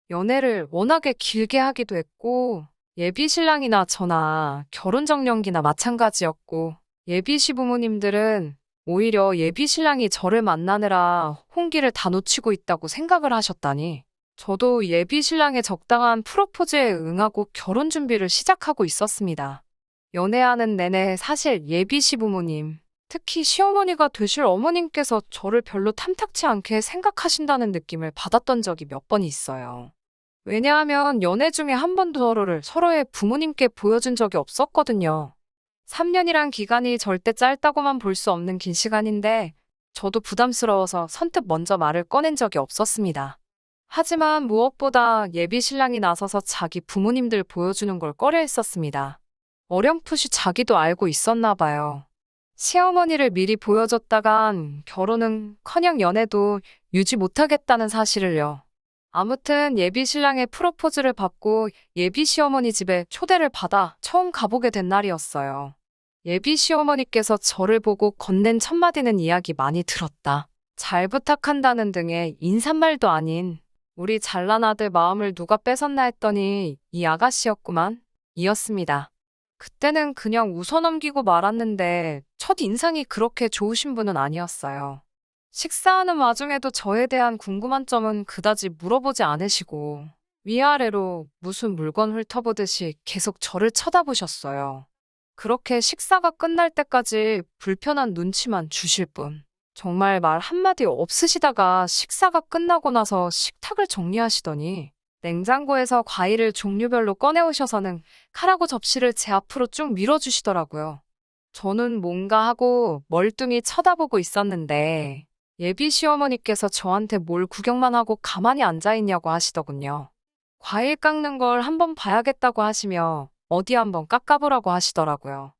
연애를 워낙에 길게 하기도 했고 예비 신랑이나 저나 결혼 정년기나 마찬가지였고 예비 시부모님들은 오히려 예비 신랑이 저를 만나느라 혼기를 다 놓치고 있다고 생각을 하셨다니 저도 예비 신랑의 적당한 프로포즈에 응하고 결혼 준비를 시작하고 있었습니다. 연애하는 내내 사실 예비 시부모님, 특히 시어머니가 되실 어머님께서 저를 별로 탐탁치 않게 생각하신다는 느낌을 받았던 적이 몇 번 있어요. 왜냐하면 연애 중에 한 번도 서로의 부모님께 보여준 적이 없었거든요. 3년이란 기간이 절대 짧다고만 볼 수 없는 긴 시간인데 저도 부담스러워서 선뜻 먼저 말을 꺼낸 적이 없었습니다. 하지만 무엇보다 예비 신랑이 나서서 자기 부모님들 보여주는 걸 꺼려 했었습니다. 어렴풋이 자기도 알고 있었나 봐요. 시어머니를 미리 보여줬다간 결혼은커녕 연애도 유지 못하겠다는 사실을요. 아무튼 예비 신랑의 프로포즈를 받고 예비 시어머니 집에 초대를 받아 처음 가보게 된 날이었어요. 예비 시어머니께서 저를 보고 건넨 첫마디는 이야기 많이 들었다. 잘 부탁한다는 등의 인사말도 아닌 우리 잘난 아들 마음을 누가 뺏었나 했더니 이 아가씨였구만. 이었습니다. 그때는 그냥 웃어넘기고 말았는데 첫 인상이 그렇게 좋으신 분은 아니었어요. 식사하는 와중에도 저에 대한 궁금한 점은 그다지 물어보지 않으시고 위아래로 무슨 물건 훑어보듯이 계속 저를 쳐다보셨어요. 그렇게 식사가 끝날 때까지 불편한 눈치만 주실 뿐. 정말 말 한마디 없으시다가 식사가 끝나고 나서 식탁을 정리하시더니 냉장고에서 과일을 종류별로 꺼내오셔서는 칼하고 접시를 제 앞으로 쭉 밀어주시더라고요. 저는 뭔가 하고 멀뚱히 쳐다보고 있었는데 예비 시어머니께서 저한테 뭘 구경만 하고 가만히 앉아있냐고 하시더군요. 과일 깎는 걸 한번 봐야겠다고 하시며 어디 한번 깎아보라고 하시더라고요.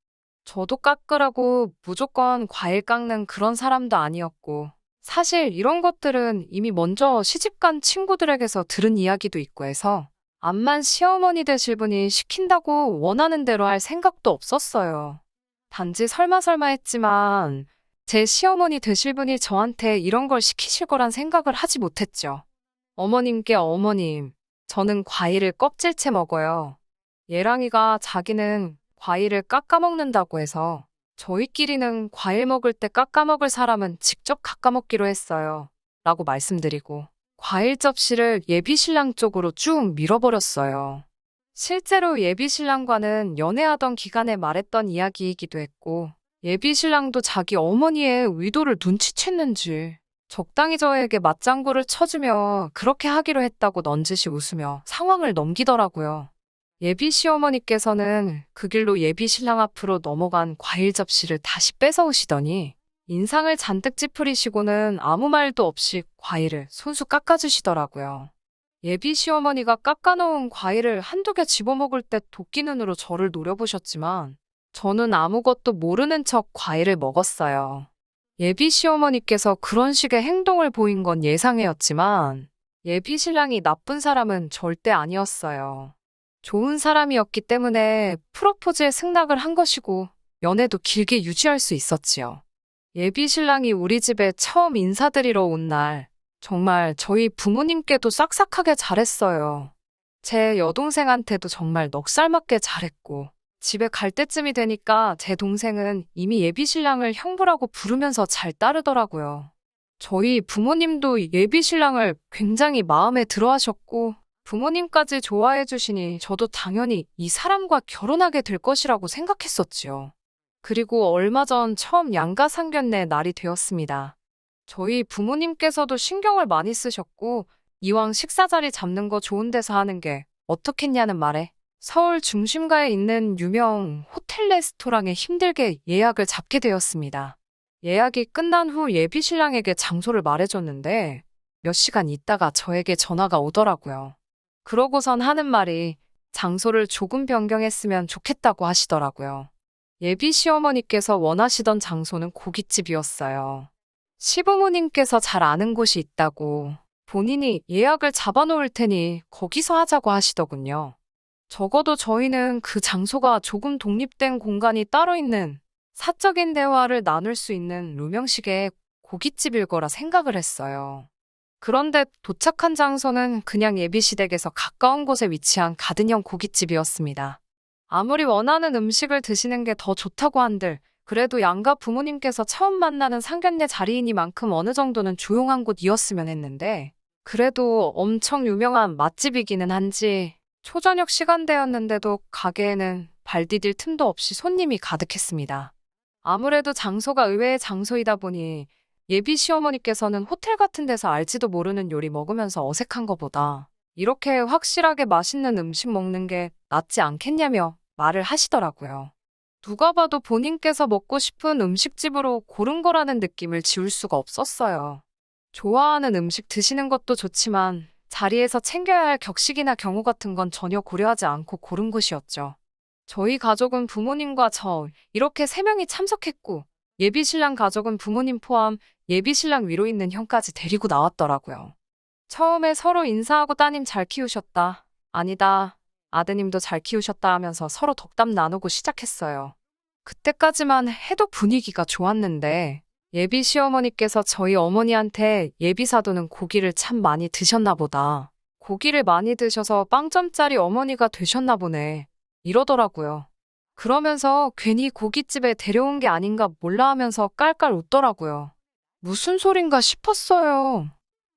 저도 깎으라고 무조건 과일 깎는 그런 사람도 아니었고 사실 이런 것들은 이미 먼저 시집간 친구들에게서 들은 이야기도 있고 해서 암만 시어머니 되실 분이 시킨다고 원하는 대로 할 생각도 없었어요. 단지 설마 했지만 제 시어머니 되실 분이 저한테 이런 걸 시키실 거란 생각을 하지 못했죠. 어머님께 어머님, 저는 과일을 껍질째 먹어요. 예랑이가 자기는 과일을 깎아 먹는다고 해서 저희끼리는 과일 먹을 때 깎아 먹을 사람은 직접 깎아 먹기로 했어요. 라고 말씀드리고 과일 접시를 예비 신랑 쪽으로 쭉 밀어버렸어요. 실제로 예비 신랑과는 연애하던 기간에 말했던 이야기이기도 했고 예비 신랑도 자기 어머니의 의도를 눈치챘는지 적당히 저에게 맞장구를 쳐주며 그렇게 하기로 했다고 넌지시 웃으며 상황을 넘기더라고요. 예비 시어머니께서는 그 길로 예비 신랑 앞으로 넘어간 과일 접시를 다시 뺏어오시더니 인상을 잔뜩 찌푸리시고는 아무 말도 없이 과일을 손수 깎아주시더라고요. 예비 시어머니가 깎아놓은 과일을 한두 개 집어먹을 때 도끼 눈으로 저를 노려보셨지만 저는 아무것도 모르는 척 과일을 먹었어요. 예비 시어머니께서 그런 식의 행동을 보인 건 예상이었지만 예비 신랑이 나쁜 사람은 절대 아니었어요. 좋은 사람이었기 때문에 프로포즈에 승낙을 한 것이고 연애도 길게 유지할 수 있었지요. 예비 신랑이 우리 집에 처음 인사드리러 온 날 정말 저희 부모님께도 싹싹하게 잘했어요. 제 여동생한테도 정말 넉살맞게 잘했고 집에 갈 때쯤이 되니까 제 동생은 이미 예비 신랑을 형부라고 부르면서 잘 따르더라고요. 저희 부모님도 예비 신랑을 굉장히 마음에 들어 하셨고 부모님까지 좋아해 주시니 저도 당연히 이 사람과 결혼하게 될 것이라고 생각했었지요. 그리고 얼마 전 처음 양가 상견례 날이 되었습니다. 저희 부모님께서도 신경을 많이 쓰셨고 이왕 식사 자리 잡는 거 좋은 데서 하는 게 어떻겠냐는 말에 서울 중심가에 있는 유명 호텔 레스토랑에 힘들게 예약을 잡게 되었습니다. 예약이 끝난 후 예비 신랑에게 장소를 말해줬는데 몇 시간 있다가 저에게 전화가 오더라고요. 그러고선 하는 말이 장소를 조금 변경했으면 좋겠다고 하시더라고요. 예비 시어머니께서 원하시던 장소는 고깃집이었어요. 시부모님께서 잘 아는 곳이 있다고 본인이 예약을 잡아놓을 테니 거기서 하자고 하시더군요. 적어도 저희는 그 장소가 조금 독립된 공간이 따로 있는 사적인 대화를 나눌 수 있는 룸형식의 고깃집일 거라 생각을 했어요. 그런데 도착한 장소는 그냥 예비시댁에서 가까운 곳에 위치한 가든형 고깃집이었습니다. 아무리 원하는 음식을 드시는 게 더 좋다고 한들 그래도 양가 부모님께서 처음 만나는 상견례 자리이니만큼 어느 정도는 조용한 곳이었으면 했는데 그래도 엄청 유명한 맛집이기는 한지 초저녁 시간대였는데도 가게에는 발 디딜 틈도 없이 손님이 가득했습니다. 아무래도 장소가 의외의 장소이다 보니 예비 시어머니께서는 호텔 같은 데서 알지도 모르는 요리 먹으면서 어색한 것보다 이렇게 확실하게 맛있는 음식 먹는 게 낫지 않겠냐며 말을 하시더라고요. 누가 봐도 본인께서 먹고 싶은 음식집으로 고른 거라는 느낌을 지울 수가 없었어요. 좋아하는 음식 드시는 것도 좋지만 자리에서 챙겨야 할 격식이나 경우 같은 건 전혀 고려하지 않고 고른 곳이었죠. 저희 가족은 부모님과 저 이렇게 3명이 참석했고 예비신랑 가족은 부모님 포함 예비신랑 위로 있는 형까지 데리고 나왔더라고요. 처음에 서로 인사하고 따님 잘 키우셨다. 아니다. 아드님도 잘 키우셨다 하면서 서로 덕담 나누고 시작했어요. 그때까지만 해도 분위기가 좋았는데 예비 시어머니께서 저희 어머니한테 예비 사도는 고기를 참 많이 드셨나 보다. 고기를 많이 드셔서 빵점짜리 어머니가 되셨나 보네. 이러더라고요. 그러면서 괜히 고깃집에 데려온 게 아닌가 몰라 하면서 깔깔 웃더라고요. 무슨 소린가 싶었어요.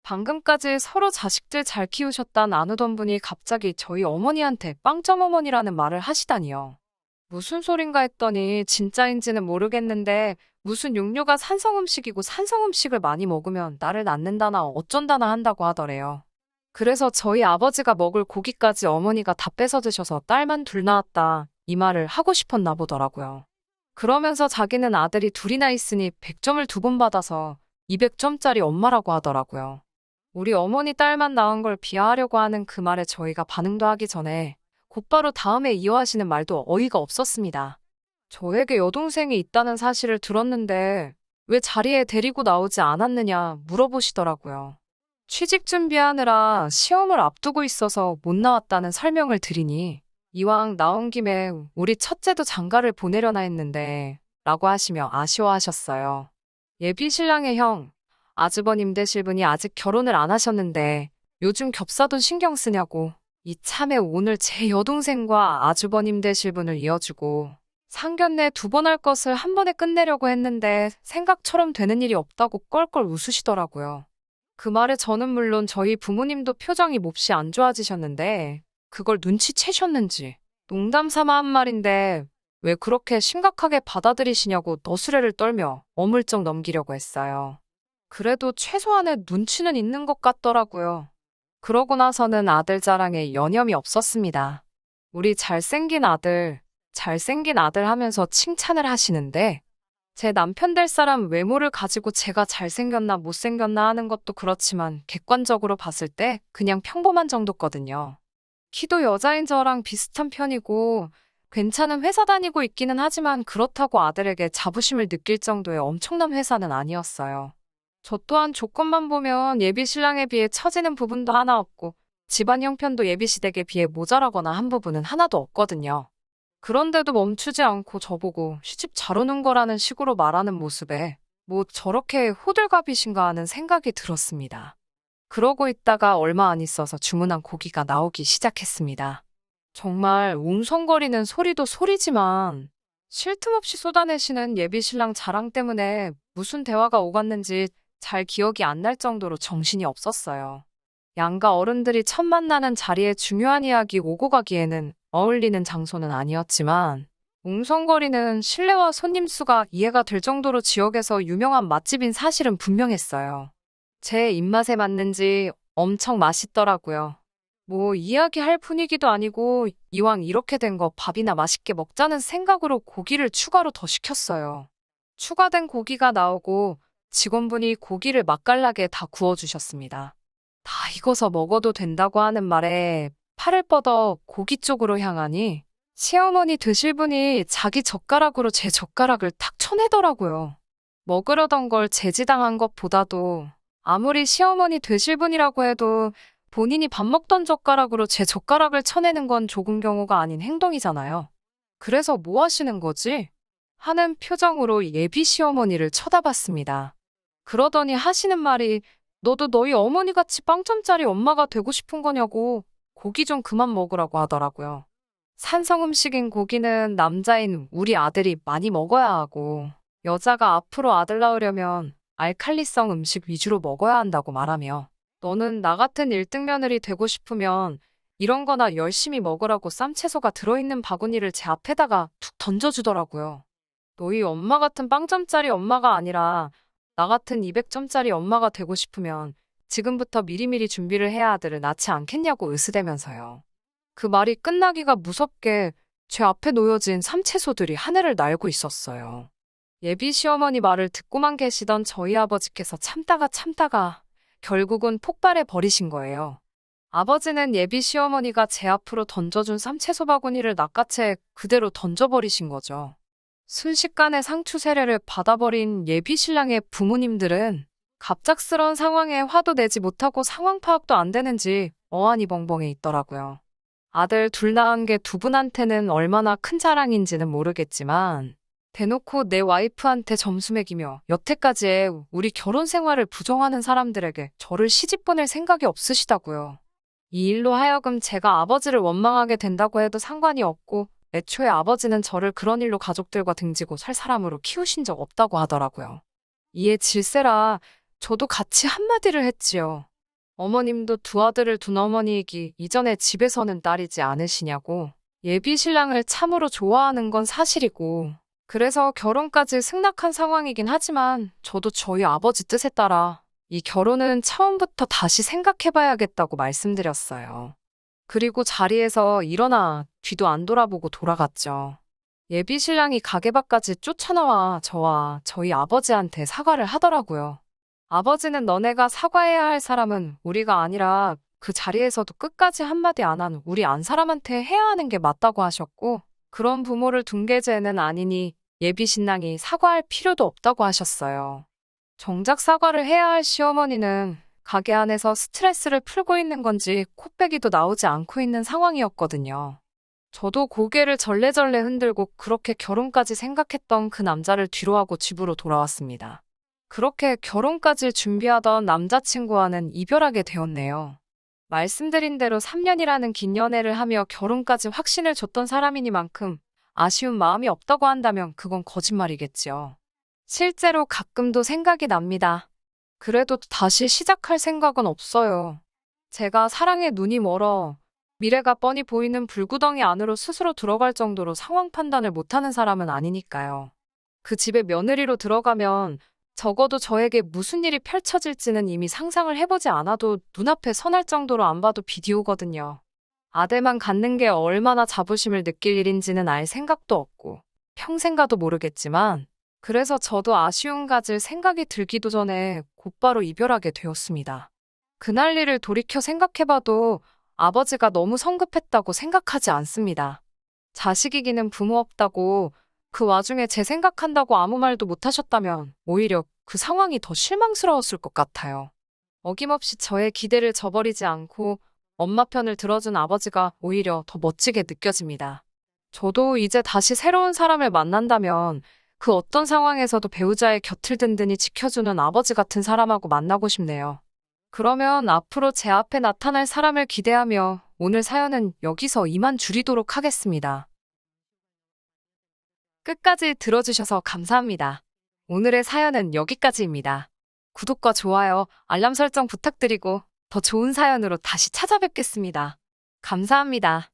방금까지 서로 자식들 잘 키우셨다 나누던 분이 갑자기 저희 어머니한테 빵점 어머니라는 말을 하시다니요. 무슨 소린가 했더니 진짜인지는 모르겠는데 무슨 육류가 산성음식이고 산성음식을 많이 먹으면 나를 낳는다나 어쩐다나 한다고 하더래요. 그래서 저희 아버지가 먹을 고기까지 어머니가 다 뺏어 드셔서 딸만 둘 낳았다 이 말을 하고 싶었나 보더라고요. 그러면서 자기는 아들이 둘이나 있으니 100점을 2번 받아서 200점짜리 엄마라고 하더라고요. 우리 어머니 딸만 낳은 걸 비하하려고 하는 그 말에 저희가 반응도 하기 전에 곧바로 다음에 이어하시는 말도 어이가 없었습니다. 저에게 여동생이 있다는 사실을 들었는데 왜 자리에 데리고 나오지 않았느냐 물어보시더라고요. 취직 준비하느라 시험을 앞두고 있어서 못 나왔다는 설명을 드리니 이왕 나온 김에 우리 첫째도 장가를 보내려나 했는데 라고 하시며 아쉬워하셨어요. 예비 신랑의 형, 아주버님 되실 분이 아직 결혼을 안 하셨는데 요즘 겹사돈 신경 쓰냐고 이참에 오늘 제 여동생과 아주버님 되실 분을 이어주고 상견례 2번 할 것을 한 번에 끝내려고 했는데 생각처럼 되는 일이 없다고 껄껄 웃으시더라고요. 그 말에 저는 물론 저희 부모님도 표정이 몹시 안 좋아지셨는데 그걸 눈치채셨는지 농담 삼아 한 말인데 왜 그렇게 심각하게 받아들이시냐고 너스레를 떨며 어물쩍 넘기려고 했어요. 그래도 최소한의 눈치는 있는 것 같더라고요. 그러고 나서는 아들 자랑에 여념이 없었습니다. 우리 잘생긴 아들 하면서 칭찬을 하시는데 제 남편 될 사람 외모를 가지고 제가 잘생겼나 못생겼나 하는 것도 그렇지만 객관적으로 봤을 때 그냥 평범한 정도거든요. 키도 여자인 저랑 비슷한 편이고 괜찮은 회사 다니고 있기는 하지만 그렇다고 아들에게 자부심을 느낄 정도의 엄청난 회사는 아니었어요. 저 또한 조건만 보면 예비 신랑에 비해 처지는 부분도 하나 없고 집안 형편도 예비 시댁에 비해 모자라거나 한 부분은 하나도 없거든요. 그런데도 멈추지 않고 저보고 시집 잘 오는 거라는 식으로 말하는 모습에 뭐 저렇게 호들갑이신가 하는 생각이 들었습니다. 그러고 있다가 얼마 안 있어서 주문한 고기가 나오기 시작했습니다. 정말 웅성거리는 소리도 소리지만 쉴 틈 없이 쏟아내시는 예비 신랑 자랑 때문에 무슨 대화가 오갔는지 잘 기억이 안 날 정도로 정신이 없었어요. 양가 어른들이 첫 만나는 자리에 중요한 이야기 오고 가기에는 어울리는 장소는 아니었지만 웅성거리는 실내와 손님 수가 이해가 될 정도로 지역에서 유명한 맛집인 사실은 분명했어요. 제 입맛에 맞는지 엄청 맛있더라고요. 뭐 이야기할 분위기도 아니고 이왕 이렇게 된 거 밥이나 맛있게 먹자는 생각으로 고기를 추가로 더 시켰어요. 추가된 고기가 나오고 직원분이 고기를 맛깔나게 다 구워주셨습니다. 다 익어서 먹어도 된다고 하는 말에 팔을 뻗어 고기 쪽으로 향하니 시어머니 드실 분이 자기 젓가락으로 제 젓가락을 탁 쳐내더라고요. 먹으려던 걸 제지당한 것보다도 아무리 시어머니 되실 분이라고 해도 본인이 밥 먹던 젓가락으로 제 젓가락을 쳐내는 건 조금 경우가 아닌 행동이잖아요. 그래서 뭐 하시는 거지? 하는 표정으로 예비 시어머니를 쳐다봤습니다. 그러더니 하시는 말이 너도 너희 어머니같이 빵점짜리 엄마가 되고 싶은 거냐고 고기 좀 그만 먹으라고 하더라고요. 산성 음식인 고기는 남자인 우리 아들이 많이 먹어야 하고 여자가 앞으로 아들 낳으려면 알칼리성 음식 위주로 먹어야 한다고 말하며 너는 나 같은 1등 며느리 되고 싶으면 이런 거나 열심히 먹으라고 쌈채소가 들어있는 바구니를 제 앞에다가 툭 던져주더라고요. 너희 엄마 같은 빵점짜리 엄마가 아니라 나 같은 200점짜리 엄마가 되고 싶으면 지금부터 미리미리 준비를 해야 아들을 낳지 않겠냐고 으스대면서요. 그 말이 끝나기가 무섭게 제 앞에 놓여진 삼채소들이 하늘을 날고 있었어요. 예비 시어머니 말을 듣고만 계시던 저희 아버지께서 참다가 결국은 폭발해 버리신 거예요. 아버지는 예비 시어머니가 제 앞으로 던져준 삼채소 바구니를 낚아채 그대로 던져버리신 거죠. 순식간에 상추 세례를 받아버린 예비 신랑의 부모님들은 갑작스런 상황에 화도 내지 못하고 상황 파악도 안 되는지 어안이 벙벙해 있더라고요. 아들 둘 낳은 게 두 분한테는 얼마나 큰 자랑인지는 모르겠지만 대놓고 내 와이프한테 점수 매기며 여태까지의 우리 결혼 생활을 부정하는 사람들에게 저를 시집 보낼 생각이 없으시다고요. 이 일로 하여금 제가 아버지를 원망하게 된다고 해도 상관이 없고 애초에 아버지는 저를 그런 일로 가족들과 등지고 살 사람으로 키우신 적 없다고 하더라고요. 이에 질세라 저도 같이 한마디를 했지요. 어머님도 두 아들을 둔 어머니이기 이전에 집에서는 딸이지 않으시냐고. 예비 신랑을 참으로 좋아하는 건 사실이고 그래서 결혼까지 승낙한 상황이긴 하지만 저도 저희 아버지 뜻에 따라 이 결혼은 처음부터 다시 생각해봐야겠다고 말씀드렸어요. 그리고 자리에서 일어나 뒤도 안 돌아보고 돌아갔죠. 예비 신랑이 가게 밖까지 쫓아나와 저와 저희 아버지한테 사과를 하더라고요. 아버지는 너네가 사과해야 할 사람은 우리가 아니라 그 자리에서도 끝까지 한마디 안 한 우리 안 사람한테 해야 하는 게 맞다고 하셨고 그런 부모를 둔 게 죄는 아니니 예비 신랑이 사과할 필요도 없다고 하셨어요. 정작 사과를 해야 할 시어머니는 가게 안에서 스트레스를 풀고 있는 건지 코빼기도 나오지 않고 있는 상황이었거든요. 저도 고개를 절레절레 흔들고 그렇게 결혼까지 생각했던 그 남자를 뒤로하고 집으로 돌아왔습니다. 그렇게 결혼까지 준비하던 남자친구와는 이별하게 되었네요. 말씀드린 대로 3년이라는 긴 연애를 하며 결혼까지 확신을 줬던 사람이니만큼 아쉬운 마음이 없다고 한다면 그건 거짓말이겠지요. 실제로 가끔도 생각이 납니다. 그래도 다시 시작할 생각은 없어요. 제가 사랑에 눈이 멀어 미래가 뻔히 보이는 불구덩이 안으로 스스로 들어갈 정도로 상황 판단을 못하는 사람은 아니니까요. 그 집에 며느리로 들어가면 적어도 저에게 무슨 일이 펼쳐질지는 이미 상상을 해보지 않아도 눈앞에 선할 정도로 안 봐도 비디오거든요. 아들만 갖는 게 얼마나 자부심을 느낄 일인지는 알 생각도 없고 평생 가도 모르겠지만 그래서 저도 아쉬움 가질 생각이 들기도 전에 곧바로 이별하게 되었습니다. 그날 일을 돌이켜 생각해봐도 아버지가 너무 성급했다고 생각하지 않습니다. 자식이기는 부모 없다고 그 와중에 제 생각한다고 아무 말도 못하셨다면 오히려 그 상황이 더 실망스러웠을 것 같아요. 어김없이 저의 기대를 저버리지 않고 엄마 편을 들어준 아버지가 오히려 더 멋지게 느껴집니다. 저도 이제 다시 새로운 사람을 만난다면 그 어떤 상황에서도 배우자의 곁을 든든히 지켜주는 아버지 같은 사람하고 만나고 싶네요. 그러면 앞으로 제 앞에 나타날 사람을 기대하며 오늘 사연은 여기서 이만 줄이도록 하겠습니다. 끝까지 들어주셔서 감사합니다. 오늘의 사연은 여기까지입니다. 구독과 좋아요, 알람 설정 부탁드리고 더 좋은 사연으로 다시 찾아뵙겠습니다. 감사합니다.